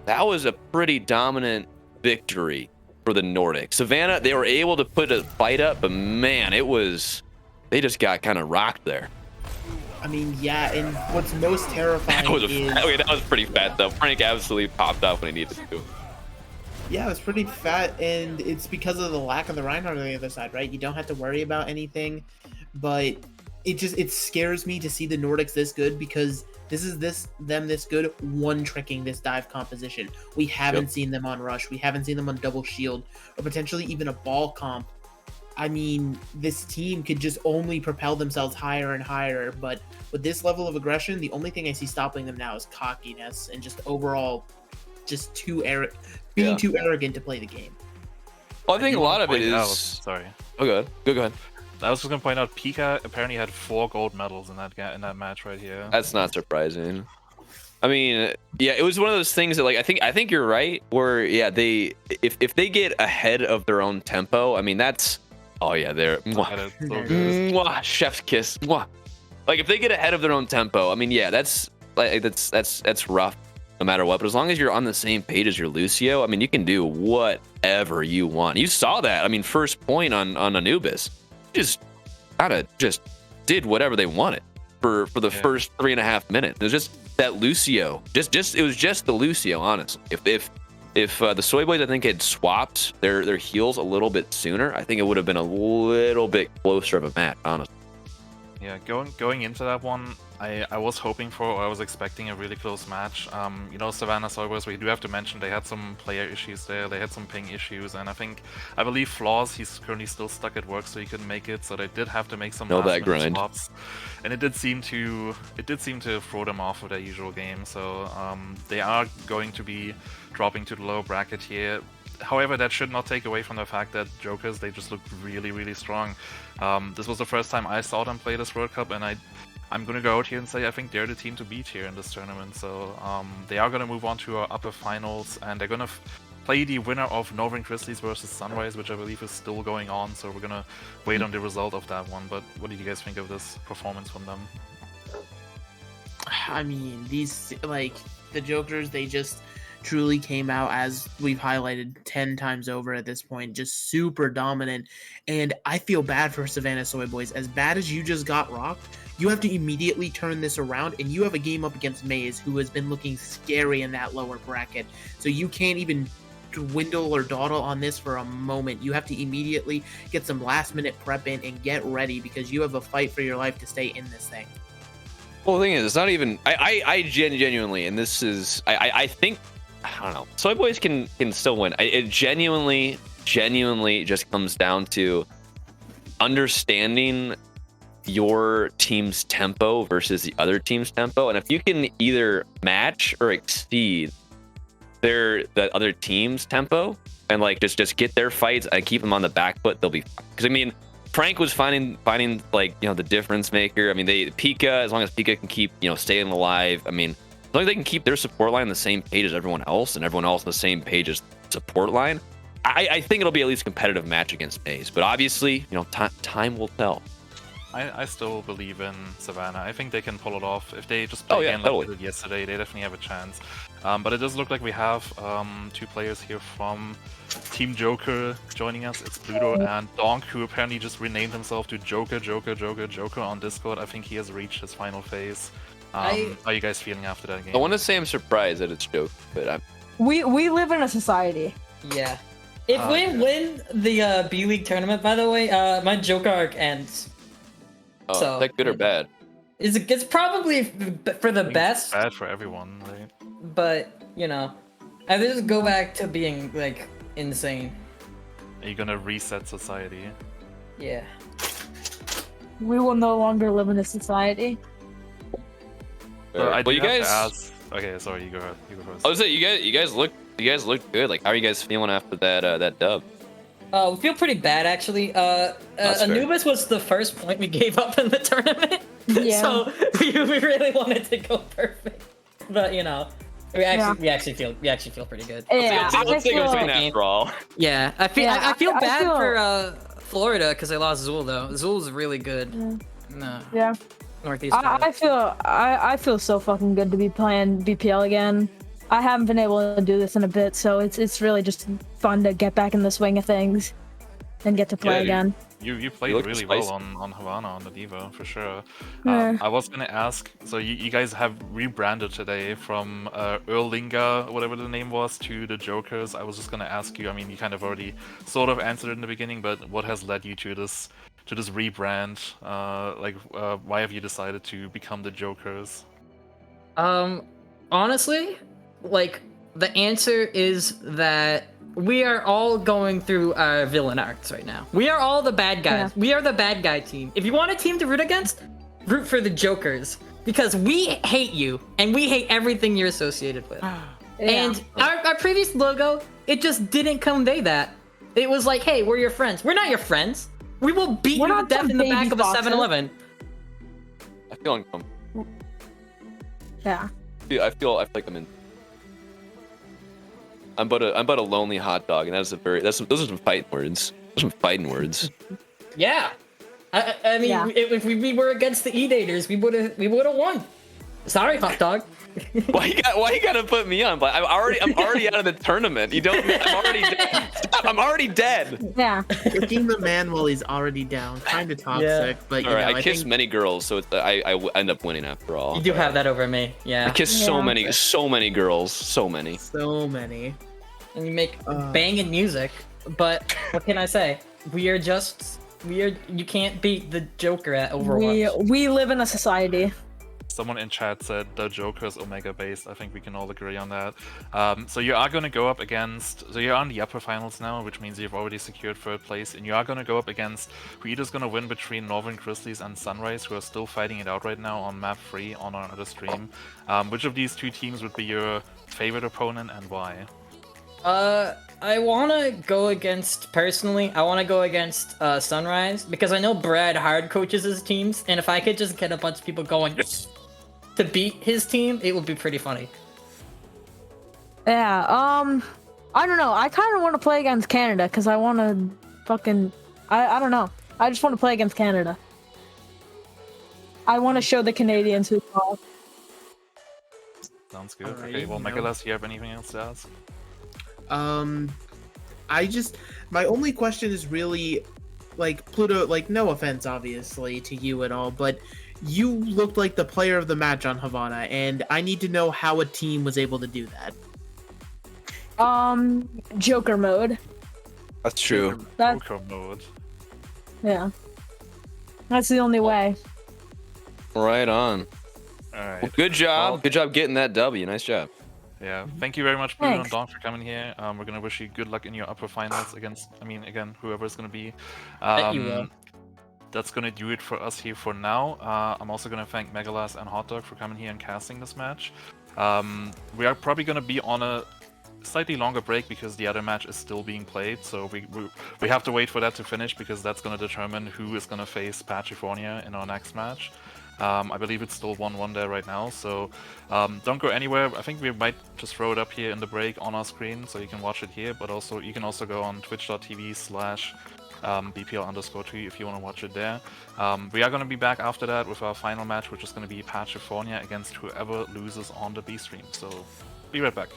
that was a pretty dominant victory for the Nordic. Savannah, they were able to put a fight up, but man, they just got kind of rocked there. I mean, yeah, and what's most terrifying that was pretty fat though. Frank absolutely popped up when he needed to. Yeah, it's pretty fat, and it's because of the lack of the Reinhardt on the other side, right? You don't have to worry about anything, but it scares me to see the Nordics this good, because this is them this good one-tricking this dive composition. We haven't seen them on Rush. We haven't seen them on Double Shield, or potentially even a ball comp. I mean, this team could just only propel themselves higher and higher, but with this level of aggression, the only thing I see stopping them now is cockiness and just overall just too arrogant to play the game. Well, I think a lot of it is... Sorry. Oh, go ahead. I was just gonna point out, Pika apparently had 4 gold medals in that match right here. That's not surprising. I mean, yeah, it was one of those things that, like, I think you're right. Where if they get ahead of their own tempo, I mean, that's they're mwah, chef's kiss. Mwah. Like, if they get ahead of their own tempo, I mean, yeah, that's rough no matter what. But as long as you're on the same page as your Lucio, I mean, you can do whatever you want. You saw that. I mean, first point on Anubis. Just did whatever they wanted for the first 3.5 minutes. It was just that Lucio. It was just the Lucio, honestly. If the Soyboys, I think, had swapped their heals a little bit sooner, I think it would have been a little bit closer of a match, honestly. Yeah, going into that one, I was hoping for, or I was expecting a really close match. You know, Savannah Soyboys, we do have to mention they had some player issues there. They had some ping issues, and I believe Flaws, he's currently still stuck at work, so he couldn't make it. So they did have to make some last-minute swaps, and it did seem to throw them off of their usual game. So they are going to be dropping to the lower bracket here. However, that should not take away from the fact that Jokers, they just look really, really strong. This was the first time I saw them play this World Cup, and I'm going to go out here and say I think they're the team to beat here in this tournament. So they are going to move on to our upper finals, and they're going to play the winner of Northern Grizzlies versus Sunrise, which I believe is still going on. So we're going to wait on the result of that one. But what did you guys think of this performance from them? I mean, the Jokers, they just truly came out, as we've highlighted 10 times over at this point, just super dominant. And I feel bad for Savannah Soyboys. As bad as you just got rocked, you have to immediately turn this around, and you have a game up against Maize, who has been looking scary in that lower bracket. So you can't even dwindle or dawdle on this for a moment. You have to immediately get some last minute prep in and get ready, because you have a fight for your life to stay in this thing. Well, the thing is, it's not even... I genuinely, and this is... I think... I don't know. Soyboys can still win. It genuinely just comes down to understanding your team's tempo versus the other team's tempo. And if you can either match or exceed the other team's tempo and like just get their fights and keep them on the back foot, they'll be fine. Because I mean, Frank was finding like, you know, the difference maker. I mean, Pika, as long as Pika can keep, you know, staying alive, I mean, as long as they can keep their support line the same page as everyone else, and everyone else on the same page as support line, I think it'll be at least a competitive match against maize. But obviously, time will tell. I still believe in Savannah. I think they can pull it off. If they just play again like they did yesterday, they definitely have a chance. But it does look like we have 2 players here from Team Joker joining us. It's Pluto and Donk, who apparently just renamed himself to Joker on Discord. I think he has reached his final phase. How are you guys feeling after that game? I want to say I'm surprised that it's Joker, but I'm... We live in a society. Yeah. If we win the B League tournament, by the way, my Joker arc ends. Oh, So, is that good or bad? It's probably for the best. It's bad for everyone, right? But, I just go back to being, like, insane. Are you gonna reset society? Yeah. We will no longer live in a society. I well, you guys... ask... Okay, sorry, you go first. I was saying, you guys look good. Like, how are you guys feeling after that dub? We feel pretty bad, actually. Anubis was the first point we gave up in the tournament. Yeah. So we really wanted to go perfect. But, we actually feel pretty good. Yeah, let's take it as a win after all. Yeah, I feel bad for Florida because they lost Zool though. Zool's really good. No. Yeah. Northeast. I feel so fucking good to be playing BPL again. I haven't been able to do this in a bit, so it's really just fun to get back in the swing of things and get to play again. You played really well on Havana on the Diva for sure. Yeah. I was gonna ask, so you guys have rebranded today from Erlinga, whatever the name was, to the Jokers. I was just gonna ask you. I mean, you kind of already sort of answered it in the beginning, but what has led you to this rebrand? Why have you decided to become the Jokers? Honestly, the answer is that we are all going through our villain arcs right now. We are all the bad guys. Yeah. We are the bad guy team. If you want a team to root against, root for the Jokers. Because we hate you, and we hate everything you're associated with. Yeah. And our previous logo, it just didn't convey that. It was like, hey, we're your friends. We're not your friends. We will beat you to death in the back of a 7-Eleven. I feel uncomfortable. Yeah. I feel like I'm but a lonely hot dog, and those are some fighting words. Those are some fighting words. Yeah. I mean, if we were against the E-Daters, we would have won. Sorry, hot dog. Why you gotta put me on? But I'm already out of the tournament. You don't. I'm already dead. I'm already dead. Yeah. Kicking the man while he's already down, kind of toxic. But I kiss many girls, so I end up winning after all. You do have that over me. Yeah. I kiss so many girls, so many. And you make banging music, but what can I say? You can't beat the Joker at Overwatch. We live in a society. Someone in chat said the Joker is Omega based. I think we can all agree on that. So you are going to go up against... So you're on the upper finals now, which means you've already secured 3rd place. And you are going to go up against who either's going to win between Northern Grizzlies and Sunrise, who are still fighting it out right now on map 3 on our other stream. Which of these 2 teams would be your favorite opponent and why? I want to go against... Personally, I want to go against Sunrise. Because I know Brad hard coaches his teams. And if I could just get a bunch of people going... to beat his team, it would be pretty funny. Yeah, I don't know. I kind of want to play against Canada because I want to fucking... I don't know. I just want to play against Canada. I want to show the Canadians who's tall. Sounds good. Okay, well, Megalas, you have anything else to ask? My only question is really, Pluto, no offense, obviously, to you at all, but you looked like the player of the match on Havana, and I need to know how a team was able to do that. Joker mode. That's true. Joker mode. Yeah. That's the only way. Right on. Alright. Well, good job. Well, good job getting that W. Nice job. Yeah, thank you very much, Bruno and Don, for coming here. We're gonna wish you good luck in your upper finals against, whoever it's gonna be. That's gonna do it for us here for now. I'm also gonna thank Megalas and Hot Dog for coming here and casting this match. We are probably gonna be on a slightly longer break because the other match is still being played, so we have to wait for that to finish because that's gonna determine who is gonna face Pachifornia in our next match. I believe it's still 1-1 there right now, so don't go anywhere. I think we might just throw it up here in the break on our screen so you can watch it here, but also you can also go on twitch.tv/BPL_2 if you want to watch it there. We are going to be back after that with our final match, which is going to be Pachifornia against whoever loses on the B stream. So be right back.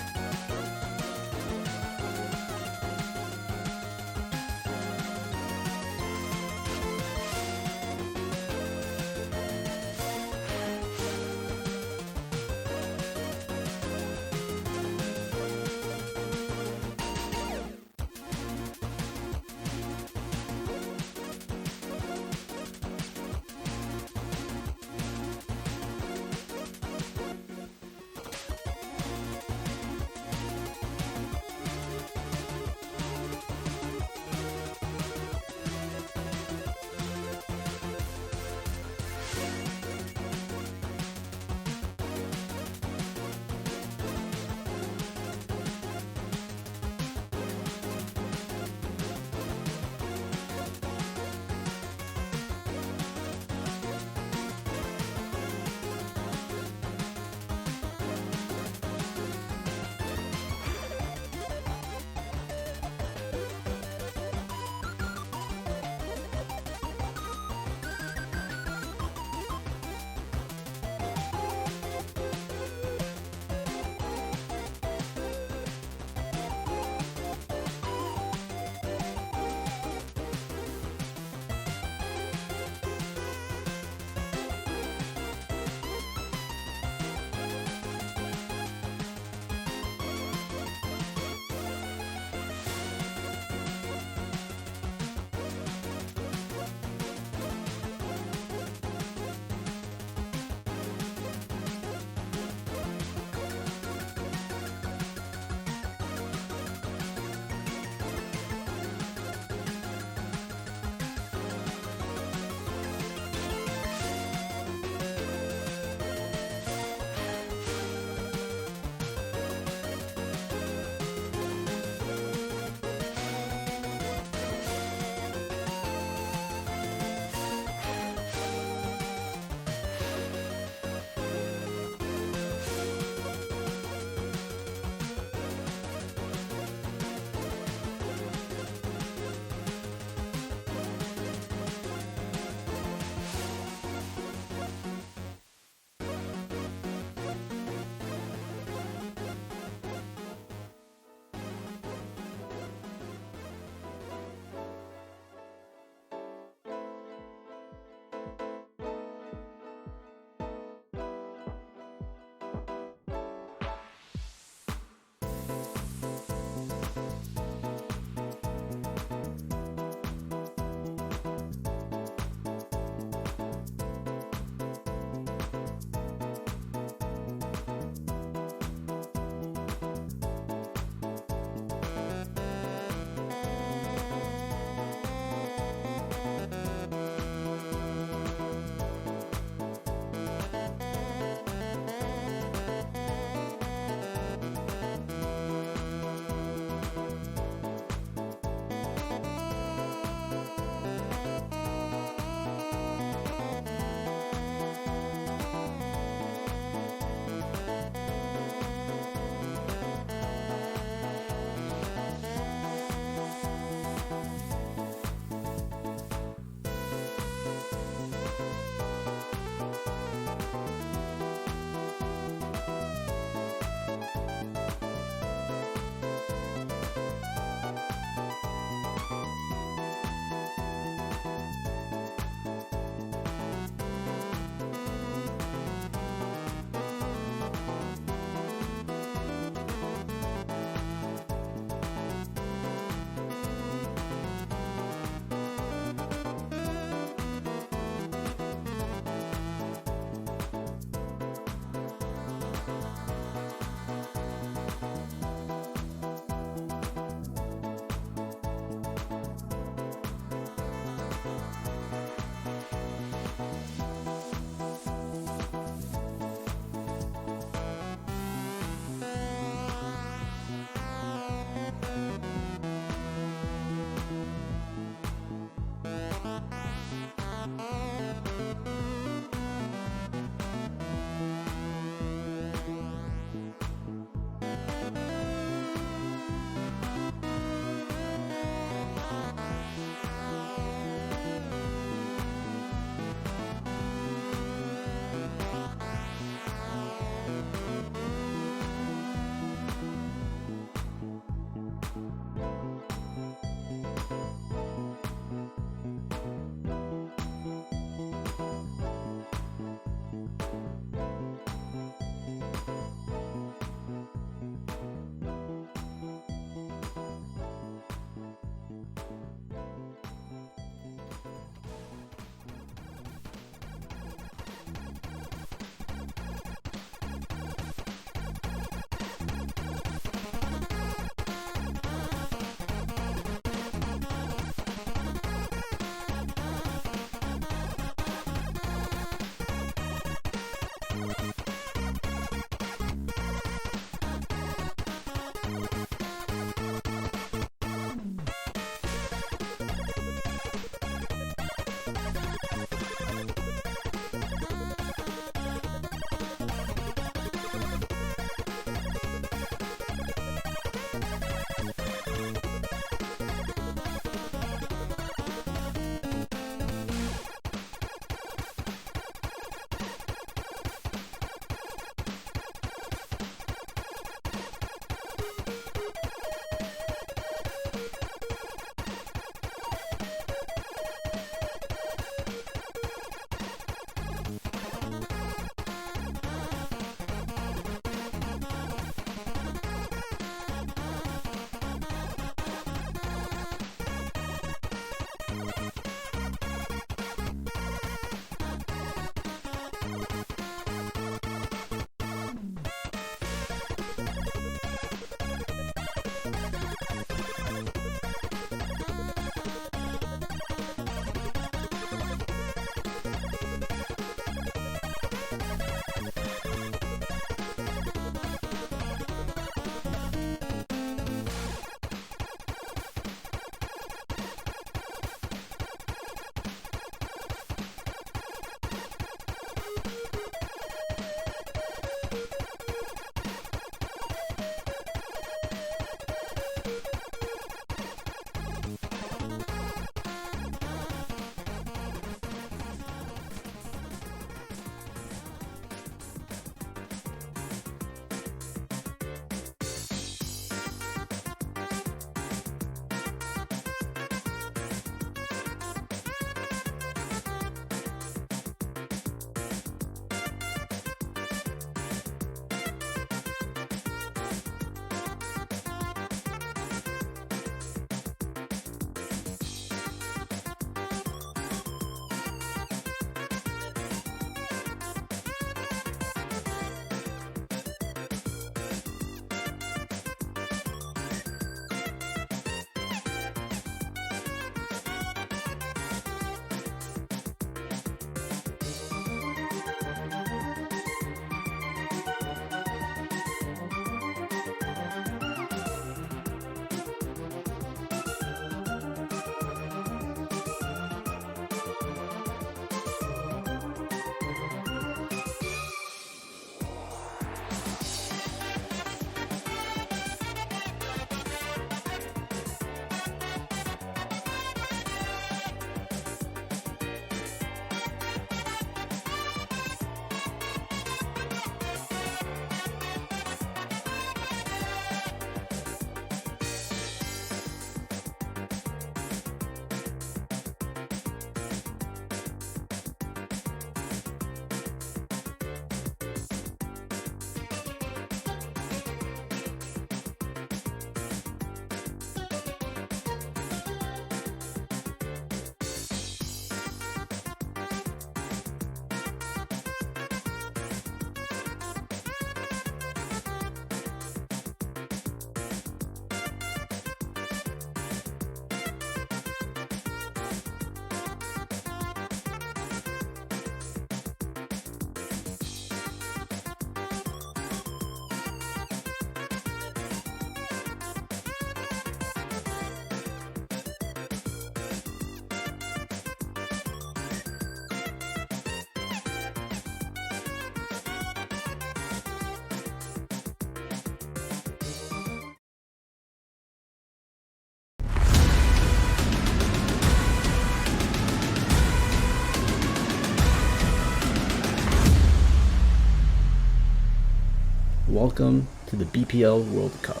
welcome to the BPL World Cup.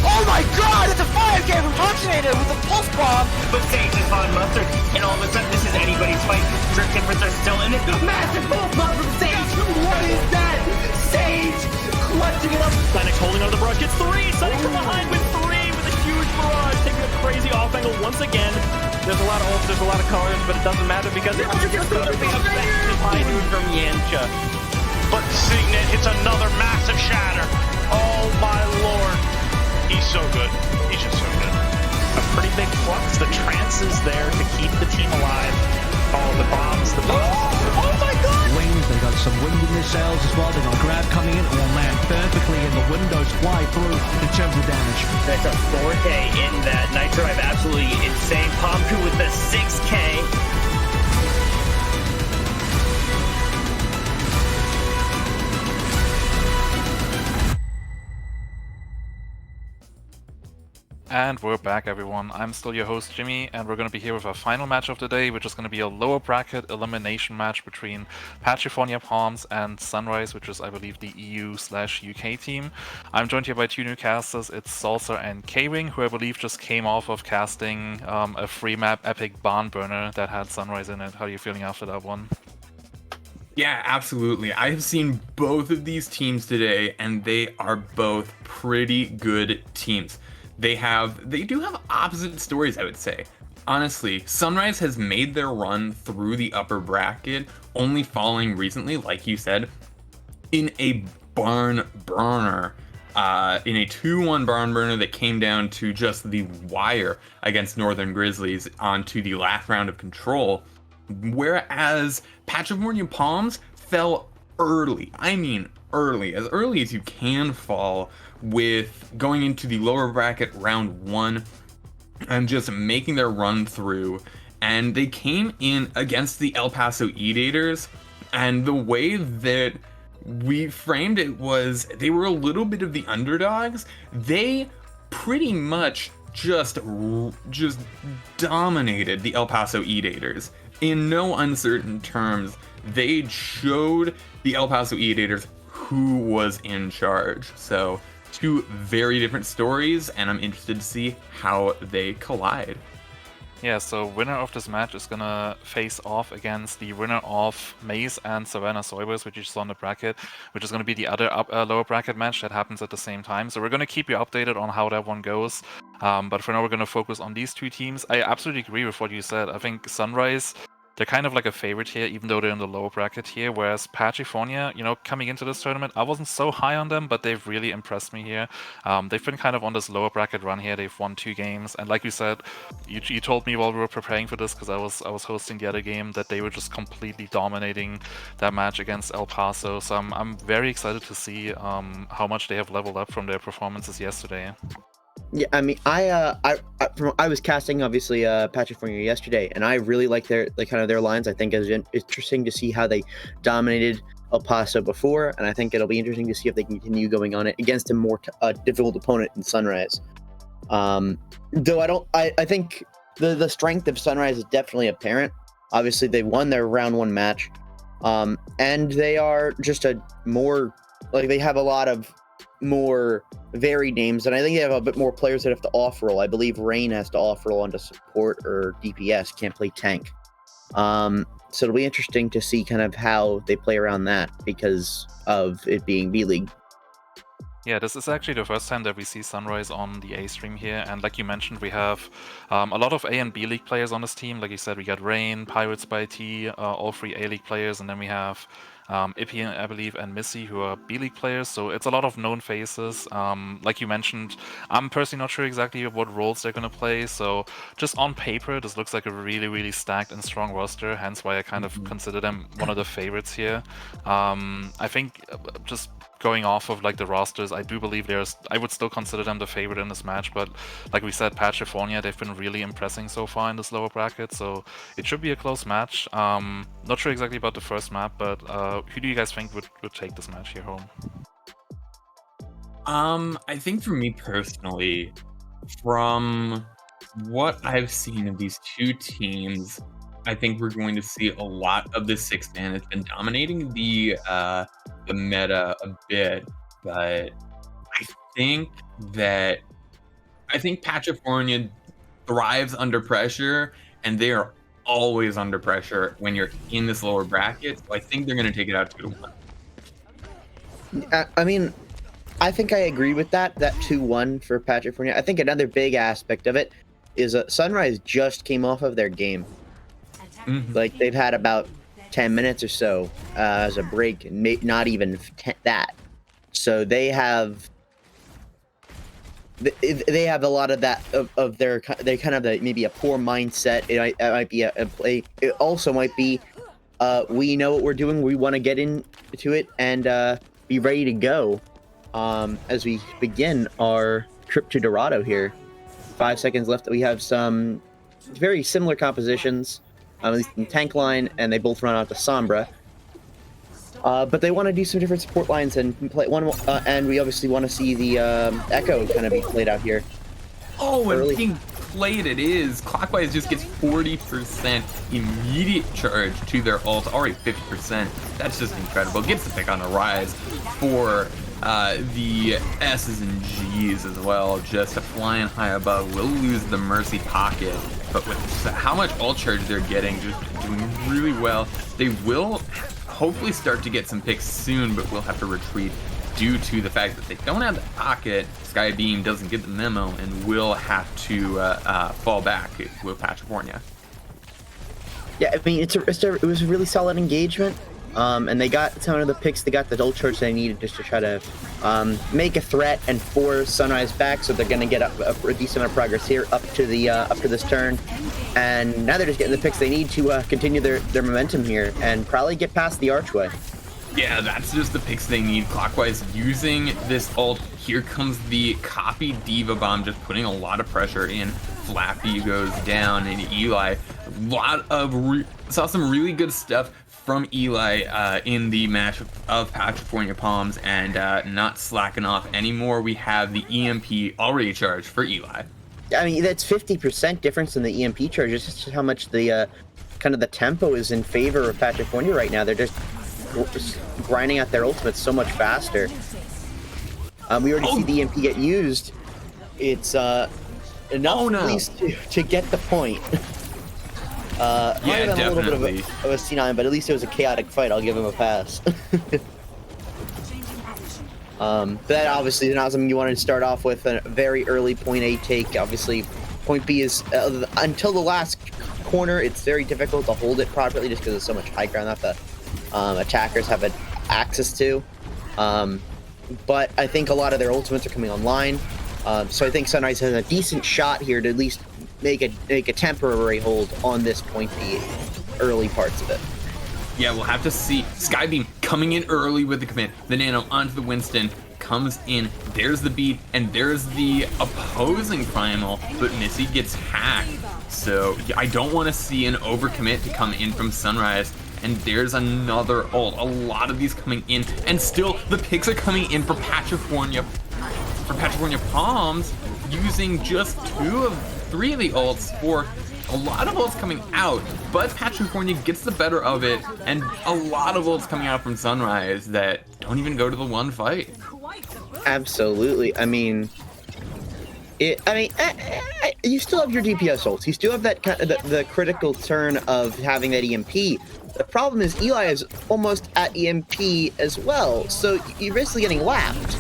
Oh my god, it's a 5K from Toxinated with a pulse bomb! But Sage is on mustard, and all of a sudden this is anybody's fight. Drift Timbers are still in it. Massive pulse bomb from Sage! What is that? Sage clutching it up. Sonic holding on to the brush, gets 3! Sonic from behind with 3 with a huge barrage, taking a crazy off angle once again. There's a lot of ults, there's a lot of colors, but it doesn't matter because it's just going to be a massive high noon from Yancha. But Signet hits another massive shatter. Oh my lord. He's so good. He's just so good. A pretty big flux. The trance is there to keep the team alive. Oh, the bombs, the bombs. Oh my god! Wings, they got some wind in their sails as well. They got grab coming in, will land perfectly, and the windows fly through in terms of damage. That's a 4K in that Nitro. I'm absolutely insane. Pomku with the 6K. And we're back, everyone. I'm still your host, Jimmy, and we're going to be here with our final match of the day, which is going to be a lower bracket elimination match between Pachifornia Palms and Sunrise, which is, I believe, the EU/UK team. I'm joined here by two new casters. It's Salsa and K-Wing, who I believe just came off of casting a free map epic barn burner that had Sunrise in it. How are you feeling after that one? Yeah, absolutely. I have seen both of these teams today, and they are both pretty good teams. They do have opposite stories, I would say. Honestly, Sunrise has made their run through the upper bracket, only falling recently, like you said, in a barn burner. In a 2-1 barn burner that came down to just the wire against Northern Grizzlies onto the last round of Control. Whereas Pachifornia Palms fell early. I mean early. As early as you can fall, with going into the lower bracket round 1 and just making their run through. And they came in against the El Paso Edators, and the way that we framed it was they were a little bit of the underdogs. They pretty much just dominated the El Paso Edators. In no uncertain terms, they showed the El Paso Edators who was in charge. So two very different stories, and I'm interested to see how they collide. Yeah, so winner of this match is gonna face off against the winner of Maize and Savannah Soyboys, which you saw in the bracket, which is gonna be the other lower bracket match that happens at the same time. So we're gonna keep you updated on how that one goes. But for now, we're gonna focus on these two teams. I absolutely agree with what you said. I think Sunrise, they're kind of like a favorite here, even though they're in the lower bracket here, whereas Pachifornia, you know, coming into this tournament, I wasn't so high on them, but they've really impressed me here. They've been kind of on this lower bracket run here. They've won 2 games, and like you said, you told me while we were preparing for this, because I was hosting the other game, that they were just completely dominating that match against El Paso. So I'm very excited to see how much they have leveled up from their performances yesterday. Yeah, I mean, I was casting obviously Pachifornia yesterday, and I really like their their lines. I think it's interesting to see how they dominated El Paso before, and I think it'll be interesting to see if they can continue going on it against a more difficult opponent in Sunrise. Though I think the strength of Sunrise is definitely apparent. Obviously, they won their round 1 match, and they are just a more they have a lot of more varied names, and I think they have a bit more players that have to off-roll. I believe Rain has to off-roll onto support or DPS, can't play tank. So it'll be interesting to see kind of how they play around that because of it being B-League. Yeah, this is actually the first time that we see Sunrise on the A stream here, and like you mentioned, we have a lot of A and B League players on this team. Like you said, we got Rain, Pirates by T, all 3 A League players, and then we have Ippy, I believe, and Missy, who are B-League players, so it's a lot of known faces. Like you mentioned, I'm personally not sure exactly what roles they're going to play, so just on paper, this looks like a really, really stacked and strong roster, hence why I kind of consider them one of the favorites here. I think just going off of like the rosters, I do believe I would still consider them the favorite in this match, but like we said, Pachifornia, they've been really impressing so far in this lower bracket, so it should be a close match. Not sure exactly about the first map, but who do you guys think would take this match here home? I think for me personally, from what I've seen of these two teams, I think we're going to see a lot of the 6-man that's been dominating the the meta a bit, but I think Pachifornia thrives under pressure, and they are always under pressure when you're in this lower bracket. So I think they're going to take it out 2-1. I mean, I think I agree with that 2-1 for Pachifornia. I think another big aspect of it is Sunrise just came off of their game. Like, they've had about 10 minutes or so as a break, not even that. So they have a lot of that of their kind of maybe a poor mindset. It might be a play. It also might be we know what we're doing. We want to get into it and be ready to go as we begin our trip to Dorado here. 5 seconds left. We have some very similar compositions, at least in tank line, and they both run out to Sombra. But they want to do some different support lines and play one. And we obviously want to see the Echo kind of be played out here. Oh, and being played it is. Clockwise just gets 40% immediate charge to their ult, already 50%. That's just incredible. Gets the pick on the rise for the S's and G's as well. Just flying high above. Will lose the Mercy pocket, but with how much ult charge they're getting, just doing really well. They will hopefully start to get some picks soon, but we'll have to retreat due to the fact that they don't have the pocket. Skybeam doesn't get the memo and will have to fall back with Pachifornia. Yeah, I mean, it was a really solid engagement, and they got some of the picks. They got the ult charge they needed just to try to make a threat and force Sunrise back. So they're going to get a decent amount of progress here up to this turn, and now they're just getting the picks they need to continue their momentum here and probably get past the archway. Yeah, that's just the picks they need. Clockwise using this ult. Here comes the copy Diva Bomb, just putting a lot of pressure in. Flappy goes down, and Eli, saw some really good stuff from Eli in the match of Pachifornia Palms, and not slacking off anymore. We have the EMP already charged for Eli. I mean, that's 50% difference in the EMP charge. It's just how much the kind of the tempo is in favor of Pachifornia right now. They're just grinding out their ultimates so much faster. We already see the EMP get used. It's enough at least to get the point. Yeah, definitely. A little bit of a C9, but at least it was a chaotic fight. I'll give him a pass. That obviously is not something you wanted to start off with. A very early point A take. Obviously, point B is until the last corner. It's very difficult to hold it properly just because there's so much high ground that the attackers have access to. But I think a lot of their ultimates are coming online. So I think Sunrise has a decent shot here to at least make a temporary hold on this point B early parts of it. Yeah, we'll have to see. Skybeam coming in early with the commit. The Nano onto the Winston, comes in. There's the beat, and there's the opposing Primal, but Missy gets hacked. So I don't want to see an overcommit to come in from Sunrise. And there's another ult. A lot of these coming in, and still the picks are coming in for Pachifornia Palms, using just 2 of 3 of the ults for a lot of ults coming out, but Pachifornia gets the better of it, and a lot of ults coming out from Sunrise that don't even go to the one fight. Absolutely. I mean, you still have your DPS ults. You still have that kind of the critical turn of having that EMP. The problem is Eli is almost at EMP as well, so you're basically getting lapped.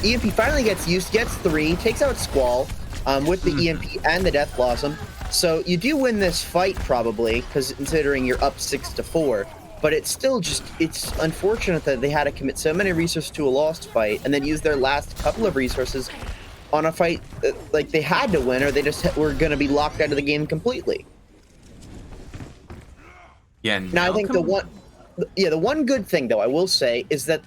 EMP finally gets used, gets 3, takes out Squall with the EMP and the Death Blossom. So you do win this fight probably, because considering you're up 6-4. But it's still it's unfortunate that they had to commit so many resources to a lost fight and then use their last couple of resources on a fight that, like, they had to win, or they just were going to be locked out of the game completely. Yeah. Now I think the one good thing though I will say is that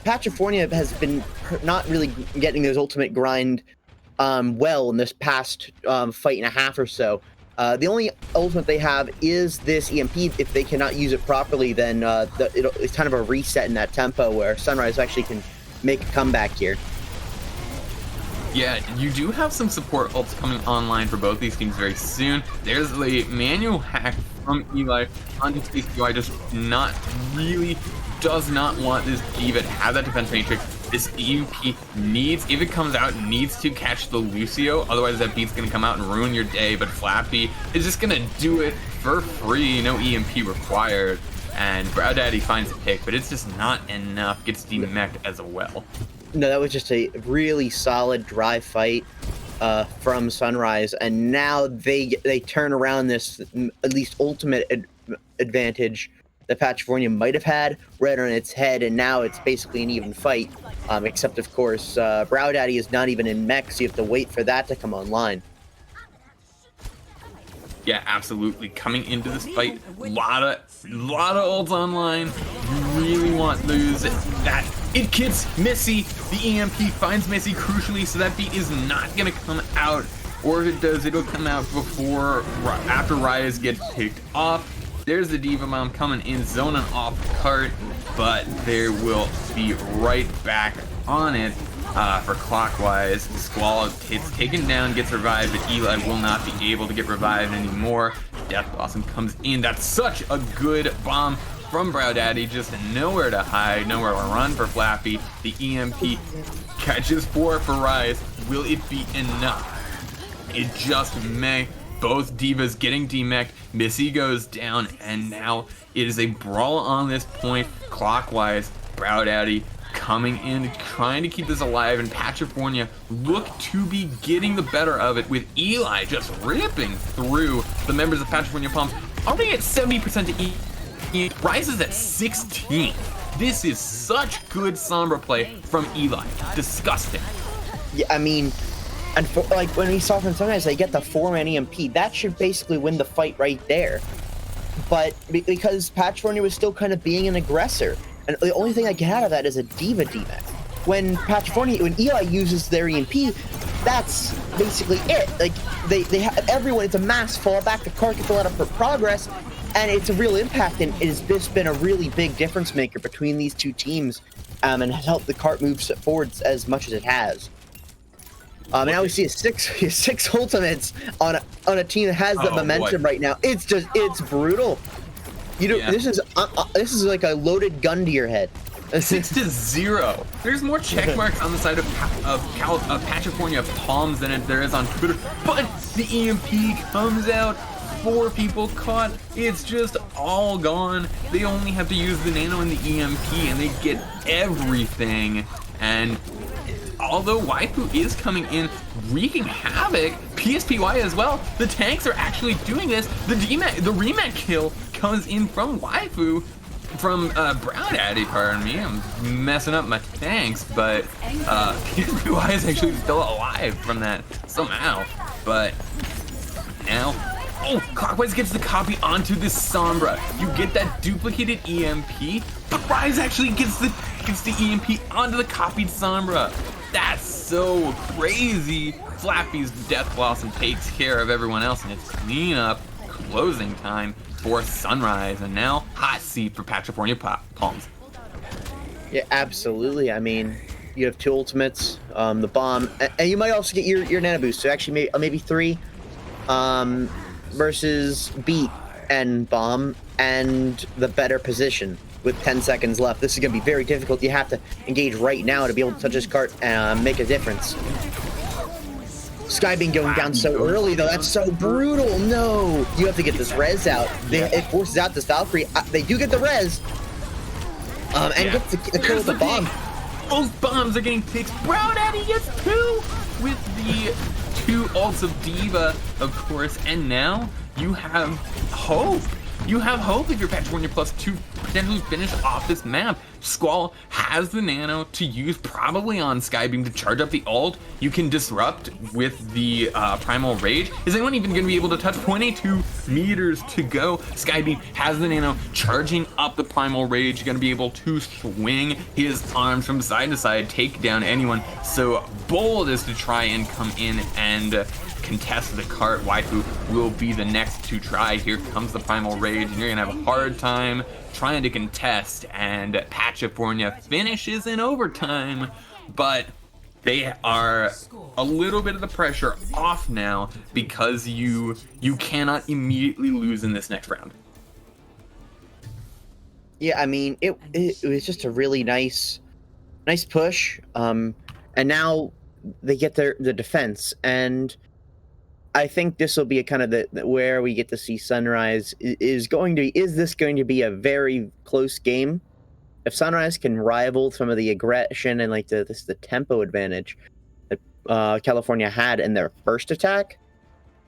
Pachifornia has been not really getting those ultimate grind well in this past fight and a half or so. The only ultimate they have is this EMP. If they cannot use it properly, then it's kind of a reset in that tempo where Sunrise actually can make a comeback here. Yeah, you do have some support ults coming online for both these teams very soon. There's the manual hack from Eli onto TCY, just not really does not want this D.Va to have that defense matrix. This EMP needs, if it comes out, needs to catch the Lucio. Otherwise, that beat's going to come out and ruin your day. But Flappy is just going to do it for free. No EMP required. And Brow Daddy finds a pick, but it's just not enough. Gets demeched as well. No, that was just a really solid dry fight from Sunrise, and now they turn around this at least ultimate advantage that Pachifornia might have had right on its head, and now it's basically an even fight. Except of course, Brow Daddy is not even in mech, so you have to wait for that to come online. Yeah, absolutely. Coming into this fight, lot of ults online. You really want those. That it gets Missy. The EMP finds Missy crucially, so that beat is not gonna come out. Or if it does, it'll come out after Rias gets picked off. There's the D.Va Mom coming in, zoning off the cart, but there will be right back on it. For Clockwise, Squall gets taken down, gets revived, but Eli will not be able to get revived anymore. Death Blossom comes in. That's such a good bomb from Brow Daddy. Just nowhere to hide, nowhere to run for Flappy. The EMP catches 4 for Rise. Will it be enough? It just may. Both divas getting demeched. Missy goes down, and now it is a brawl on this point. Clockwise, Brow Daddy coming in, trying to keep this alive, and Pachifornia look to be getting the better of it, with Eli just ripping through the members of Pachifornia Palms. Already at 70% to E. Rises at 16. This is such good Sombra play from Eli. Disgusting. Yeah, I mean, and like when we saw from Sunrise, they get the 4-man EMP. That should basically win the fight right there. But because Pachifornia was still kind of being an aggressor, and the only thing I get out of that is a D.Va demec. When Eli uses their EMP, that's basically it. Like they have everyone. It's a mass fallback. The cart gets a lot of progress, and it's a real impact. And it has just been a really big difference maker between these two teams, and has helped the cart move forward as much as it has. Now we see six ultimates on a team that has the momentum right now. It's brutal. This is like a loaded gun to your head. 6-0. There's more check marks on the side of Pachifornia Palms than there is on Twitter. But the EMP comes out. 4 people caught. It's just all gone. They only have to use the nano and the EMP, and they get everything. And although Waifu is coming in, wreaking havoc, PSPY as well, the tanks are actually doing this. The remake kill comes in from Waifu, from Brown Daddy, pardon me. I'm messing up my tanks, but PSPY is actually still alive from that somehow. But now, Clockwise gets the copy onto this Sombra. You get that duplicated EMP, but Rise actually gets the EMP onto the copied Sombra. That's so crazy. Flappy's Death Blossom takes care of everyone else, and it's cleanup closing time for Sunrise, and now hot seat for Pachifornia Palms. Yeah, absolutely. I mean, you have 2 ultimates, the bomb, and you might also get your nano boost. So actually, maybe 3 versus beat and bomb and the better position. With 10 seconds left, this is going to be very difficult. You have to engage right now to be able to touch this cart and make a difference. Skybeam going down so early, though. That's so brutal. No, you have to get this res out. It forces out this Valkyrie. They do get the res, and get the kill with the bomb. Both bombs are getting picked. Brown Daddy gets 2 with the 2 ults of D.Va, of course, and now you have hope. You have hope if you're Pachifornia Plus to potentially finish off this map. Squall has the nano to use probably on Skybeam to charge up the ult. You can disrupt with the Primal Rage. Is anyone even going to be able to touch 0.82 meters to go? Skybeam has the nano charging up the Primal Rage. Going to be able to swing his arms from side to side, take down anyone. So bold is to try and come in and contest the cart. Waifu will be the next to try. Here comes the Primal Rage, and you're gonna have a hard time trying to contest, and Pachifornia finishes in overtime, but they are a little bit of the pressure off now because you cannot immediately lose in this next round. Yeah, I mean, it was just a really nice push. And now they get the defense, and I think this will be a kind of the where we get to see Sunrise is this going to be a very close game? If Sunrise can rival some of the aggression and like the tempo advantage that California had in their first attack,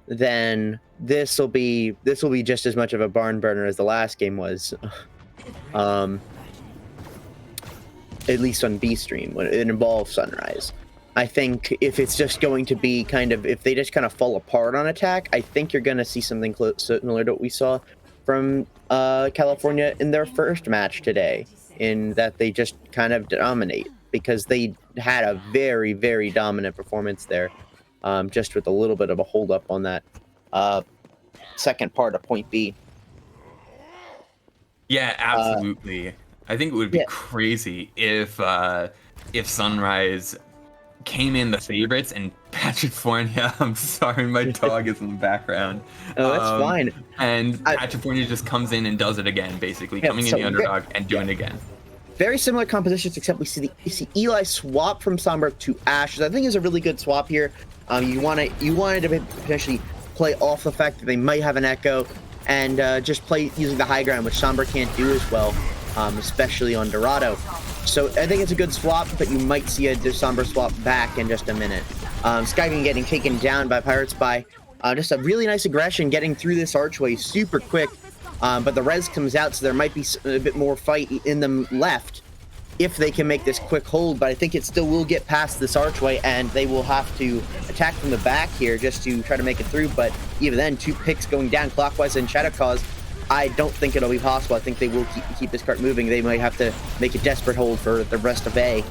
then this will be just as much of a barn burner as the last game was. At least on B stream when it involves Sunrise. I think if it's just going to be if they just kind of fall apart on attack, I think you're going to see something similar to what we saw from California in their first match today, in that they just kind of dominate, because they had a very, very dominant performance there, just with a little bit of a hold up on that second part of point B. Yeah, absolutely. I think it would be crazy if Sunrise came in the favorites and Pachifornia. I'm sorry, my dog is in the background. Oh, that's fine. And Pachifornia just comes in and does it again, basically coming in the underdog and doing it again. Very similar compositions, except we see Eli swap from Somber to Ash, which I think is a really good swap here. You wanted to potentially play off the fact that they might have an echo, and just play using the high ground, which Somber can't do as well, especially on Dorado. So I think it's a good swap, but you might see a Somber swap back in just a minute. Skybeam getting taken down by Pirates by just a really nice aggression, getting through this archway super quick. But the res comes out, so there might be a bit more fight in them left if they can make this quick hold. But I think it still will get past this archway, and they will have to attack from the back here just to try to make it through. But even then, 2 picks going down clockwise and Shadow Cause, I don't think it'll be possible. I think they will keep this cart moving. They might have to make a desperate hold for the rest of A.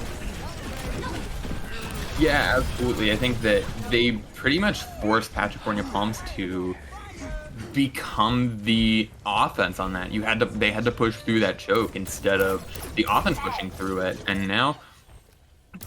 Yeah, absolutely. I think that they pretty much forced Pachifornia Palms to become the offense on that. They had to push through that choke instead of the offense pushing through it. And now,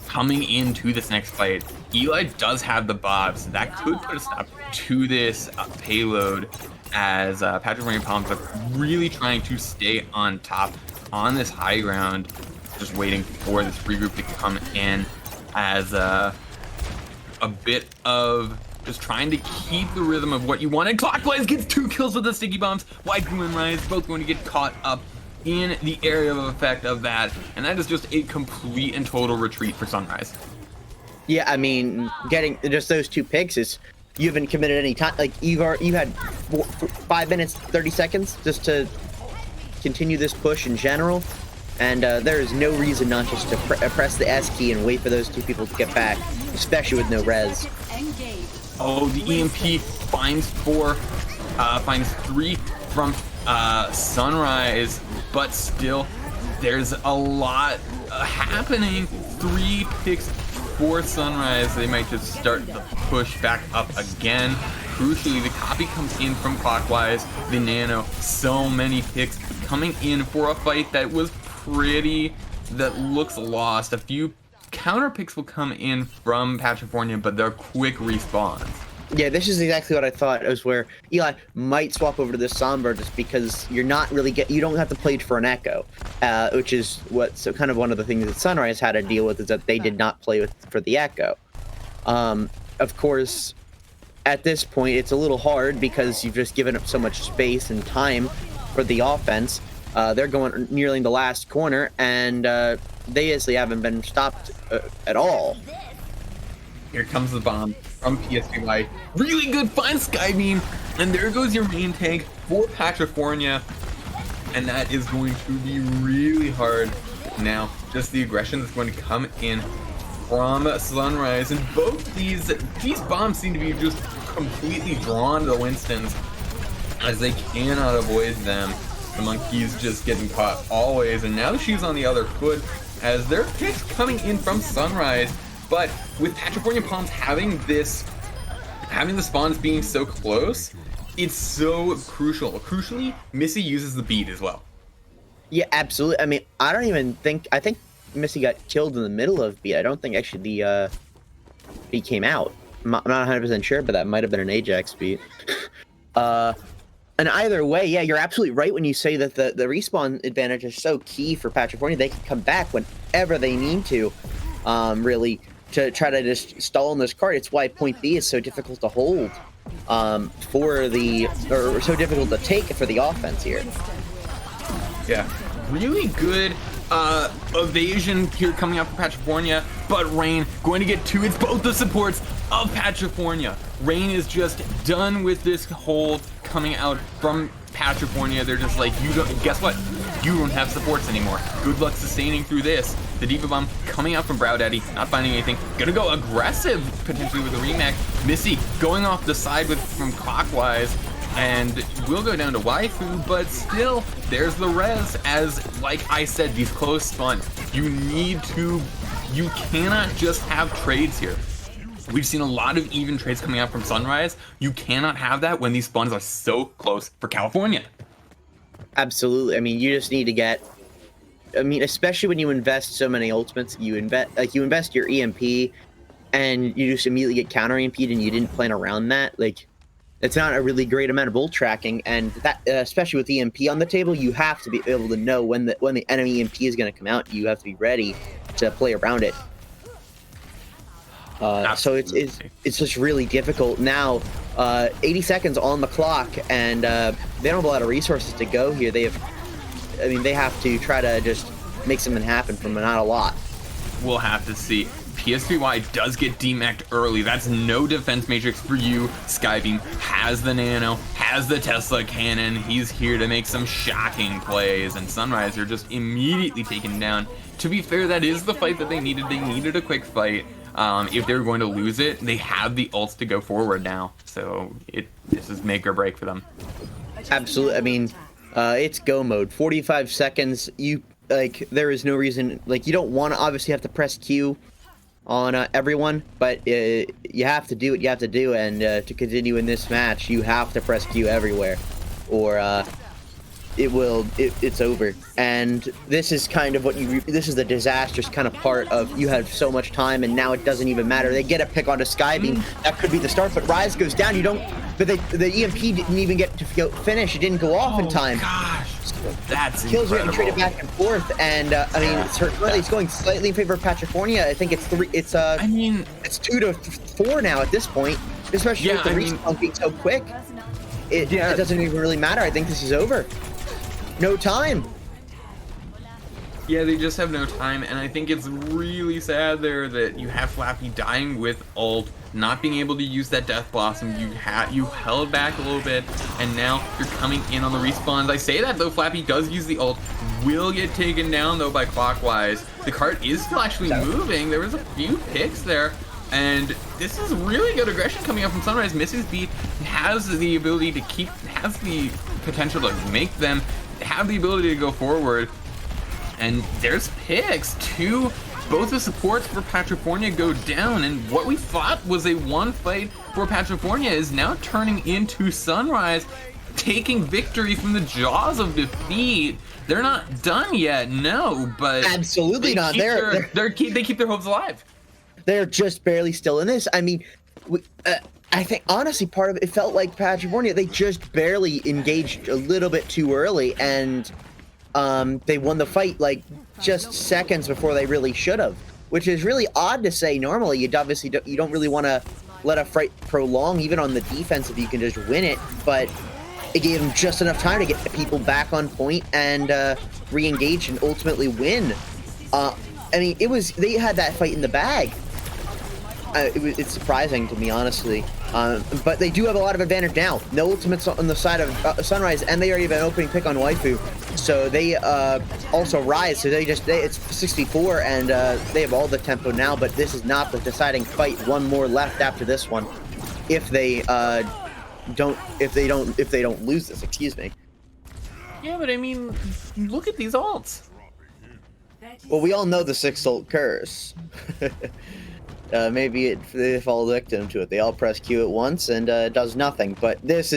coming into this next fight, Eli does have the bobs. That could put a stop to this payload, as Pachifornia Palms are really trying to stay on top on this high ground, just waiting for this free group to come in as a bit of just trying to keep the rhythm of what you wanted. Clockwise gets 2 kills with the sticky bombs. White Blue and Rise both going to get caught up in the area of effect of that, and that is just a complete and total retreat for Sunrise. Yeah, I mean, getting just those 2 picks is, you haven't committed any time. Like, you had 5 minutes 30 seconds just to continue this push in general, and there is no reason not just to press the S key and wait for those 2 people to get back, especially with no res. Oh, the EMP finds 4, finds 3 from Sunrise, but still, there's a lot happening. 3 picks for Sunrise. They might just start the push back up again. Crucially, the copy comes in from clockwise. The Nano, so many picks coming in for a fight that looks lost. A few counter picks will come in from Pachifornia, but they're quick respawns. Yeah, this is exactly what I thought. It was where Eli might swap over to this Somber just because you're not really you don't have to play for an echo, which is kind of one of the things that Sunrise had to deal with, is that they did not play for the echo. Of course, at this point, it's a little hard because you've just given up so much space and time for the offense. They're going nearly the last corner, and they basically haven't been stopped at all. Here comes the bomb from PSPY. Really good find, Skybeam. And there goes your main tank for Pachifornia. And that is going to be really hard now. Just the aggression that's going to come in from Sunrise. And both these bombs seem to be just completely drawn to the Winstons, as they cannot avoid them. The Monkey's just getting caught always. And now she's on the other foot, as their picks coming in from Sunrise. But with Pachifornia Palms having the spawns being so close, it's so crucial. Crucially, Missy uses the beat as well. Yeah, absolutely. I mean, I think Missy got killed in the middle of beat. I don't think actually the beat came out. I'm not 100% sure, but that might have been an Ajax beat. And either way, yeah, you're absolutely right when you say that the respawn advantage is so key for Pachifornia. They can come back whenever they need to, really, to try to just stall in this card. It's why point B is so difficult to hold or so difficult to take for the offense here. Yeah, really good evasion here coming out from Pachifornia, but Rain going to get two. It's both the supports of Pachifornia. Rain is just done with this hold coming out from Pachifornia. They're just like, guess what? You don't have supports anymore. Good luck sustaining through this. The Diva Bomb coming out from Brow Daddy, not finding anything. Gonna go aggressive potentially with the Remac. Missy going off the side from clockwise. And we'll go down to waifu, but still, there's the res. As, like I said, these close spawn, you cannot just have trades here. We've seen a lot of even trades coming out from Sunrise. You cannot have that when these spawns are so close for California. Absolutely. I mean, you just need to get, especially when you invest so many ultimates, you invest your EMP and you just immediately get counter EMP'd and you didn't plan around that. Like, it's not a really great amount of ult tracking, and that, especially with EMP on the table, you have to be able to know when the enemy EMP is going to come out. You have to be ready to play around it. So it's just really difficult now. 80 seconds on the clock, and they don't have a lot of resources to go here. They have to try to just make something happen from not a lot. We'll have to see. PS3Y does get demeched early. That's no defense matrix for you. Skybeam has the Nano, has the Tesla Cannon. He's here to make some shocking plays, and Sunrise are just immediately taken down. To be fair, that is the fight that they needed. They needed a quick fight. If they're going to lose it, they have the ults to go forward now. So this is make or break for them. Absolutely. It's go mode. 45 seconds. There is no reason. You don't want to obviously have to press Q on everyone, but you have to do what you have to do, and to continue in this match, you have to press Q everywhere, or it's over. And this is kind of this is the disastrous kind of part of, you have so much time and now it doesn't even matter. They get a pick onto Skybeam. That could be the start, but Rise goes down. But the EMP didn't even get to finish. It didn't go off in time. Gosh, that's kills are incredible. getting traded back and forth, and it's going slightly in favor of Pachifornia. I think it's 2 to 4 now at this point, especially with the respawn being so quick. It doesn't even really matter. I think this is over. No time. Yeah, they just have no time, and I think it's really sad there that you have Flappy dying with ult, not being able to use that Death Blossom. You held back a little bit, and now you're coming in on the respawns. I say that though, Flappy does use the ult, will get taken down though by Clockwise. The cart is still actually moving. There was a few picks there, and this is really good aggression coming up from Sunrise. Misses beat, has the ability to has the potential to make them have the ability to go forward. And there's picks. Both the supports for Pachifornia go down, and what we thought was a one fight for Pachifornia is now turning into Sunrise taking victory from the jaws of defeat. They're not done yet, no, but absolutely not. They keep their hopes alive. They're just barely still in this. I think honestly part of it felt like Pachifornia, they just barely engaged a little bit too early, and they won the fight just seconds before they really should have, which is really odd to say. Normally, you don't really want to let a fight prolong, even on the defense, if you can just win it. But it gave them just enough time to get people back on point and re-engage and ultimately win. They had that fight in the bag. It's surprising to me, honestly. But they do have a lot of advantage now. No ultimates on the side of Sunrise, and they already have an opening pick on waifu. So they also Rise. So it's 64, and they have all the tempo now. But this is not the deciding fight. One more left after this one, if they don't lose this. Excuse me. Yeah, but look at these ults. Well, we all know the 6 ult curse. Maybe they fall victim to it. They all press Q at once and it does nothing. But this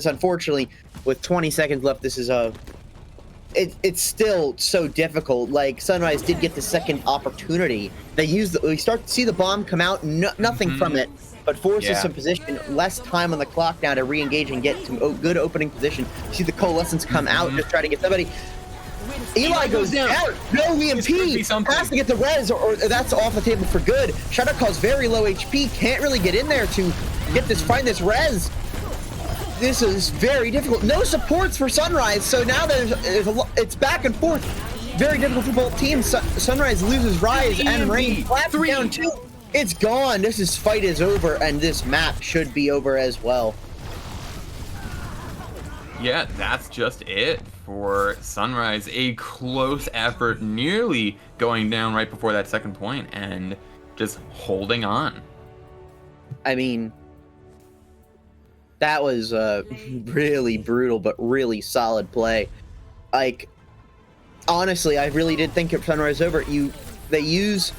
unfortunately, with 20 seconds left, this is it's still so difficult. Sunrise did get the second opportunity. We start to see the bomb come out, nothing from it. but forces Yeah. some position, less time on the clock now to re-engage and get some good opening position. See the Coalescence come out, just try to get somebody. Eli goes down. No EMP. Has to get the res, or that's off the table for good. Shadow Claw's very low HP. Can't really get in there to get this, find this res. This is very difficult. No supports for Sunrise, so now it's back and forth. Very difficult for both teams. Sunrise loses Rise and Rain. Flaps down too. It's gone. This fight is over, and this map should be over as well. Yeah, that's just it for Sunrise. A close effort, nearly going down right before that second point, and just holding on. I mean, that was really brutal, but really solid play. Like, honestly, I really did think if Sunrise over. They use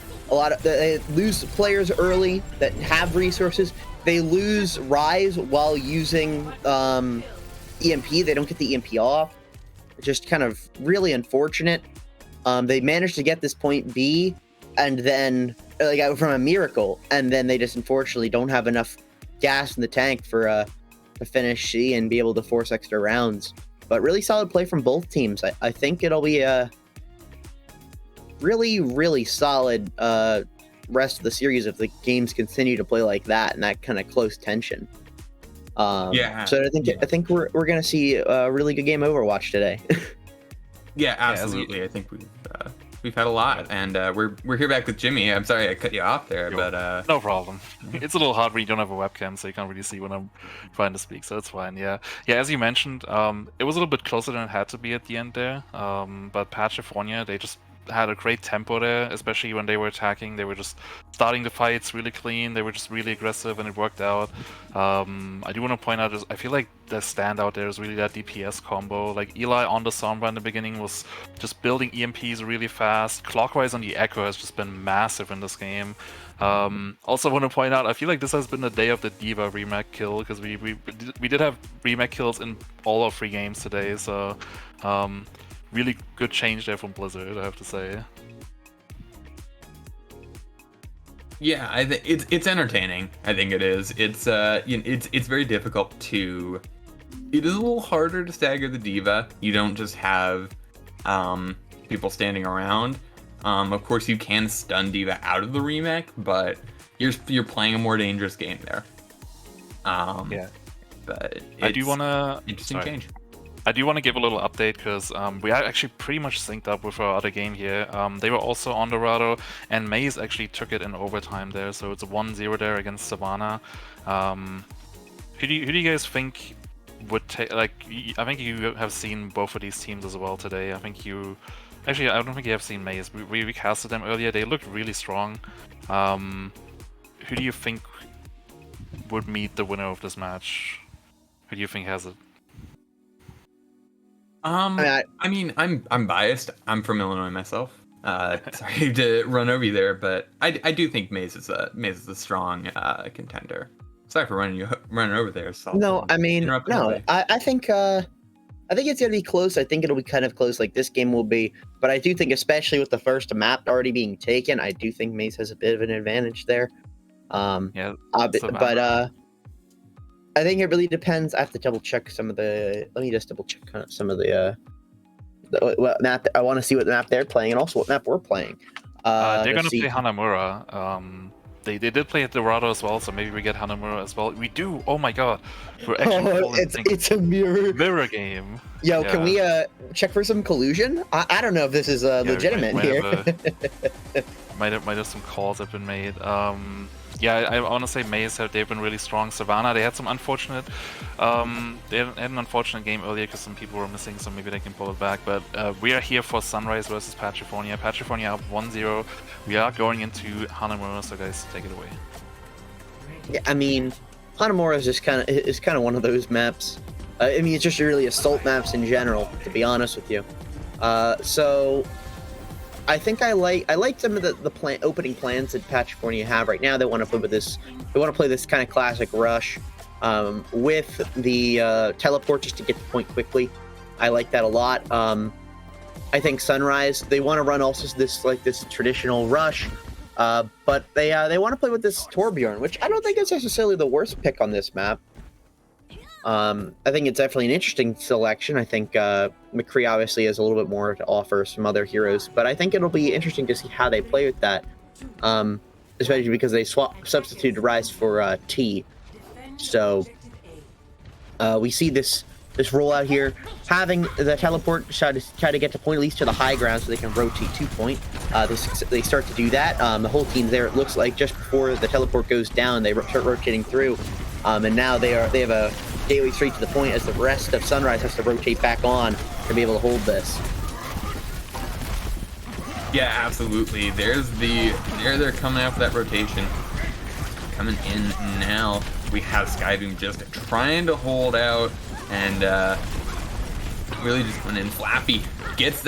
they lose players early that have resources. They lose Rise while using EMP. They don't get the EMP off. Just kind of really unfortunate. They managed to get this point B, and then from a miracle, and then they just unfortunately don't have enough gas in the tank for to finish C and be able to force extra rounds. But really solid play from both teams. I think it'll be a really, really solid rest of the series if the games continue to play like that and that kind of close tension. So I think we're gonna see a really good game of Overwatch today. Yeah, absolutely. I think we've had a lot, and we're here back with Jimmy. I'm sorry I cut you off there, but no problem. It's a little hard when you don't have a webcam, so you can't really see when I'm trying to speak. So it's fine. Yeah. As you mentioned, it was a little bit closer than it had to be at the end there. But Pachifornia, they just had a great tempo there, especially when they were attacking. They were just starting the fights really clean. They were just really aggressive, and it worked out. I do want to point out, I feel like the standout there is really that DPS combo. Like Eli on the Sombra in the beginning was just building EMPs really fast. Clockwise on the Echo has just been massive in this game. Also want to point out, I feel like this has been the day of the D.Va remake kill, because we did have remake kills in all our 3 games today. So really good change there from Blizzard, I have to say. yeah, I think it's entertaining. I think it is. It's it's very difficult to. It is a little harder to stagger the D.Va. You don't just have people standing around. Of course, you can stun D.Va out of the remake, but you're playing a more dangerous game there. But I do want to interesting change. I do want to give a little update, because we are actually pretty much synced up with our other game here. They were also on Dorado, and maize actually took it in overtime there, so it's a 1-0 there against Savannah. Who do you guys think would take? Like, I think you have seen both of these teams as well today. I think you, actually, I don't think you have seen maize. We casted them earlier. They looked really strong. Who do you think would meet the winner of this match? Who do you think has it? I mean, I'm biased. I'm from Illinois myself. Sorry to run over you there, but I do think maize is a strong contender. Sorry for running over there. So no, I mean, no. I think it's gonna be close. I think it'll be kind of close, like this game will be. But I do think, especially with the first map already being taken, I do think maize has a bit of an advantage there. But I think it really depends. I have to double check some of the. Let me just double check some of the what map. I want to see what map they're playing and also what map we're playing. They're gonna play Hanamura. They did play at Dorado as well, so maybe we get Hanamura as well. We do. Oh my god, we're actually. It's a mirror game. Yo, can we check for some collusion? I don't know if this is legitimate here. Might have some calls have been made. I want to say maize, they've been really strong. Savannah, they had some unfortunate, they had an unfortunate game earlier because some people were missing, so maybe they can pull it back. But we are here for Sunrise versus Pachifornia. Pachifornia up 1-0. We are going into Hanamura, so guys, take it away. Yeah, I mean, Hanamura is kind of one of those maps. I mean, it's just really assault maps in general, to be honest with you. So I think I like some of the opening plans that Pachifornia have right now. They want to play with this. They want to play this kind of classic rush with the teleport just to get the point quickly. I like that a lot. I think Sunrise, they want to run also this traditional rush, But they want to play with this Torbjorn, which I don't think is necessarily the worst pick on this map. I think it's definitely an interesting selection. I think McCree obviously has a little bit more to offer some other heroes, but I think it'll be interesting to see how they play with that, especially because they substituted Rise for T. So we see this rollout here, having the teleport try to get to point at least to the high ground so they can rotate 2 point. They start to do that. The whole team's there. It looks like just before the teleport goes down, they start rotating through, and now they have a gateway straight to the point as the rest of Sunrise has to rotate back on to be able to hold this. Yeah, absolutely. They're coming after that rotation. Coming in now, we have Skyboom just trying to hold out and really just coming in. Flappy gets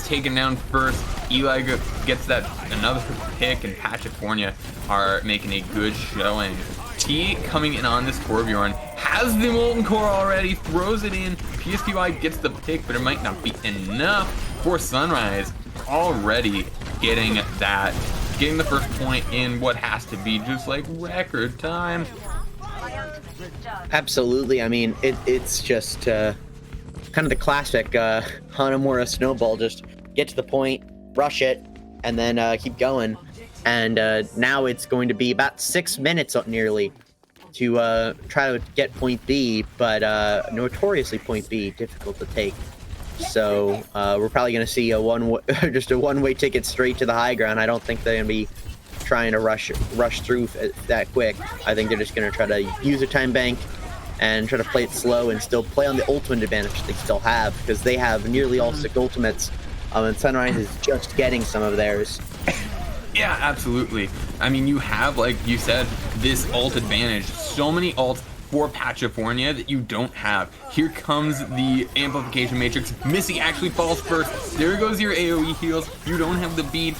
taken down first. Eli gets that another pick, and Pachifornia are making a good showing. T coming in on this Torbjorn, has the Molten Core already, throws it in. PSPY gets the pick, but it might not be enough for Sunrise. Already getting the first point in what has to be just like record time. Absolutely. I mean, it's just kind of the classic Hanamura snowball. Just get to the point, rush it, and then keep going. And now it's going to be about 6 minutes nearly to try to get point B, but notoriously point B difficult to take. So we're probably going to see just a one-way ticket straight to the high ground. I don't think they're going to be trying to rush through that quick. I think they're just going to try to use a time bank and try to play it slow and still play on the ultimate advantage they still have, because they have nearly all 6 ultimates, and Sunrise is just getting some of theirs. Yeah, absolutely. I mean, you have, like you said, this ult advantage. So many ults for Pachifornia that you don't have. Here comes the amplification matrix. Missy actually falls first. There goes your AoE heals. You don't have the bead.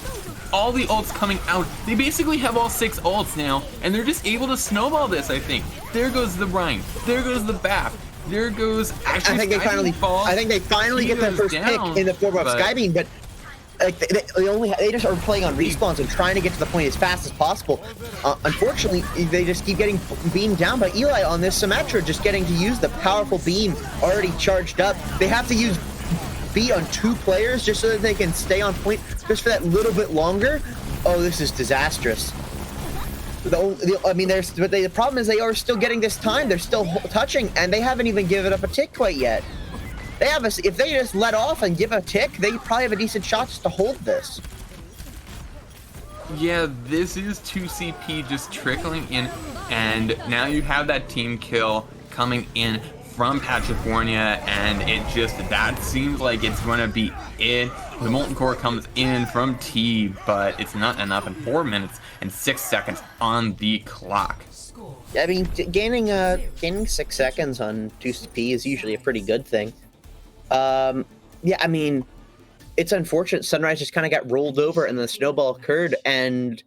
All the ults coming out. They basically have all 6 ults now, and they're just able to snowball this, I think. There goes the Rhine. There goes the Bap. There goes... Actually, I think they finally get their first pick in the form of Skybeam, but like they just are playing on respawns and trying to get to the point as fast as possible. Unfortunately, they just keep getting beamed down by Eli on this Symmetra, just getting to use the powerful beam already charged up. They have to use B on 2 players just so that they can stay on point just for that little bit longer. Oh, this is disastrous. The problem is they are still getting this time. They're still touching, and they haven't even given up a tick quite yet. If they just let off and give a tick, they probably have a decent shot just to hold this. Yeah, this is 2CP just trickling in, and now you have that team kill coming in from Pachifornia, and that seems like it's going to be it. The Molten Core comes in from T, but it's not enough in 4 minutes and 6 seconds on the clock. I mean, gaining 6 seconds on 2CP is usually a pretty good thing. Yeah, I mean, it's unfortunate Sunrise just kind of got rolled over and the snowball occurred, and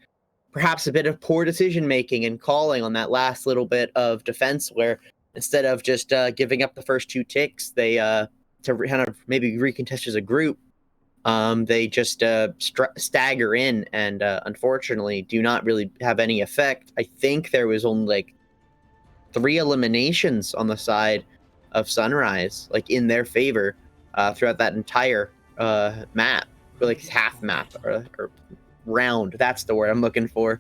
perhaps a bit of poor decision making and calling on that last little bit of defense, where instead of just giving up the first 2 ticks, they to kind of maybe recontest as a group, they just stagger in and unfortunately do not really have any effect. I think there was only like 3 eliminations on the side of Sunrise, like in their favor, throughout that entire map, or like half map or round. That's the word I'm looking for.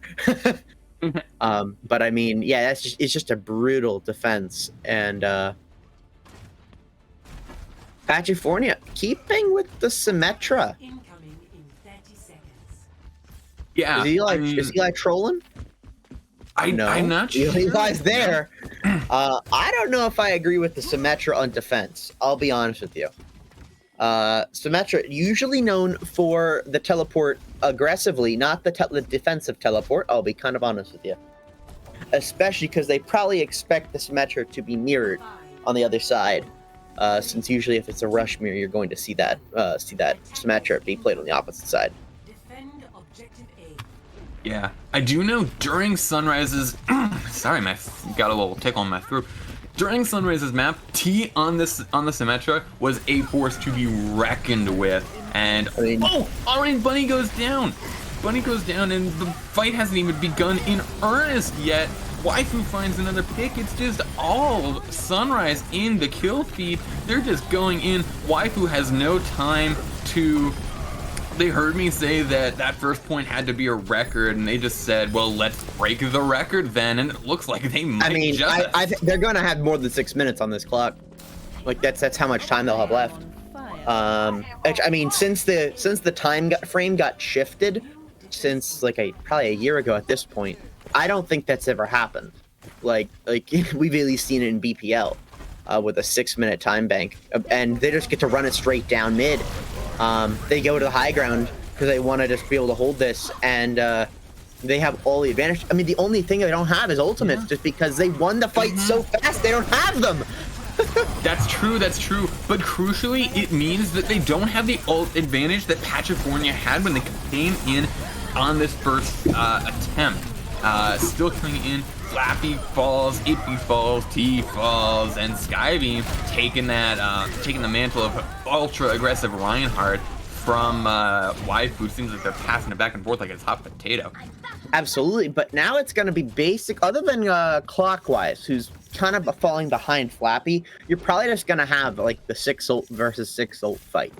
But I mean, yeah, it's just a brutal defense, and Pachifornia keeping with the Symmetra. Yeah, is Eli trolling? I'm not sure. Eli's there. I don't know if I agree with the Symmetra on defense. I'll be honest with you. Symmetra, usually known for the teleport aggressively, not the defensive teleport. I'll be kind of honest with you. Especially because they probably expect the Symmetra to be mirrored on the other side. Since usually if it's a rush mirror, you're going to see that Symmetra be played on the opposite side. Yeah, I do know during Sunrise's sorry, got a little tickle on my throat. During Sunrise's map, T on the Symmetra was a force to be reckoned with, and Orange Bunny goes down. Bunny goes down, and the fight hasn't even begun in earnest yet. Waifu finds another pick. It's just all Sunrise in the kill feed. They're just going in. Waifu has no time to... They heard me say that first point had to be a record, and they just said, well, let's break the record then, and it looks like they might. I mean, just... they're going to have more than 6 minutes on this clock. Like, that's how much time they'll have left. I mean, since the time frame got shifted, since like probably a year ago at this point, I don't think that's ever happened. Like we've at least seen it in BPL with a 6-minute time bank, and they just get to run it straight down mid. They go to the high ground because they want to just be able to hold this, and they have all the advantage. I mean, the only thing they don't have is ultimates, just because they won the fight so fast. They don't have them. That's true, but crucially, it means that they don't have the ult advantage that Pachifornia had when they came in on this first attempt. Still coming in, Flappy falls, Ippy falls, T falls, and Skybeam taking the mantle of ultra-aggressive Reinhardt from Waifu. Seems like they're passing it back and forth like it's hot potato. Absolutely, but now it's going to be basic, other than Clockwise, who's kind of falling behind Flappy. You're probably just going to have like the 6 ult versus 6 ult fight.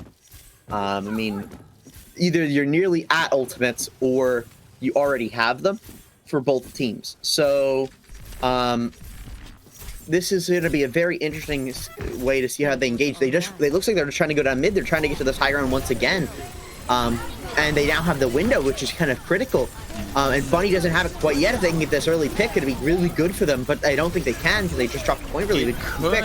I mean, either you're nearly at ultimates or you already have them for both teams. So this is going to be a very interesting way to see how they engage. They looks like they're just trying to go down mid. They're trying to get to this high ground once again. And they now have the window, which is kind of critical. And Bunny doesn't have it quite yet. If they can get this early pick, it'd be really good for them. But I don't think they can because they just dropped a point really quick.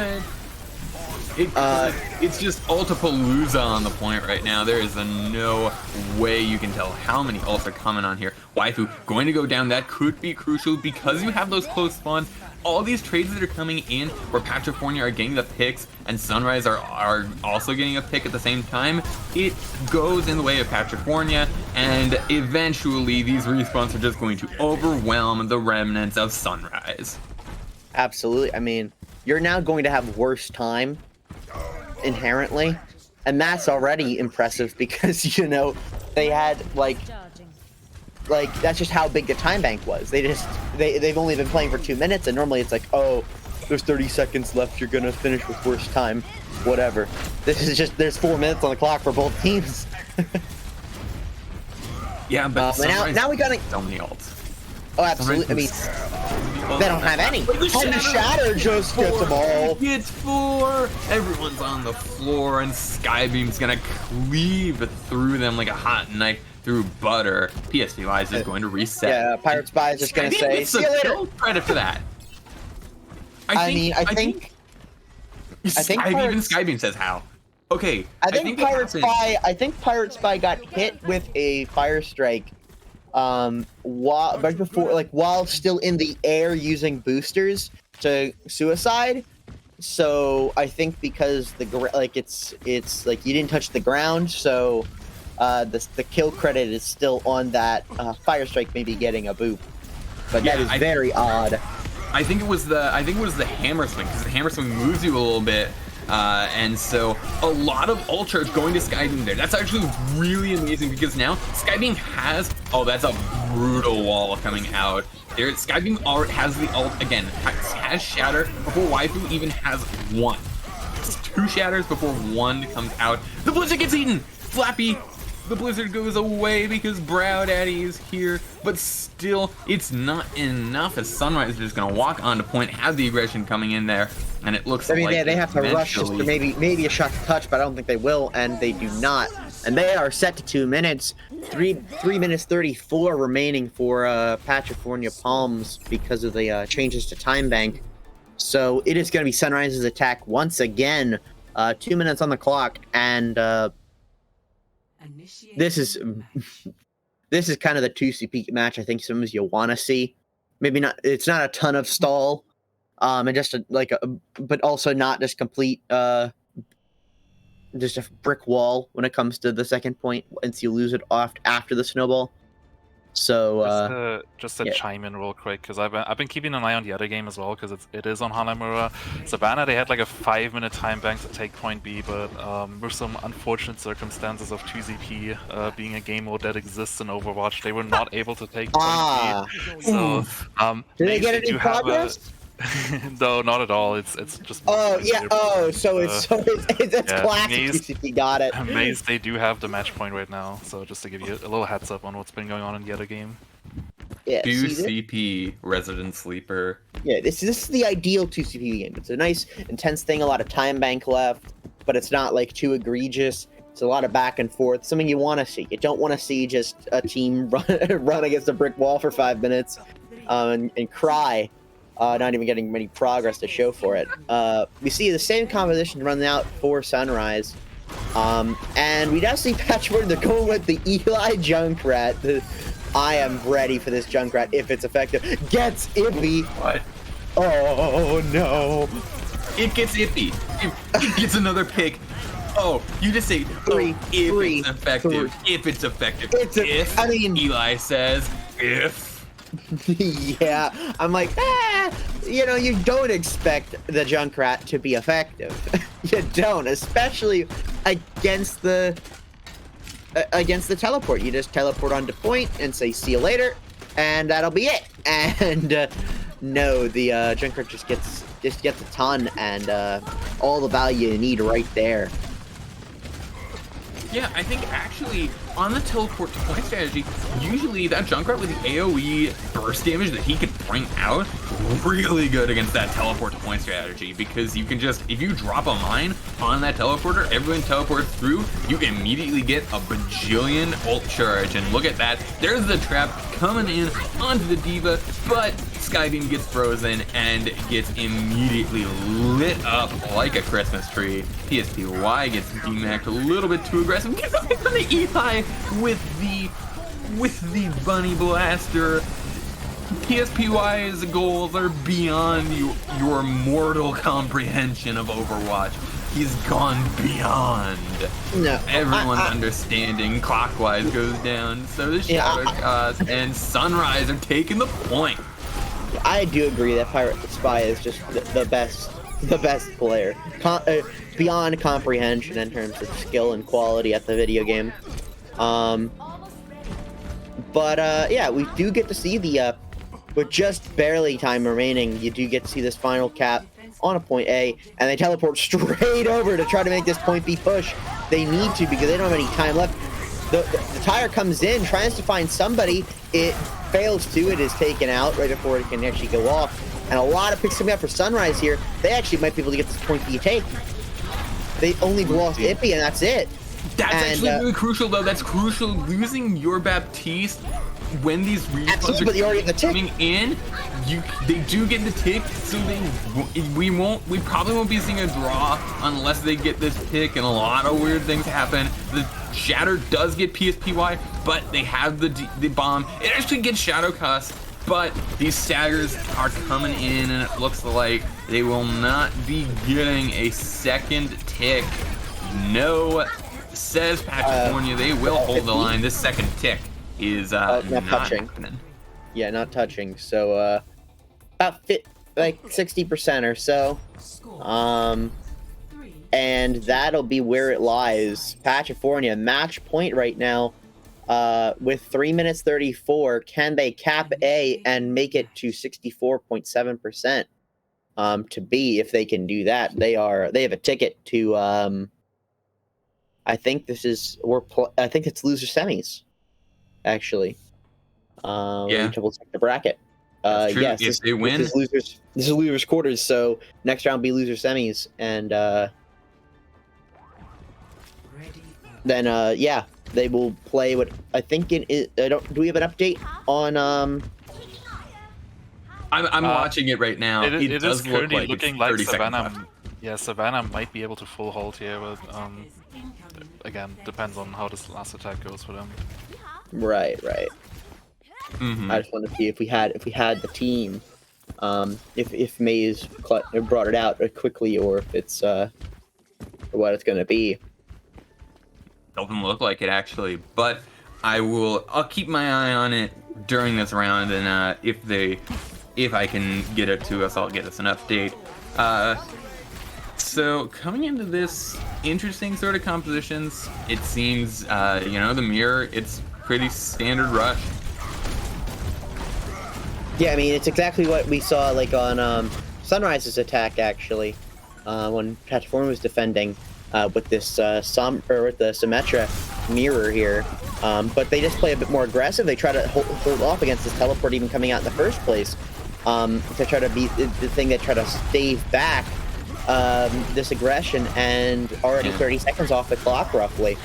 It's just Ultapalooza on the point right now. There is no way you can tell how many ults are coming on here. Waifu going to go down. That could be crucial because you have those close spawns. All these trades that are coming in where Pachifornia are getting the picks and Sunrise are also getting a pick at the same time, it goes in the way of Pachifornia, and eventually these respawns are just going to overwhelm the remnants of Sunrise. Absolutely. I mean, you're now going to have worse time inherently, and that's already impressive because, you know, they had like that's just how big the time bank was. They've only been playing for 2 minutes, and normally it's like, oh, there's 30 seconds left, you're gonna finish with worst time, whatever. This is just, there's 4 minutes on the clock for both teams. Yeah, but now we gotta so many ults. Oh, absolutely. I mean, they don't have any. And the Shatter just gets them all. Gets 4. Everyone's on the floor, and Skybeam's gonna cleave through them like a hot knife through butter. PSVI is just going to reset. Yeah, Pirate Spy is just gonna say, see you later. Credit for that. I think even Skybeam says how. Okay. I think Pirate Spy got hit with a fire strike while still in the air using boosters to suicide. So I think because it's like you didn't touch the ground, so the kill credit is still on that fire strike, maybe getting a boop. But that is very odd. I think it was the hammer swing, because the hammer swing moves you a little bit. And so a lot of ultra is going to Skybeam there. That's actually really amazing because now Skybeam has, oh, that's a brutal wall coming out. There, Skybeam has the ult again, has Shatter before Waifu even has 1. It's 2 Shatters before 1 comes out. The Blizzard gets eaten! Flappy! The Blizzard goes away because Brow Daddy is here, but still, it's not enough as Sunrise is just gonna walk onto point, have the aggression coming in there, and it looks like they have to rush just to maybe a shot to touch, but I don't think they will, and they do not. And they are set to 2 minutes. 3 minutes 34 remaining for Pachifornia Palms because of the changes to time bank. So it is going to be Sunrise's attack once again. 2 minutes on the clock, and this is kind of the 2 CP match I think some of you want to see. Maybe not. It's not a ton of stall, and just but also not just complete just a brick wall when it comes to the second point once you lose it off after the snowball. So just to yeah. chime in real quick, because I've been keeping an eye on the other game as well, because it is on Hanamura. Savannah, they had like a 5-minute time bank to take point B, but with some unfortunate circumstances of 2ZP being a game mode that exists in Overwatch, they were not able to take point B. So did they maize, get any do have progress? No, not at all. It's just. Oh yeah. Oh, so it's classic. Maize, TCP got it. maize, they do have the match point right now. So just to give you a little heads up on what's been going on in the other game. Yeah. 2CP Resident Sleeper. Yeah, this is the ideal 2CP game. It's a nice, intense thing. A lot of time bank left, but it's not like too egregious. It's a lot of back and forth. Something you want to see. You don't want to see just a team run against a brick wall for 5 minutes and cry. Not even getting any progress to show for it. We see the same composition running out for Sunrise. And we now see Pachifornia, they're going with the Eli Junkrat. I am ready for this Junkrat if it's effective. Gets Ippy. What? Oh no. It gets Ippy. It gets another pick. Oh, you just say if it's effective. If it's effective. Eli says if. Yeah, I'm like, you don't expect the Junkrat to be effective. You don't, especially against the teleport. You just teleport onto point and say see you later, and that'll be it. And no, the Junkrat just gets a ton and all the value you need right there. Yeah, I think actually on the teleport to point strategy, usually that Junkrat with the AoE burst damage that he can bring out, really good against that teleport to point strategy, because you can just, if you drop a mine on that teleporter, everyone teleports through, you immediately get a bajillion ult charge, and look at that, there's the trap coming in onto the D.Va, but Skybeam gets frozen and gets immediately lit up like a Christmas tree. PSPY gets DMAC'd a little bit too aggressive. Gets away from the Eli with the Bunny Blaster. PSPY's goals are beyond your mortal comprehension of Overwatch. He's gone beyond. No, everyone understanding. Clockwise goes down, so does Shadow Cause, and Sunrise are taking the point. I do agree that Pirate Spy is just the best player, beyond comprehension in terms of skill and quality at the video game. Yeah, we do get to see the with just barely time remaining, you do get to see this final cap on a point A, and they teleport straight over to try to make this point B push. They need to because they don't have any time left. The tire comes in, tries to find somebody. It fails to. It is taken out right before it can actually go off. And a lot of picks coming up for Sunrise here. They actually might be able to get this point B take. They only lost Ippy, and that's it. That's actually really crucial, though. That's crucial. Losing your Baptiste when these responses are coming in, they do get the tick, so we probably won't be seeing a draw unless they get this pick, and a lot of weird things happen. The Shatter does get PSPY, but they have the bomb. It actually gets Shadow Cuss, but these staggers are coming in, and it looks like they will not be getting a second tick. No, says Pachifornia, they will hold the line. This second tick is not touching. Happening. Yeah, not touching. So about 60% or so. And that'll be where it lies. Pachifornia match point right now. With 3 minutes 34, can they cap A and make it to 64.7% to B? If they can do that, they have a ticket to I think it's loser semis, actually. Let me double check the bracket. Yes, if they win, this is losers quarters. So next round will be loser semis, and then yeah, they will play what I think do we have an update on I'm watching it right now. It does is currently look looking like Savannah. Yeah, Savannah might be able to full hold here, but again, depends on how this last attack goes for them. Right. Mm-hmm. I just want to see if we had the team, if maize brought it out quickly, or if it's what it's gonna be. Doesn't look like it actually, but I'll keep my eye on it during this round, and if I can get it to us, I'll get us an update. So coming into this interesting sort of compositions, it seems the mirror, it's pretty standard rush. Yeah, I mean, it's exactly what we saw like on Sunrise's attack actually, when Pachifornia was defending with this with the Symmetra mirror here. But they just play a bit more aggressive. They try to hold off against this teleport even coming out in the first place. To try to beat the thing that try to stave back this aggression, and already 30 seconds off the clock roughly.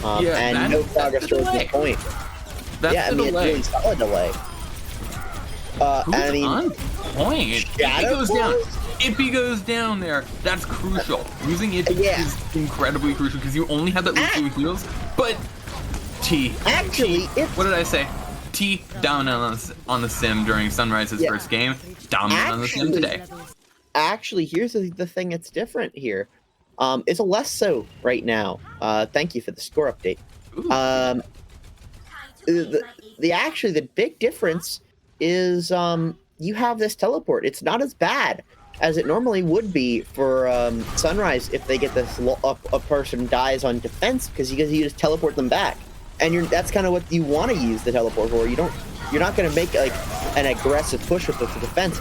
And no progress towards this point. That's it's really solid delay. I mean, on point. Ippy goes down. Ippy goes down there. That's crucial. Using Ippy is incredibly crucial because you only have that Lucio heals. But T. What did I say? T dominant on the sim during Sunrise's first game. Dominant on the sim today. Actually, here's the thing that's different here. It's a less so right now. Thank you for the score update. The big difference is you have this teleport. It's not as bad as it normally would be for Sunrise if they get this a person dies on defense, because you just teleport them back, and that's kind of what you want to use the teleport for. You're not going to make like an aggressive push with the defense.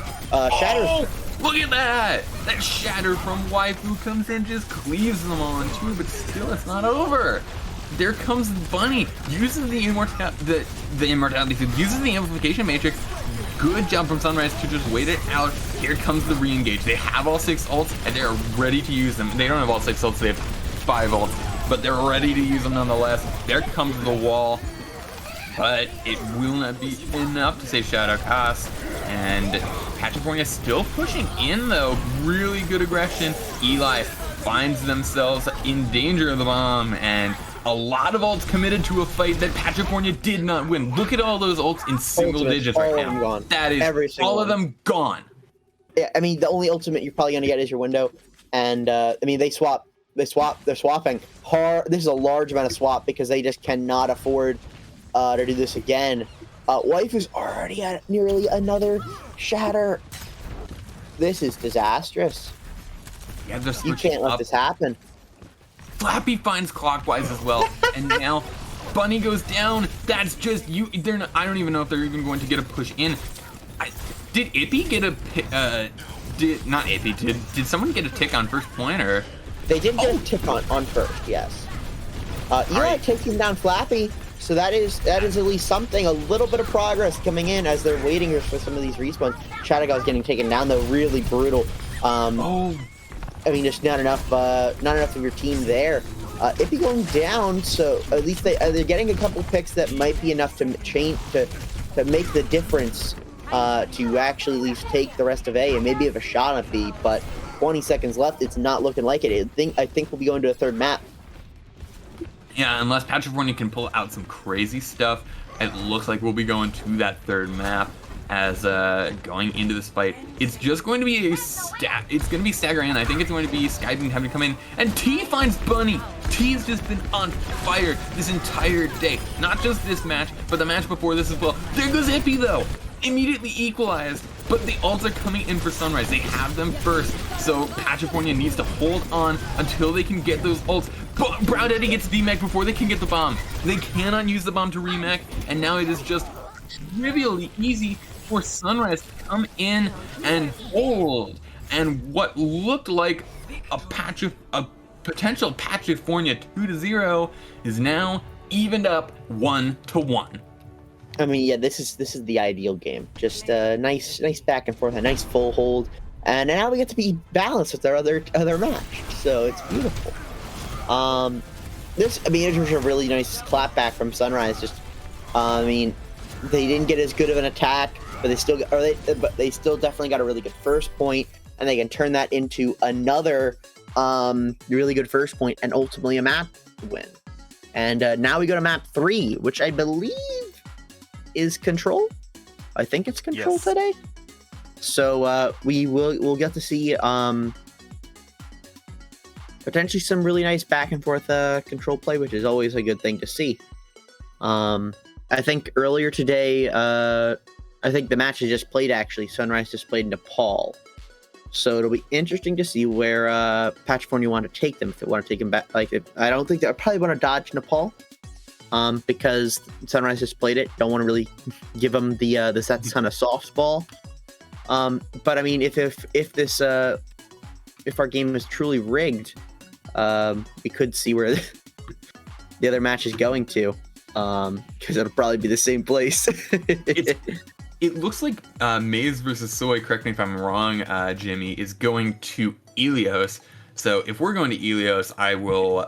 Shatters. Look at that! That shatter from Waifu comes in, just cleaves them on too, but still it's not over. There comes Bunny, uses the immortality, uses the amplification matrix. Good job from Sunrise to just wait it out. Here comes the re-engage. They have all 6 ults and they are ready to use them. They don't have all 6 ults, they have 5 ults, but they're ready to use them nonetheless. There comes the wall, but it will not be enough to save Shadow Cost. And Pachifornia still pushing in though. Really good aggression. Eli finds themselves in danger of the bomb, and a lot of ults committed to a fight that Pachifornia did not win. Look at all those ults in single digits right now. Gone. That is all of them gone. Yeah, I mean, the only ultimate you're probably gonna get is your window, and I mean they're swapping hard. This is a large amount of swap because they just cannot afford to do this again. Waifu's already at nearly another shatter. This is disastrous. Yeah, you can't let this happen. Flappy finds clockwise as well, and now Bunny goes down. That's just you. They're not, I don't even know if they're even going to get a push in. Did Ippy get a not Ippy? Did someone get a tick on first point, or they did get a tick on first? Yes. Eli taking down Flappy. So that is at least something, a little bit of progress coming in as they're waiting here for some of these respawns. Chatagaw's getting taken down though, really brutal. I mean, just not enough of your team there. Ippy going down, so at least they're getting a couple picks that might be enough to change to make the difference to actually at least take the rest of A and maybe have a shot at B. But 20 seconds left, it's not looking like it. I think we'll be going to a third map. Yeah, unless Pachifornia can pull out some crazy stuff, it looks like we'll be going to that third map as going into this fight. It's just going to be it's going to be staggering. I think it's going to be Skybeam having to come in, and T finds Bunny. T's just been on fire this entire day. Not just this match, but the match before this as well. There goes Ippy though. Immediately equalized, but the ults are coming in for Sunrise. They have them first, so Pachifornia needs to hold on until they can get those ults. But Brown Eddie gets DMAC before they can get the bomb. They cannot use the bomb to remake, and now it is just trivially easy for Sunrise to come in and hold. And what looked like a potential Pachifornia 2-0 is now evened up 1-1. I mean, yeah, this is the ideal game. Just nice back and forth, a nice full hold, and now we get to be balanced with our other match. So it's beautiful. It was a really nice clapback from Sunrise. Just, I mean, they didn't get as good of an attack, but they still definitely got a really good first point, and they can turn that into another really good first point and ultimately a map win. And now we go to map 3, which I believe is Control. I think it's Control today. So we'll get to see potentially some really nice back and forth Control play, which is always a good thing to see. I think earlier today, I think the match is just played actually. Sunrise just played Nepal. So it'll be interesting to see where Pachifornia want to take them. If they want to take them back, I don't think they'll probably want to dodge Nepal, because Sunrise just played it. Don't want to really give them the that kind of softball. But I mean, if our game is truly rigged, we could see where the other match is going to, because it'll probably be the same place. It looks like Maize versus Soy, correct me if I'm wrong, Jimmy, is going to Ilios. So if we're going to Ilios, I will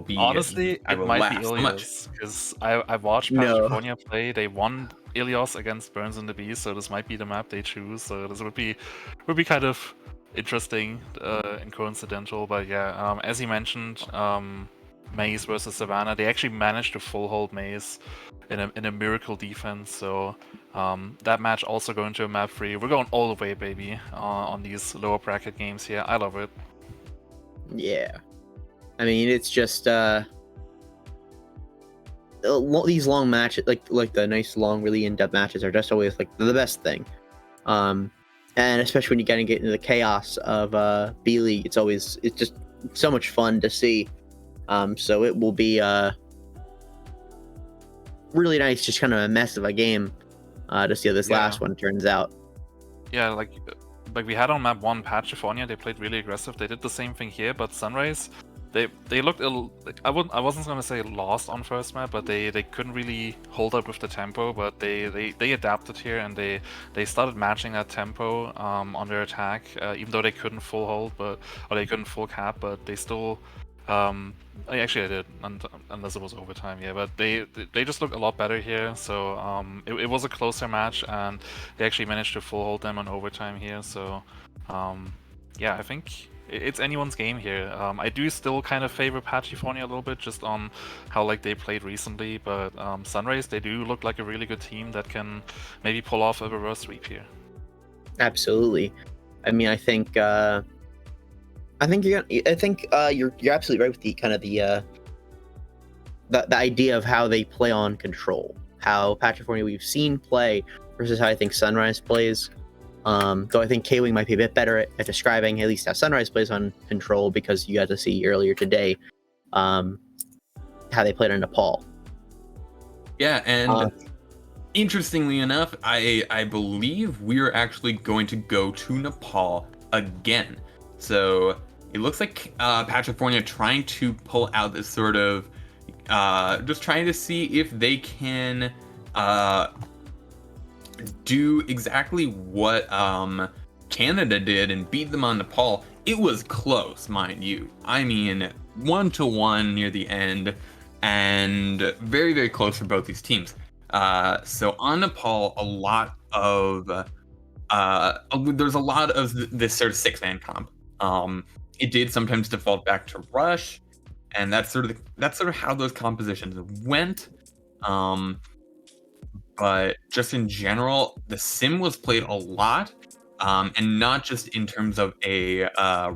be... Honestly, I it will might laugh be so much. Ilios, because I've watched Pachifornia play. They won Ilios against Burns and the Beast, so this might be the map they choose. So this would be kind of interesting and coincidental. But yeah, as you mentioned, Maize versus Savannah, they actually managed to full hold Maize in a miracle defense. So that match also going to a map 3. We're going all the way, baby, on these lower bracket games here. I love it. Yeah, I mean, it's just these long matches, like the nice long, really in-depth matches, are just always like the best thing. And especially when you get into the chaos of B League, it's just so much fun to see. So it will be really nice, just kind of a mess of a game, to see how this last one turns out. Yeah, like we had on map 1 Pachifornia, they played really aggressive. They did the same thing here, but Sunrise, they looked I wasn't gonna say lost on first map, but they couldn't really hold up with the tempo. But they adapted here, and they started matching that tempo on their attack, even though they couldn't full hold, or they couldn't full cap, but they still. Actually, I did, unless it was overtime. Yeah, but they just look a lot better here. So it was a closer match, and they actually managed to full hold them on overtime here. So yeah, I think it's anyone's game here. I do still kind of favor Pachifornia a little bit, just on how they played recently. But Sunrise, they do look like a really good team that can maybe pull off a reverse sweep here. Absolutely. I mean, I think you're absolutely right with the kind of the idea of how they play on control, how Pachifornia we've seen play versus how I think Sunrise plays. Though I think K-Wing might be a bit better at describing at least how Sunrise plays on control, because you got to see earlier today how they played on Nepal. Yeah, and interestingly enough, I believe we're actually going to go to Nepal again. So it looks like Pachifornia trying to pull out this sort of just trying to see if they can do exactly what Canada did and beat them on Nepal. It was close, mind you. I mean, 1-1 near the end, and very, very close for both these teams. So on Nepal, there's a lot of this sort of 6-man comp. It did sometimes default back to rush, and that's sort of how those compositions went. But just in general, the sim was played a lot, and not just in terms of a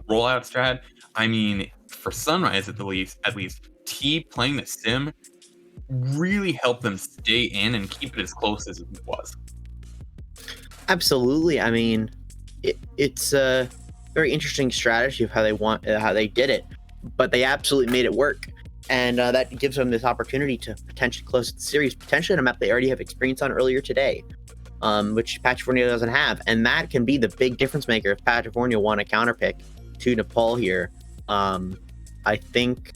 rollout strat. I mean, for Sunrise at least, T playing the sim really helped them stay in and keep it as close as it was. Absolutely. I mean, it's a very interesting strategy of how they did it, but they absolutely made it work. And that gives them this opportunity to potentially close the series, potentially on a map they already have experience on earlier today, which Pachifornia doesn't have. And that can be the big difference maker if Pachifornia want to counterpick to Nepal here. I think,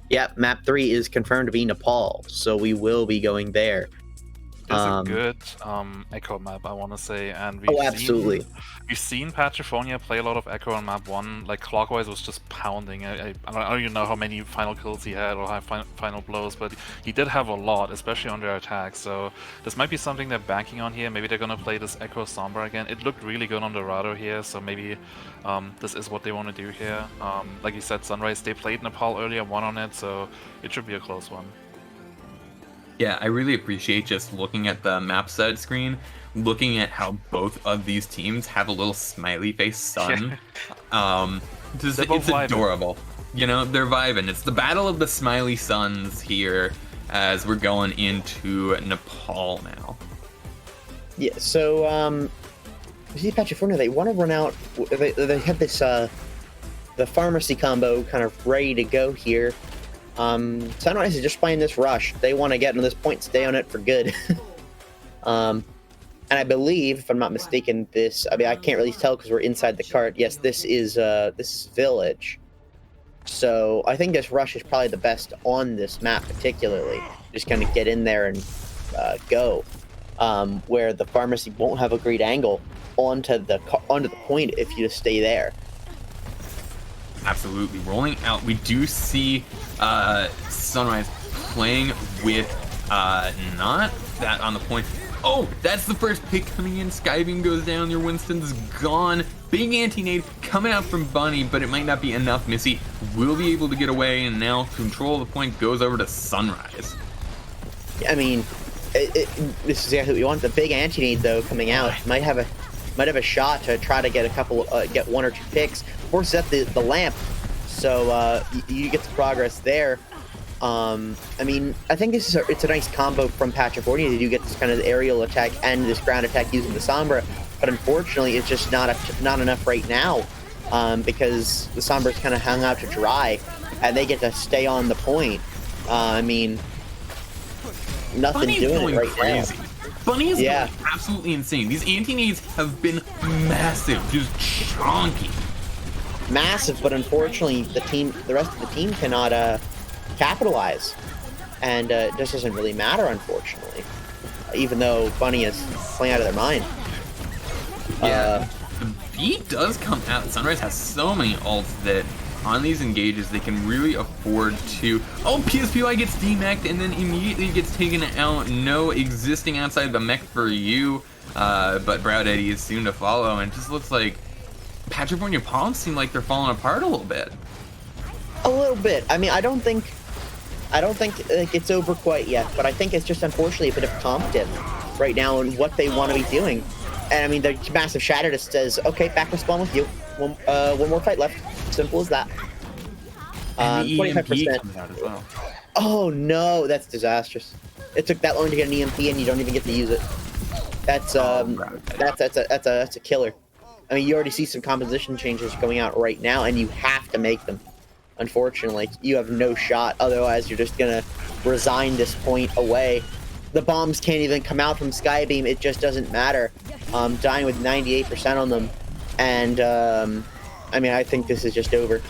yeah, map 3 is confirmed to be Nepal, so we will be going there. It's a good Echo map, I want to say, and we've seen Pachifornia play a lot of Echo on map 1. Like, Clockwise was just pounding. I don't even know how many final kills he had or final blows, but he did have a lot, especially on their attack. So this might be something they're banking on here. Maybe they're gonna play this Echo Sombra again. It looked really good on the radar here, so maybe this is what they want to do here. Like you said, Sunrise, they played Nepal earlier, won on it, so it should be a close one. Yeah, I really appreciate just looking at the map side screen, looking at how both of these teams have a little smiley face sun. It's adorable. You know, they're vibing. It's the battle of the smiley suns here. as we're going into Nepal now. Yeah, so you see Pachifornia, they want to run out. They have this the pharmacy combo kind of ready to go here. Sunrise is just playing this rush. They want to get on this point, stay on it for good. And I believe, if I'm not mistaken, this, I mean, I can't really tell because we're inside the cart. Yes, this is Village. So I think this rush is probably the best on this map, particularly. Just kind of get in there and go. Where the pharmacy won't have a great angle onto the point if you just stay there. Absolutely. Rolling out, we do see Sunrise playing with not that on the point. Oh, that's the first pick coming in. Skybeam goes down. Your Winston's gone. Big anti-nade coming out from Bunny, but it might not be enough. Missy will be able to get away, and now control of the point goes over to Sunrise. I mean, this is exactly what you want. The big anti-nade, though, coming out might have a shot to try to get a couple, get 1 or 2 picks. Forces up the lamp, so you get the progress there. I mean, I think it's a nice combo from Pachifornia. They do get this kind of aerial attack and this ground attack using the Sombra, but unfortunately, it's just not enough right now because the Sombra's kind of hung out to dry, and they get to stay on the point. I mean, nothing Bunny's doing it right crazy. now. Bunny is going absolutely insane. These anti-nades have been massive, just chonky. Massive, but unfortunately, the rest of the team cannot capitalize, and it just doesn't really matter, unfortunately. Even though Bunny is playing out of their mind. Yeah, the beat does come out. Sunrise has so many ults that on these engages they can really afford to. Oh, PSPY gets demeched and then immediately gets taken out. No existing outside the mech for you, but Brown Eddie is soon to follow, and it just looks like Pachifornia Palms seem like they're falling apart a little bit. A little bit. I mean, I don't think like, it's over quite yet, but I think it's just unfortunately a bit of comp dip right now in what they want to be doing. And I mean, the massive shatter just says, okay, back to spawn with you. One more fight left. Simple as that. 25%. Well. Oh no, that's disastrous. It took that long to get an EMP, and you don't even get to use it. That's a killer. I mean, you already see some composition changes going out right now, and you have to make them. Unfortunately, you have no shot. Otherwise, you're just gonna resign this point away. The bombs can't even come out from Skybeam. It just doesn't matter. Dying with 98% on them, and I mean, I think this is just over.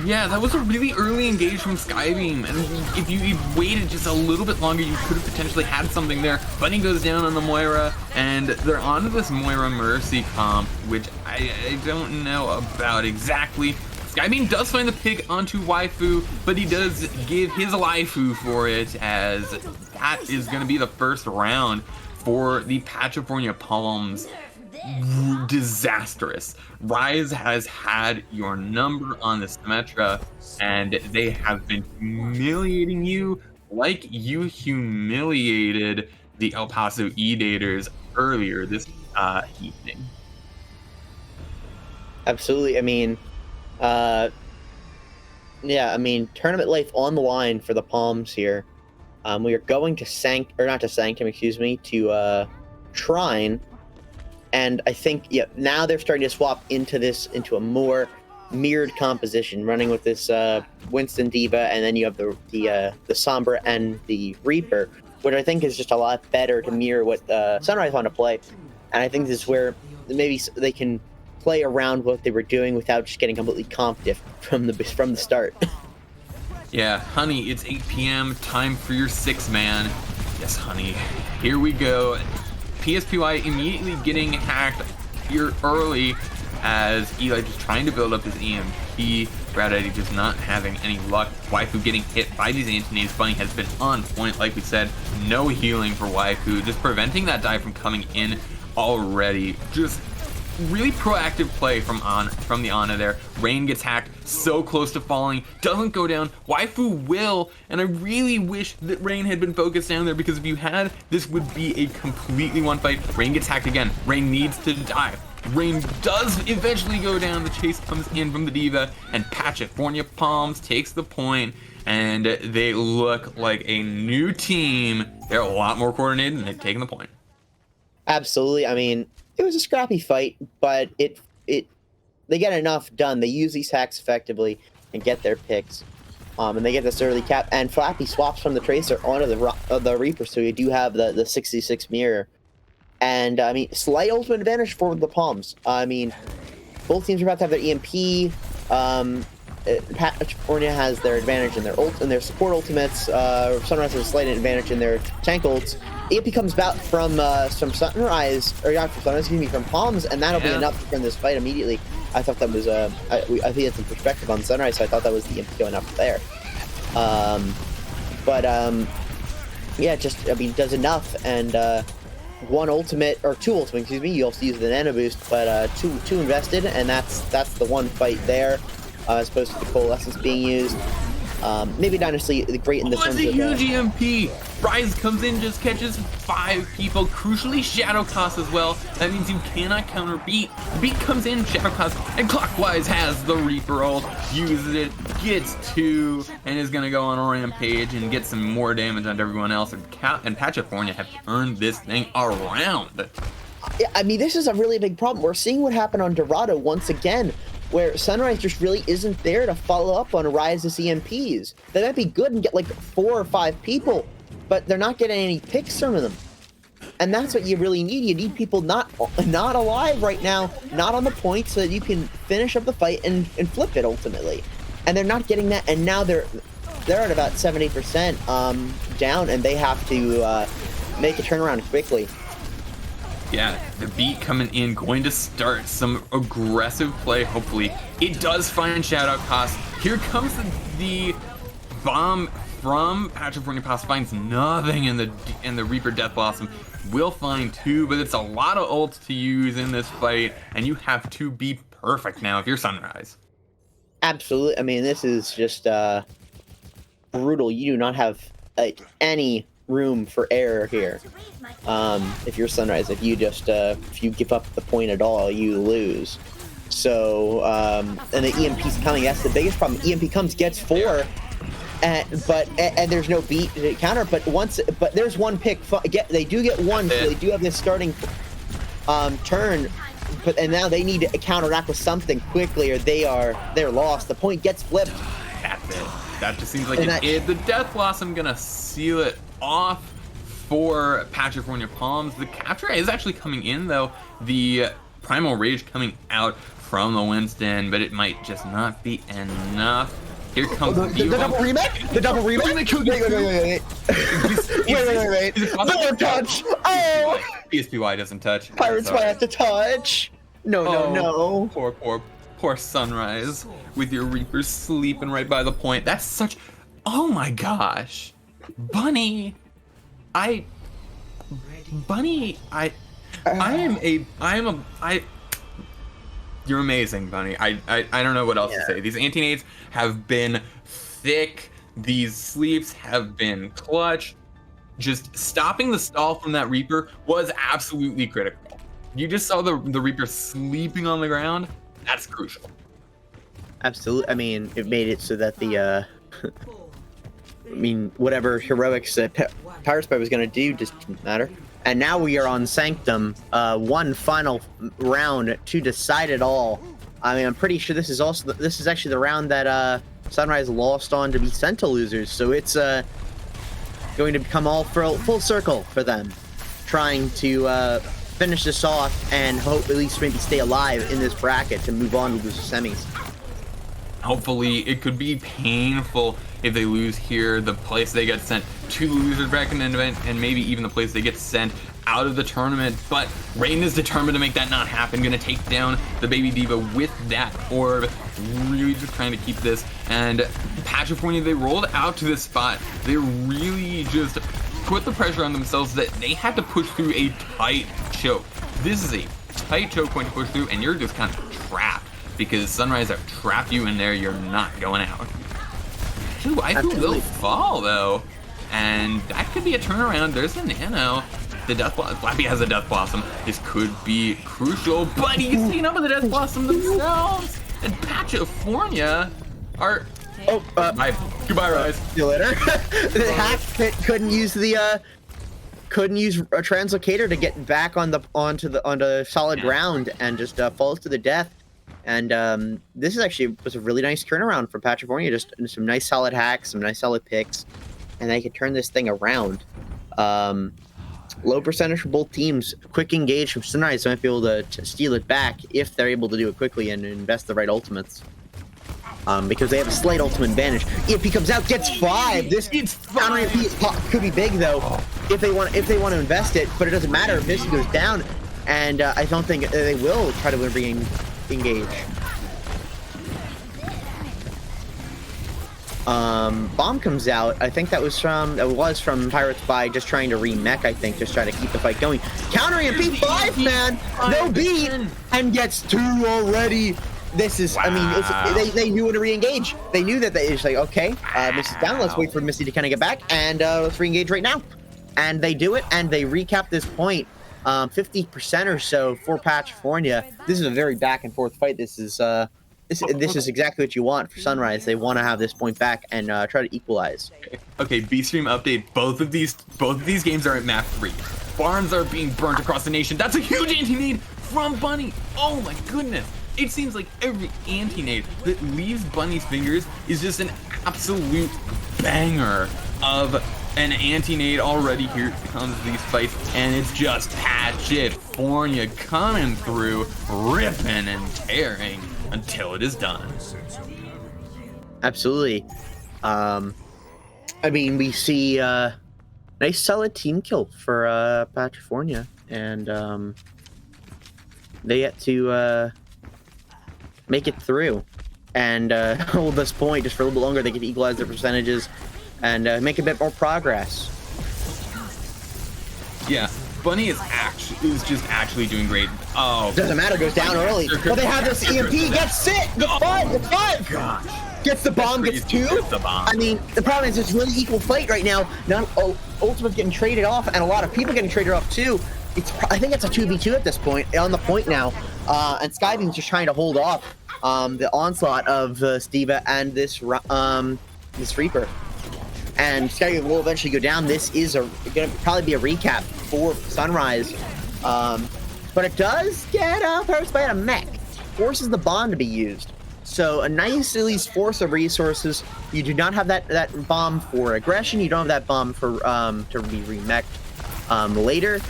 Yeah, that was a really early engage from Skybeam, and if you waited just a little bit longer, you could have potentially had something there. Bunny goes down on the Moira, and they're onto this Moira Mercy comp, which I don't know about exactly. Skybeam does find the pick onto Waifu, but he does give his Waifu for it, as that is going to be the first round for the Pachifornia Palms. Disastrous. Rise has had your number on the Symmetra, and they have been humiliating you like you humiliated the El Paso E-Daters earlier this evening. Absolutely. I mean, yeah, I mean, tournament life on the line for the Palms here. We are going to to Shrine. And I think, yeah, now they're starting to swap into a more mirrored composition, running with this Winston D.Va, and then you have the Sombra and the Reaper, which I think is just a lot better to mirror what Sunrise want to play. And I think this is where maybe they can play around what they were doing without just getting completely comp diff from the start. Yeah, honey, it's 8 p.m. Time for your 6-man. Yes, honey. Here we go. PSPY immediately getting hacked here early as Eli just trying to build up his EMP. Brad Eddie just not having any luck. Waifu getting hit by these anti-nades. Bunny has been on point, like we said. No healing for Waifu, just preventing that dive from coming in already. Just really proactive play from the Ana there. Rain gets hacked, so close to falling, doesn't go down. Waifu will, and I really wish that Rain had been focused down there, because if you had, this would be a completely one fight. Rain gets hacked again. Rain needs to dive. Rain does eventually go down. The chase comes in from the D.Va, and Pachifornia Palms takes the point, and they look like a new team. They're a lot more coordinated, and they've taken the point. Absolutely. I mean, it was a scrappy fight, but they get enough done. They use these hacks effectively and get their picks. And they get this early cap. And Flappy swaps from the Tracer onto the Reaper, so you do have the 66 mirror. And, I mean, slight ultimate advantage for the Palms. I mean, both teams are about to have their EMP. Pachifornia has their advantage in their support ultimates. Sunrise has a slight advantage in their tank ults. EMP comes back from Sunrise, or not from Sunrise, excuse me, from Palms, and that'll be enough to turn this fight immediately. I thought that was I think it's some perspective on Sunrise, so I thought that was the EMP going up there. Yeah, just, I mean, does enough, and one ultimate, or two ultimate, excuse me, you also use the nano boost, but two invested, and that's the one fight there, as opposed to the coalescence being used. Maybe not necessarily great in the terms That's a of huge EMP. Rise comes in, just catches 5 people. Crucially, Shadow Cost as well. That means you cannot counter Beat. Beat comes in, Shadow Cost, and Clockwise has the Reaper ult, uses it, gets 2, and is gonna go on a rampage and get some more damage on everyone else. And Pachifornia have turned this thing around. I mean, this is a really big problem. We're seeing what happened on Dorado once again, where Sunrise just really isn't there to follow up on Rise's EMPs. They might be good and get like 4 or 5 people, but they're not getting any picks from them. And that's what you really need. You need people not alive right now, not on the point, so that you can finish up the fight and flip it ultimately. And they're not getting that, and now they're at about 70% down, and they have to make a turnaround quickly. Yeah, the Beat coming in, going to start some aggressive play, hopefully. It does find Shadow Cost. Here comes the bomb from Pachifornia. Pass finds nothing in the Reaper Death Blossom. Will find 2, but it's a lot of ults to use in this fight, and you have to be perfect now if you're Sunrise. Absolutely. I mean, this is just brutal. You do not have any room for error here. If you're Sunrise, if you give up the point at all, you lose. So, and the EMP's coming. That's the biggest problem. EMP comes, gets 4, and there's no beat to counter. But there's one pick. They do get 1, so they do have this starting turn. And now they need to counteract with something quickly, or they're lost. The point gets flipped. That's it. That just seems like the Death Blossom gonna seal it off for Pachifornia Palms. The capture is actually coming in, though. The Primal Rage coming out from the Winston, but it might just not be enough. Here comes the double remake? The double remake? Wait. Wait. No touch! Oh! PSPY doesn't touch. Pirates might have to touch. No. Poor Sunrise with your Reaper sleeping right by the point. That's such. Oh my gosh, Bunny! You're amazing, Bunny. I don't know what else to say. These anti-nades have been thick. These sleeps have been clutch. Just stopping the stall from that Reaper was absolutely critical. You just saw the Reaper sleeping on the ground. That's crucial. Absolutely. I mean, it made it so that the whatever heroics that Power Spy was going to do just didn't matter. And now we are on Sanctum, one final round to decide it all. I mean, I'm pretty sure this is actually the round that Sunrise lost on to be sent to losers. So it's going to become all full circle for them, trying to finish this off and hope at least maybe stay alive in this bracket to move on to loser semis. Hopefully, it could be painful if they lose here. The place they get sent to the losers bracket event, and maybe even the place they get sent out of the tournament. But Rain is determined to make that not happen. Gonna take down the Baby Diva with that orb. Really just trying to keep this. And Pachifornia, they rolled out to this spot. They really just put the pressure on themselves that they had to push through a tight choke. This is a tight choke point to push through, and you're just kind of trapped. Because Sunrise have trapped you in there, you're not going out. Ooh, I think they'll fall, though. And that could be a turnaround. There's the Nano. The Death Blossom. Flappy has a Death Blossom. This could be crucial. But he's seen up with the Death Blossom themselves. And Pachifornia are Goodbye, Rise. See you later. The hack pit couldn't use a translocator to get back onto solid ground and just falls to the death. And this was a really nice turnaround for Pachifornia. Just some nice solid hacks, some nice solid picks, and they could turn this thing around. Low percentage for both teams. Quick engage from Sunrise might be able to steal it back if they're able to do it quickly and invest the right ultimates. Because they have a slight ultimate advantage. If he comes out, gets 5. This counter EMP could be big though, if they want to invest it. But it doesn't matter if this goes down, and I don't think they will try to re-engage. Bomb comes out. I think that was from Pirates by just trying to re-mech. I think just trying to keep the fight going. Counter EMP 5 man, no beat, and gets 2 already. This is, I mean, they knew when to re-engage. They knew that it's like, okay, Missy's down. Let's wait for Missy to kind of get back, and let's re-engage right now. And they do it, and they recap this point. 50% or so for Pachifornia. This is a very back and forth fight. This is exactly what you want for Sunrise. They want to have this point back and try to equalize. Okay, B-Stream update. Both of these games are at map 3. Barns are being burnt across the nation. That's a huge anti-nade from Bunny. Oh my goodness. It seems like every anti-nade that leaves Bunny's fingers is just an absolute banger of an anti-nade already. Here comes these fights, and it's just Pachifornia coming through, ripping and tearing until it is done. Absolutely. I mean, we see nice solid team kill for Pachifornia, and they get to make it through and hold this point just for a little bit longer. They can equalize their percentages and make a bit more progress. Yeah, Bunny is just actually doing great. Oh, doesn't matter, goes down early. But they have this EMP, gets it, gets 5, Gosh. Gets the bomb, gets 2. I mean, the problem is it's really equal fight right now. Ultimate's getting traded off, and a lot of people getting traded off too. I think it's a 2v2 at this point, on the point now. And Skybeam's just trying to hold off the onslaught of Stiva and this Reaper. And Skybeam will eventually go down. This is going to probably be a recap for Sunrise. But it does get purchased by a mech. Forces the bomb to be used. So a nice, at least, force of resources. You do not have that bomb for aggression. You don't have that bomb for to be remeched later.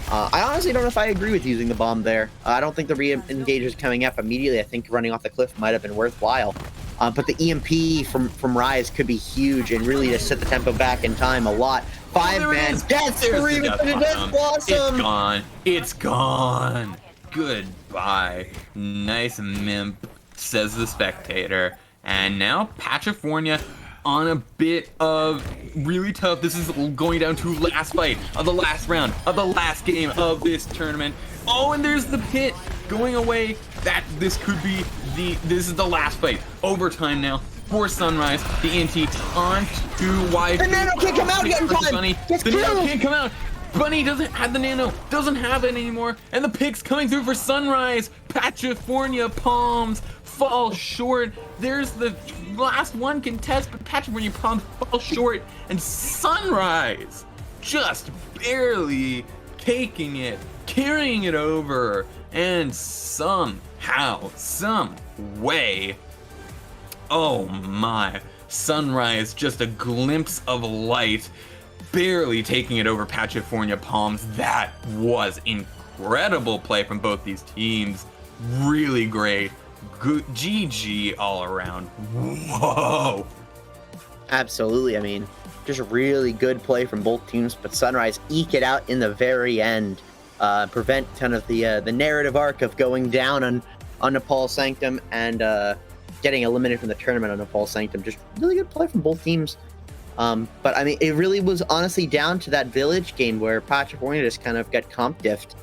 I honestly don't know if I agree with using the bomb there. I don't think the re-engagers coming up immediately. I think running off the cliff might have been worthwhile. But the EMP from Rise could be huge and really just set the tempo back in time a lot. 5 man, that's 3 with the Death Blossom. It's gone. It's gone. Goodbye. Nice mimp, says the spectator. And now Pachifornia on a bit of really tough. This is going down to last fight of the last round of the last game of this tournament. Oh, and there's the pit going away. This is the last fight. Overtime now for Sunrise. The NT on to wide. The nano can't come out yet in time. Bunny. The nano can't come out. Bunny doesn't have the nano, doesn't have it anymore, and the pick's coming through for Sunrise. Pachifornia Palms fall short. There's the last one contest, but Pachifornia Palms fall short, and Sunrise just barely taking it, carrying it over, and somehow, some way, oh my, Sunrise just a glimpse of light, barely taking it over Pachifornia Palms. That was incredible play from both these teams. Really great. Good GG all around. Whoa. Absolutely. I mean, just really good play from both teams, but Sunrise eke it out in the very end. Prevent kind of the narrative arc of going down on Nepal Sanctum and getting eliminated from the tournament on Nepal Sanctum. Just really good play from both teams. But I mean, it really was honestly down to that village game where Pachifornia just kind of got comp diffed.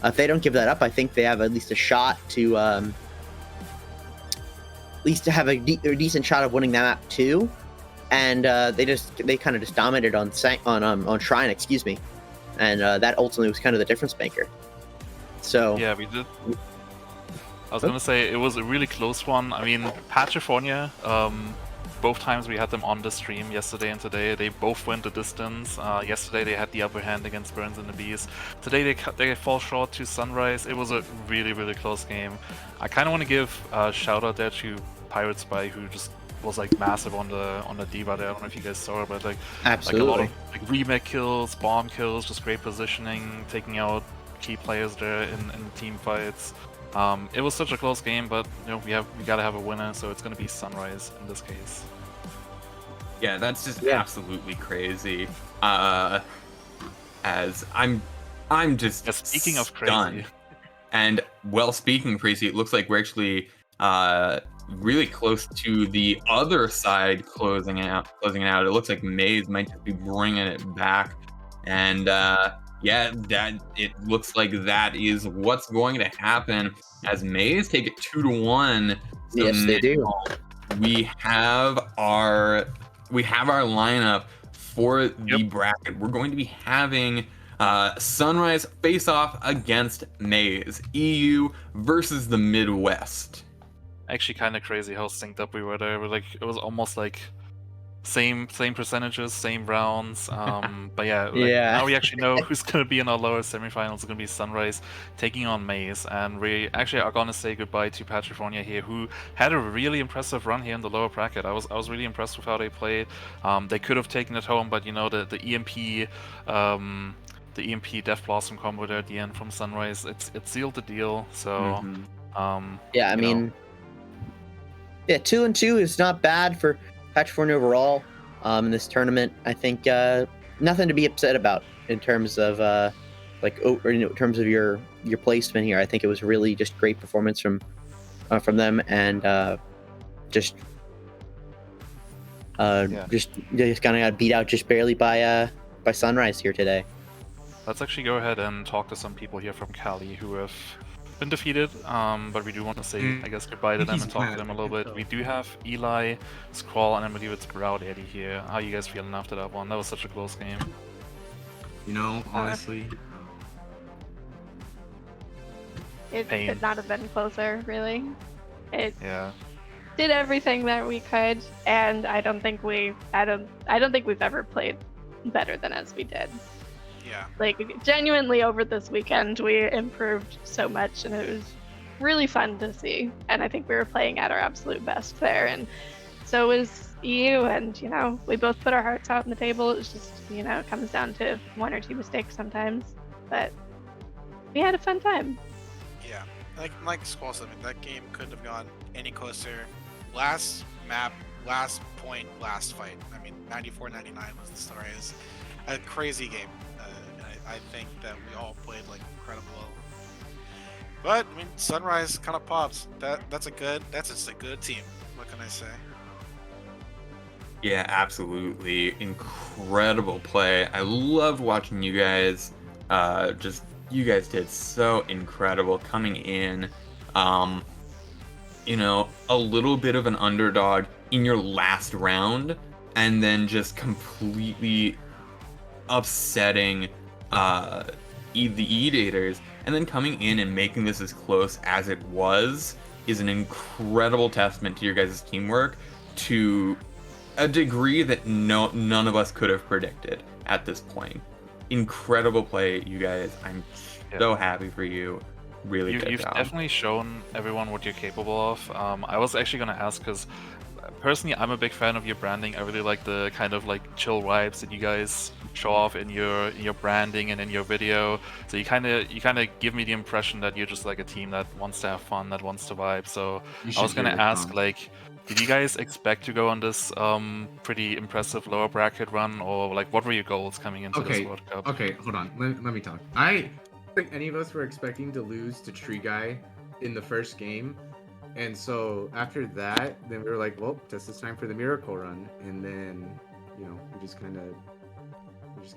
If they don't give that up, I think they have at least a shot to at least to have a decent shot of winning that map too. And they kind of just dominated on Shrine, excuse me, and that ultimately was kind of the difference maker. So yeah, we did. I was gonna say it was a really close one. I mean, Pachifornia, both times we had them on the stream, yesterday and today, they both went the distance. Yesterday they had the upper hand against Burns and the Bees. Today they fall short to Sunrise. It was a really, really close game. I kind of want to give a shout out there to Pirate Spy, who just was like massive on the Diva there. I don't know if you guys saw it, but like a lot of like remake kills, bomb kills, just great positioning, taking out key players there in team fights. It was such a close game, but you know we gotta have a winner, so it's gonna be Sunrise in this case. Yeah, that's just absolutely crazy. As I'm just speaking of stunned. crazy. And well, speaking of crazy, it looks like we're actually really close to the other side closing it out. It looks like Maize might just be bringing it back, and yeah, that it looks like that is what's going to happen as Maize take it 2-1. So yes, they do. We have our lineup for the bracket. We're going to be having Sunrise face off against Maize, EU versus the Midwest. Actually, kind of crazy how synced up we were there. Like it was almost like same percentages, same rounds. But yeah, like, now we actually know who's gonna be in our lower semifinals. It's gonna be Sunrise taking on Maize, and we actually are gonna say goodbye to Pachifornia here, who had a really impressive run here in the lower bracket. I was really impressed with how they played. They could have taken it home, but you know the EMP. The EMP Death Blossom combo there at the end from Sunrise, it sealed the deal. So, yeah, I mean, yeah, 2-2 is not bad for Pachifornia overall in this tournament. I think nothing to be upset about in terms of in terms of your placement here. I think it was really just great performance from them, and just kind of got beat out just barely by Sunrise here today. Let's actually go ahead and talk to some people here from Cali who have been defeated, but we do want to say, I guess, goodbye to them and talk to them a little bit. We do have Eli, Squall, and I believe it's Brown Eddie here. How are you guys feeling after that one? That was such a close game. You know, honestly, it could not have been closer, really. It yeah. did everything that we could, and I don't think we've ever played better than as we did. Yeah. Like, genuinely over this weekend, we improved so much, and it was really fun to see. And I think we were playing at our absolute best there, and so was EU, and, you know, we both put our hearts out on the table. It's just, you know, it comes down to one or two mistakes sometimes, but we had a fun time. Yeah. Like Squall said, I mean, that game couldn't have gone any closer. Last map, last point, last fight. I mean, 94-99 was the story. It was a crazy game. I think that we all played like incredible. But I mean, Sunrise kind of pops. That's just a good team. What can I say? Yeah, absolutely incredible play. I loved watching you guys. You guys did so incredible coming in. You know, a little bit of an underdog in your last round, and then just completely upsetting the E-Daters, and then coming in and making this as close as it was is an incredible testament to your guys' teamwork to a degree that none of us could have predicted at this point. Incredible play, you guys. I'm so happy for you. Really good You've job. definitely shown everyone what you're capable of. I was actually going to ask, because personally, I'm a big fan of your branding. I really like the kind of like chill vibes that you guys show off in your branding and in your video. So you kind of give me the impression that you're just like a team that wants to have fun, that wants to vibe. So I was gonna ask, like, did you guys expect to go on this pretty impressive lower bracket run, or like what were your goals coming into this World Cup? Okay, hold on. Let me talk. I don't think any of us were expecting to lose to Tree Guy in the first game. And so after that, then we were like, well, this is time for the miracle run. And then, you know, we just kind of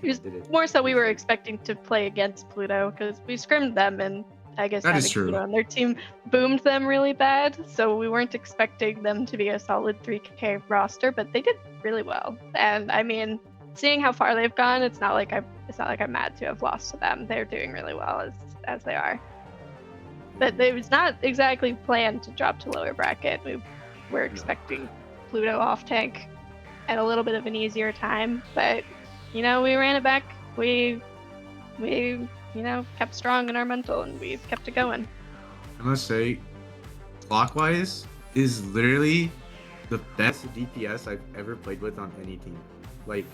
did it. More so we were expecting to play against Pluto, because we scrimmed them, and I guess that is having true. Pluto on their team boomed them really bad. So we weren't expecting them to be a solid 3K roster, but they did really well. And I mean, seeing how far they've gone, it's not like I'm mad to have lost to them. They're doing really well as they are. But it was not exactly planned to drop to lower bracket. We were expecting Pluto off tank at a little bit of an easier time, but we ran it back. We kept strong in our mental, and we've kept it going. I must say, Clockwise is literally the best DPS I've ever played with on any team. Like,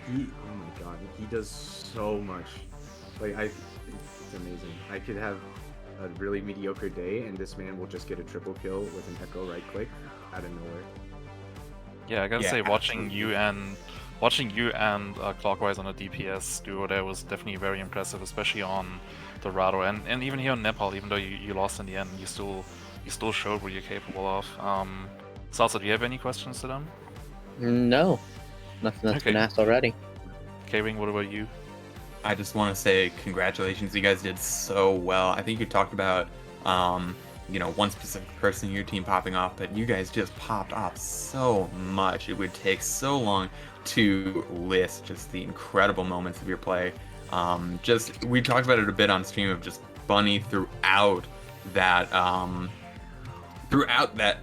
oh my god, he does so much. Like, it's amazing. I could have a really mediocre day, and this man will just get a triple kill with an echo right click out of nowhere. Yeah, I gotta say, watching you and Clockwise on a DPS duo there was definitely very impressive, especially on the Rado, and even here on Nepal. Even though you lost in the end, you still showed what you're capable of. Salsa, do you have any questions to them? No, nothing that's been asked already. K-Wing, what about you? I just want to say congratulations. You guys did so well. I think you talked about, one specific person in your team popping off, but you guys just popped off so much. It would take so long to list just the incredible moments of your play. We talked about it a bit on stream of just Bunny throughout that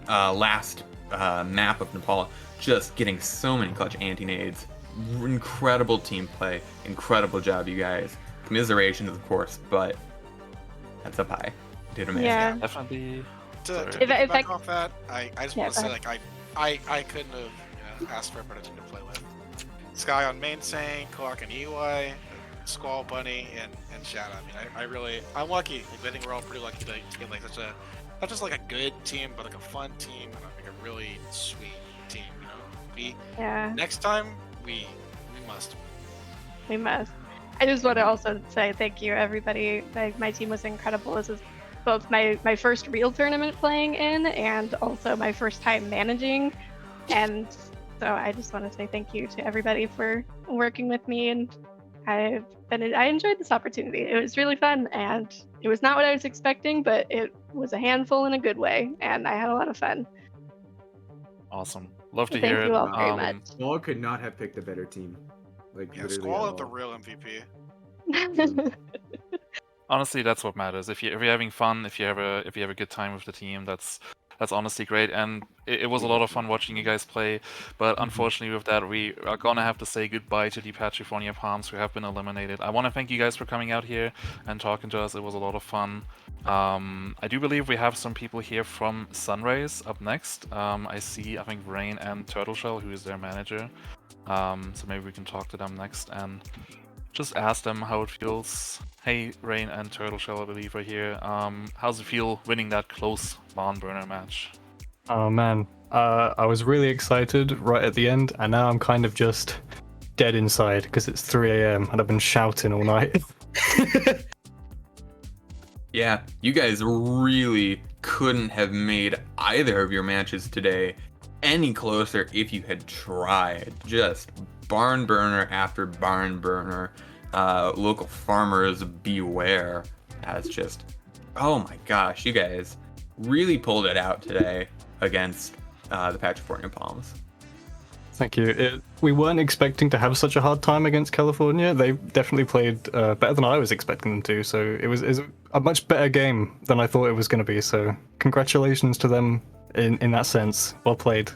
last map of Nepal, just getting so many clutch anti-nades. Incredible team play, incredible job, you guys. Commiserations, of course, but that's up high. Did amazing. Yeah. Definitely. To back off that, I just want to say, like, I couldn't have asked for a better team to play with. Sky on main Sang, Clark and EY, Squall, Bunny, and Shadow. I mean, I'm lucky. I think we're all pretty lucky to get like such a, not just like a good team, but like a fun team and like a really sweet team. Next time we must. We must. I just want to also say thank you, everybody. My team was incredible. This is both my first real tournament playing in, and also my first time managing. And so I just want to say thank you to everybody for working with me. And I enjoyed this opportunity. It was really fun, and it was not what I was expecting, but it was a handful in a good way, and I had a lot of fun. Awesome. Love to Thank hear it. you all very much. Squall could not have picked a better team. Like, Yeah, literally Squall at is the all. real MVP. Honestly, that's what matters. If you're having fun, if you have a good time with the team, that's honestly great. And it was a lot of fun watching you guys play. But unfortunately, with that, we are gonna have to say goodbye to the Pachifornia Palms, who have been eliminated. I want to thank you guys for coming out here and talking to us. It was a lot of fun. I do believe we have some people here from Sunrays up next. I think Rain and Turtleshell, who is their manager. So maybe we can talk to them next and just ask them how it feels. Hey, Rain and Turtleshell, I believe, are here. How's it feel winning that close barn burner match? Oh man, I was really excited right at the end, and now I'm kind of just dead inside because it's 3 AM and I've been shouting all night. Yeah, you guys really couldn't have made either of your matches today any closer if you had tried. Just barn burner after barn burner. Local farmers beware. As just, oh my gosh, you guys really pulled it out today against the Pachifornia Palms. Thank you. We weren't expecting to have such a hard time against California. They definitely played better than I was expecting them to, so it was a much better game than I thought it was going to be, so congratulations to them in that sense. Well played.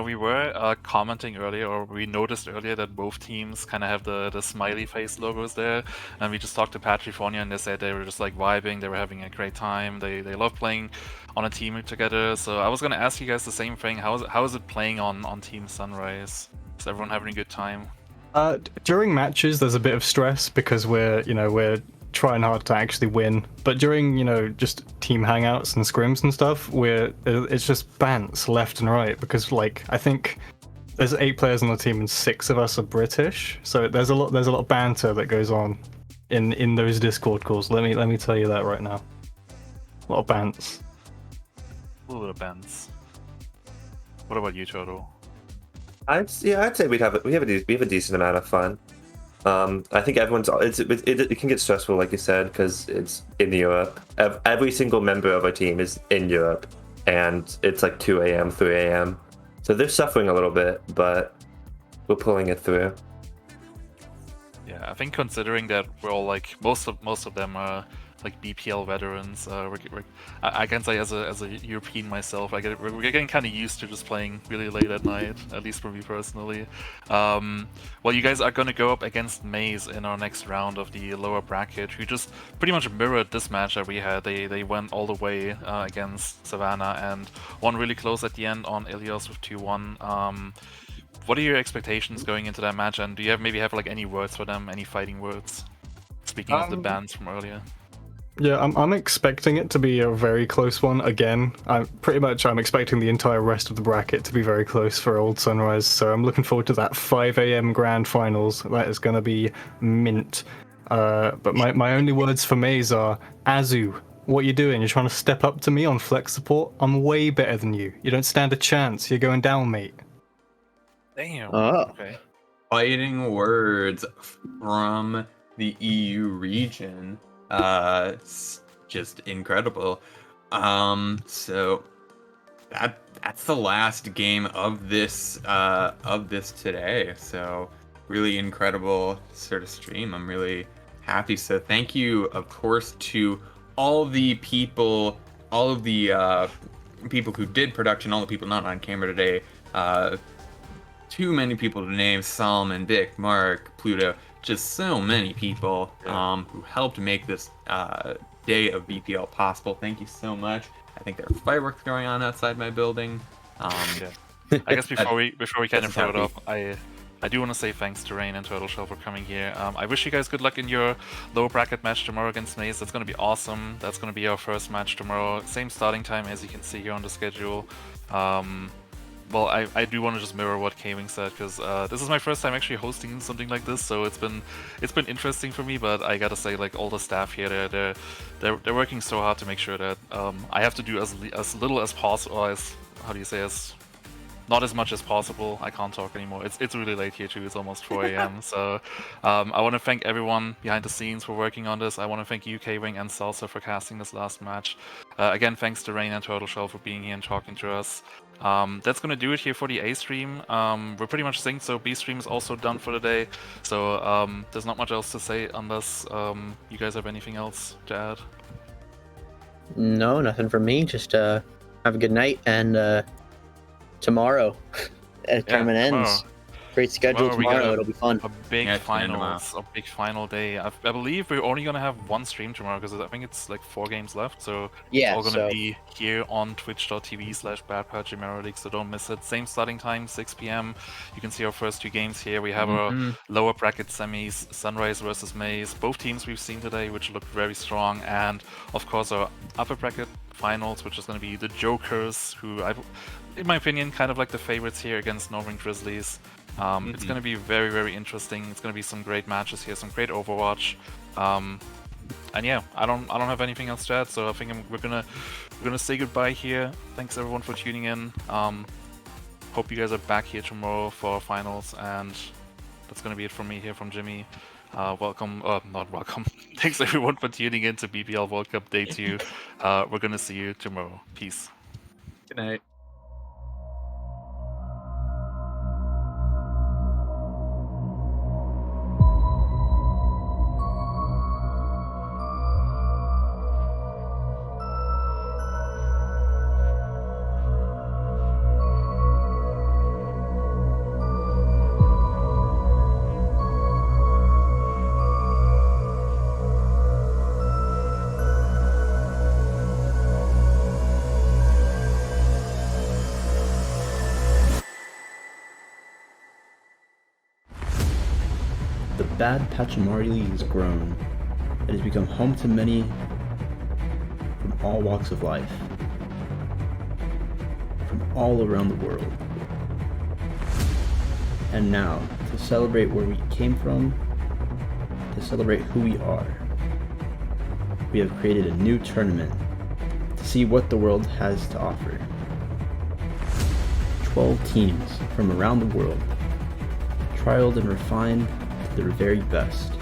We were commenting earlier, or we noticed earlier, that both teams kind of have the smiley face logos there, and we just talked to Pachifornia, and they said they were just like vibing, they were having a great time, they love playing on a team together. So I was going to ask you guys the same thing. How is it playing on Team Sunrise? Is everyone having a good time? During matches, there's a bit of stress because we're trying hard to actually win, but during just team hangouts and scrims and stuff, it's just bants left and right because I think there's 8 players on the team and 6 of us are British, so there's a lot of banter that goes on in those Discord calls. Let me tell you that right now. A lot of bants. A little bit of bants. What about you, Toto? I'd say we have a decent amount of fun. I think it can get stressful, like you said, because it's in Europe. Every single member of our team is in Europe, and it's like 2 AM, 3 AM. So they're suffering a little bit, but we're pulling it through. Yeah, I think considering that we're all most of them are like BPL veterans. I can say as a European myself, we're getting kind of used to just playing really late at night, at least for me personally. Well, you guys are gonna go up against maize in our next round of the lower bracket, who just pretty much mirrored this match that we had. They went all the way against Savannah and won really close at the end on Ilios with 2-1. What are your expectations going into that match, and do you maybe have like any words for them, any fighting words? Speaking of the bans from earlier. Yeah, I'm expecting it to be a very close one again. I'm expecting the entire rest of the bracket to be very close for Old Sunrise, so I'm looking forward to that 5 AM grand finals. That is going to be mint. But my only words for maize are, Azu, what you doing? You're trying to step up to me on flex support? I'm way better than you. You don't stand a chance. You're going down, mate. Damn. Okay. Fighting words from the EU region. It's just incredible. So that's the last game of this today. So really incredible sort of stream. I'm really happy. So thank you, of course, to all the people, people who did production, all the people not on camera today. Too many people to name: Solomon, Vic, Mark, Pluto, just so many people who helped make this day of BPL possible. Thank you so much. I think there are fireworks going on outside my building. I guess before we kind of throw it up, I do want to say thanks to Rain and Turtle Shell for coming here. I wish you guys good luck in your lower bracket match tomorrow against maize. That's going to be awesome. That's going to be our first match tomorrow. Same starting time as you can see here on the schedule. Well, I do want to just mirror what K-Wing said, because this is my first time actually hosting something like this, so it's been interesting for me. But I gotta say, like, all the staff here, they're working so hard to make sure that I have to do as little as possible, or as, how do you say, as not as much as possible. I can't talk anymore. It's really late here too. It's almost 4 AM. So I want to thank everyone behind the scenes for working on this. I want to thank you, K-Wing and Salsa, for casting this last match. Again, thanks to Rain and Turtle Shell for being here and talking to us. That's gonna do it here for the A stream. We're pretty much synced, so B stream is also done for the day. So there's not much else to say unless you guys have anything else to add. No, nothing from me. Just have a good night, and tomorrow tournament ends. Great schedule tomorrow. It'll be fun. A big final day. I believe we're only gonna have one stream tomorrow because I think it's like 4 games left. So yeah, it's all gonna be here on twitch.tv/badpatchMeroDic, so don't miss it. Same starting time, 6 PM. You can see our first 2 games here. We have our lower bracket semis, Sunrise versus maize. Both teams we've seen today, which look very strong, and of course our upper bracket finals, which is gonna be the Jokers, who in my opinion, kind of like the favorites here against Northern Grizzlies. It's going to be very, very interesting. It's going to be some great matches here, some great Overwatch. And yeah, I don't have anything else to add, so I think we're gonna say goodbye here. Thanks everyone for tuning in. Hope you guys are back here tomorrow for our finals, and that's gonna be it from me here from Jimmy. Welcome, not welcome. Thanks everyone for tuning in to BPL World Cup Day 2. We're gonna see you tomorrow. Peace. Good night. The Bad Pachimari League has grown. It has become home to many from all walks of life, from all around the world. And now, to celebrate where we came from, to celebrate who we are, we have created a new tournament to see what the world has to offer. 12 teams from around the world, trialed and refined to their very best,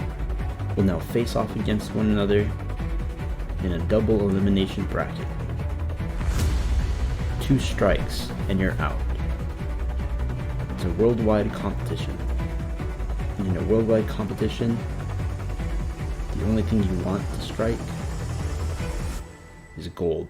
will now face off against one another in a double elimination bracket. 2 strikes and you're out. It's a worldwide competition. And in a worldwide competition, the only thing you want to strike is gold.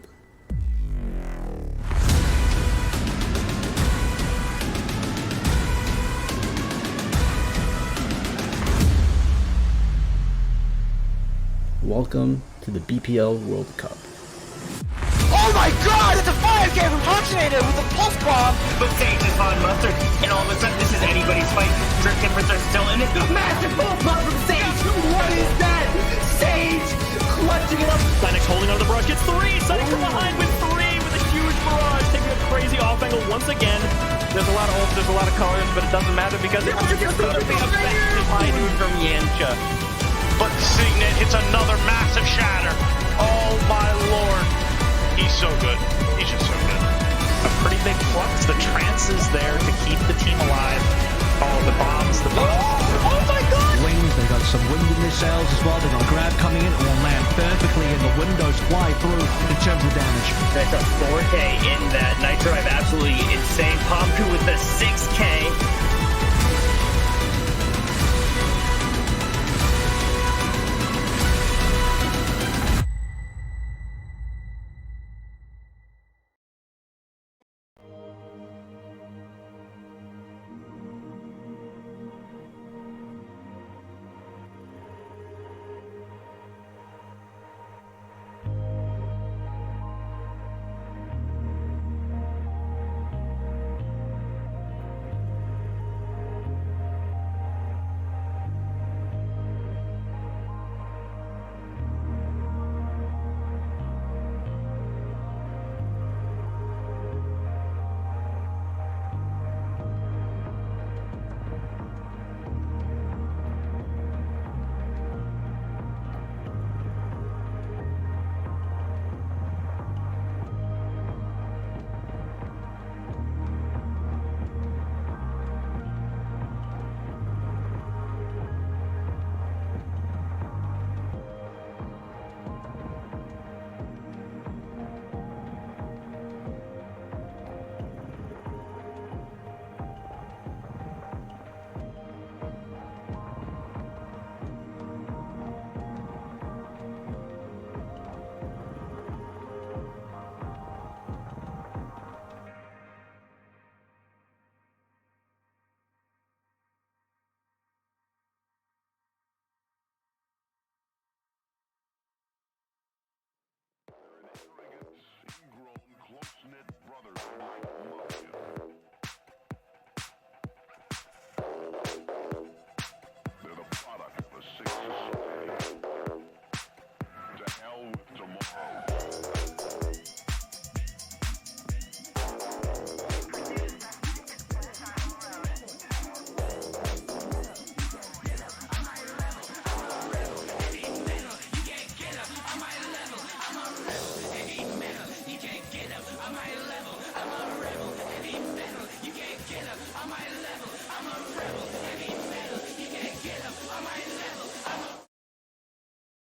Welcome to the BPL World Cup. Oh my god, it's a fire game impersonator with a pulse bomb! But Sage is hot mustard, and all of a sudden this is anybody's fight. Drip tippers are still in it. Massive pulse bomb from Sage! What is that? Sage clutching it up. Sonic holding on to the barrage, gets 3! Sonic from behind with 3 with a huge barrage, taking a crazy off angle once again. There's a lot of ults, there's a lot of colors, but it doesn't matter because it's just going to be a massive high noon from Yancha. But Signet hits another massive shatter. Oh my lord. He's so good. He's just so good. A pretty big flux. The trance is there to keep the team alive. Oh, the bombs, the bombs. Oh my god! Wings, they got some wind in their sails as well. They got grab coming in, will land perfectly, and the windows fly through in terms of damage. That's a 4K in that. Nitro have absolutely insane. Pomku with the 6K.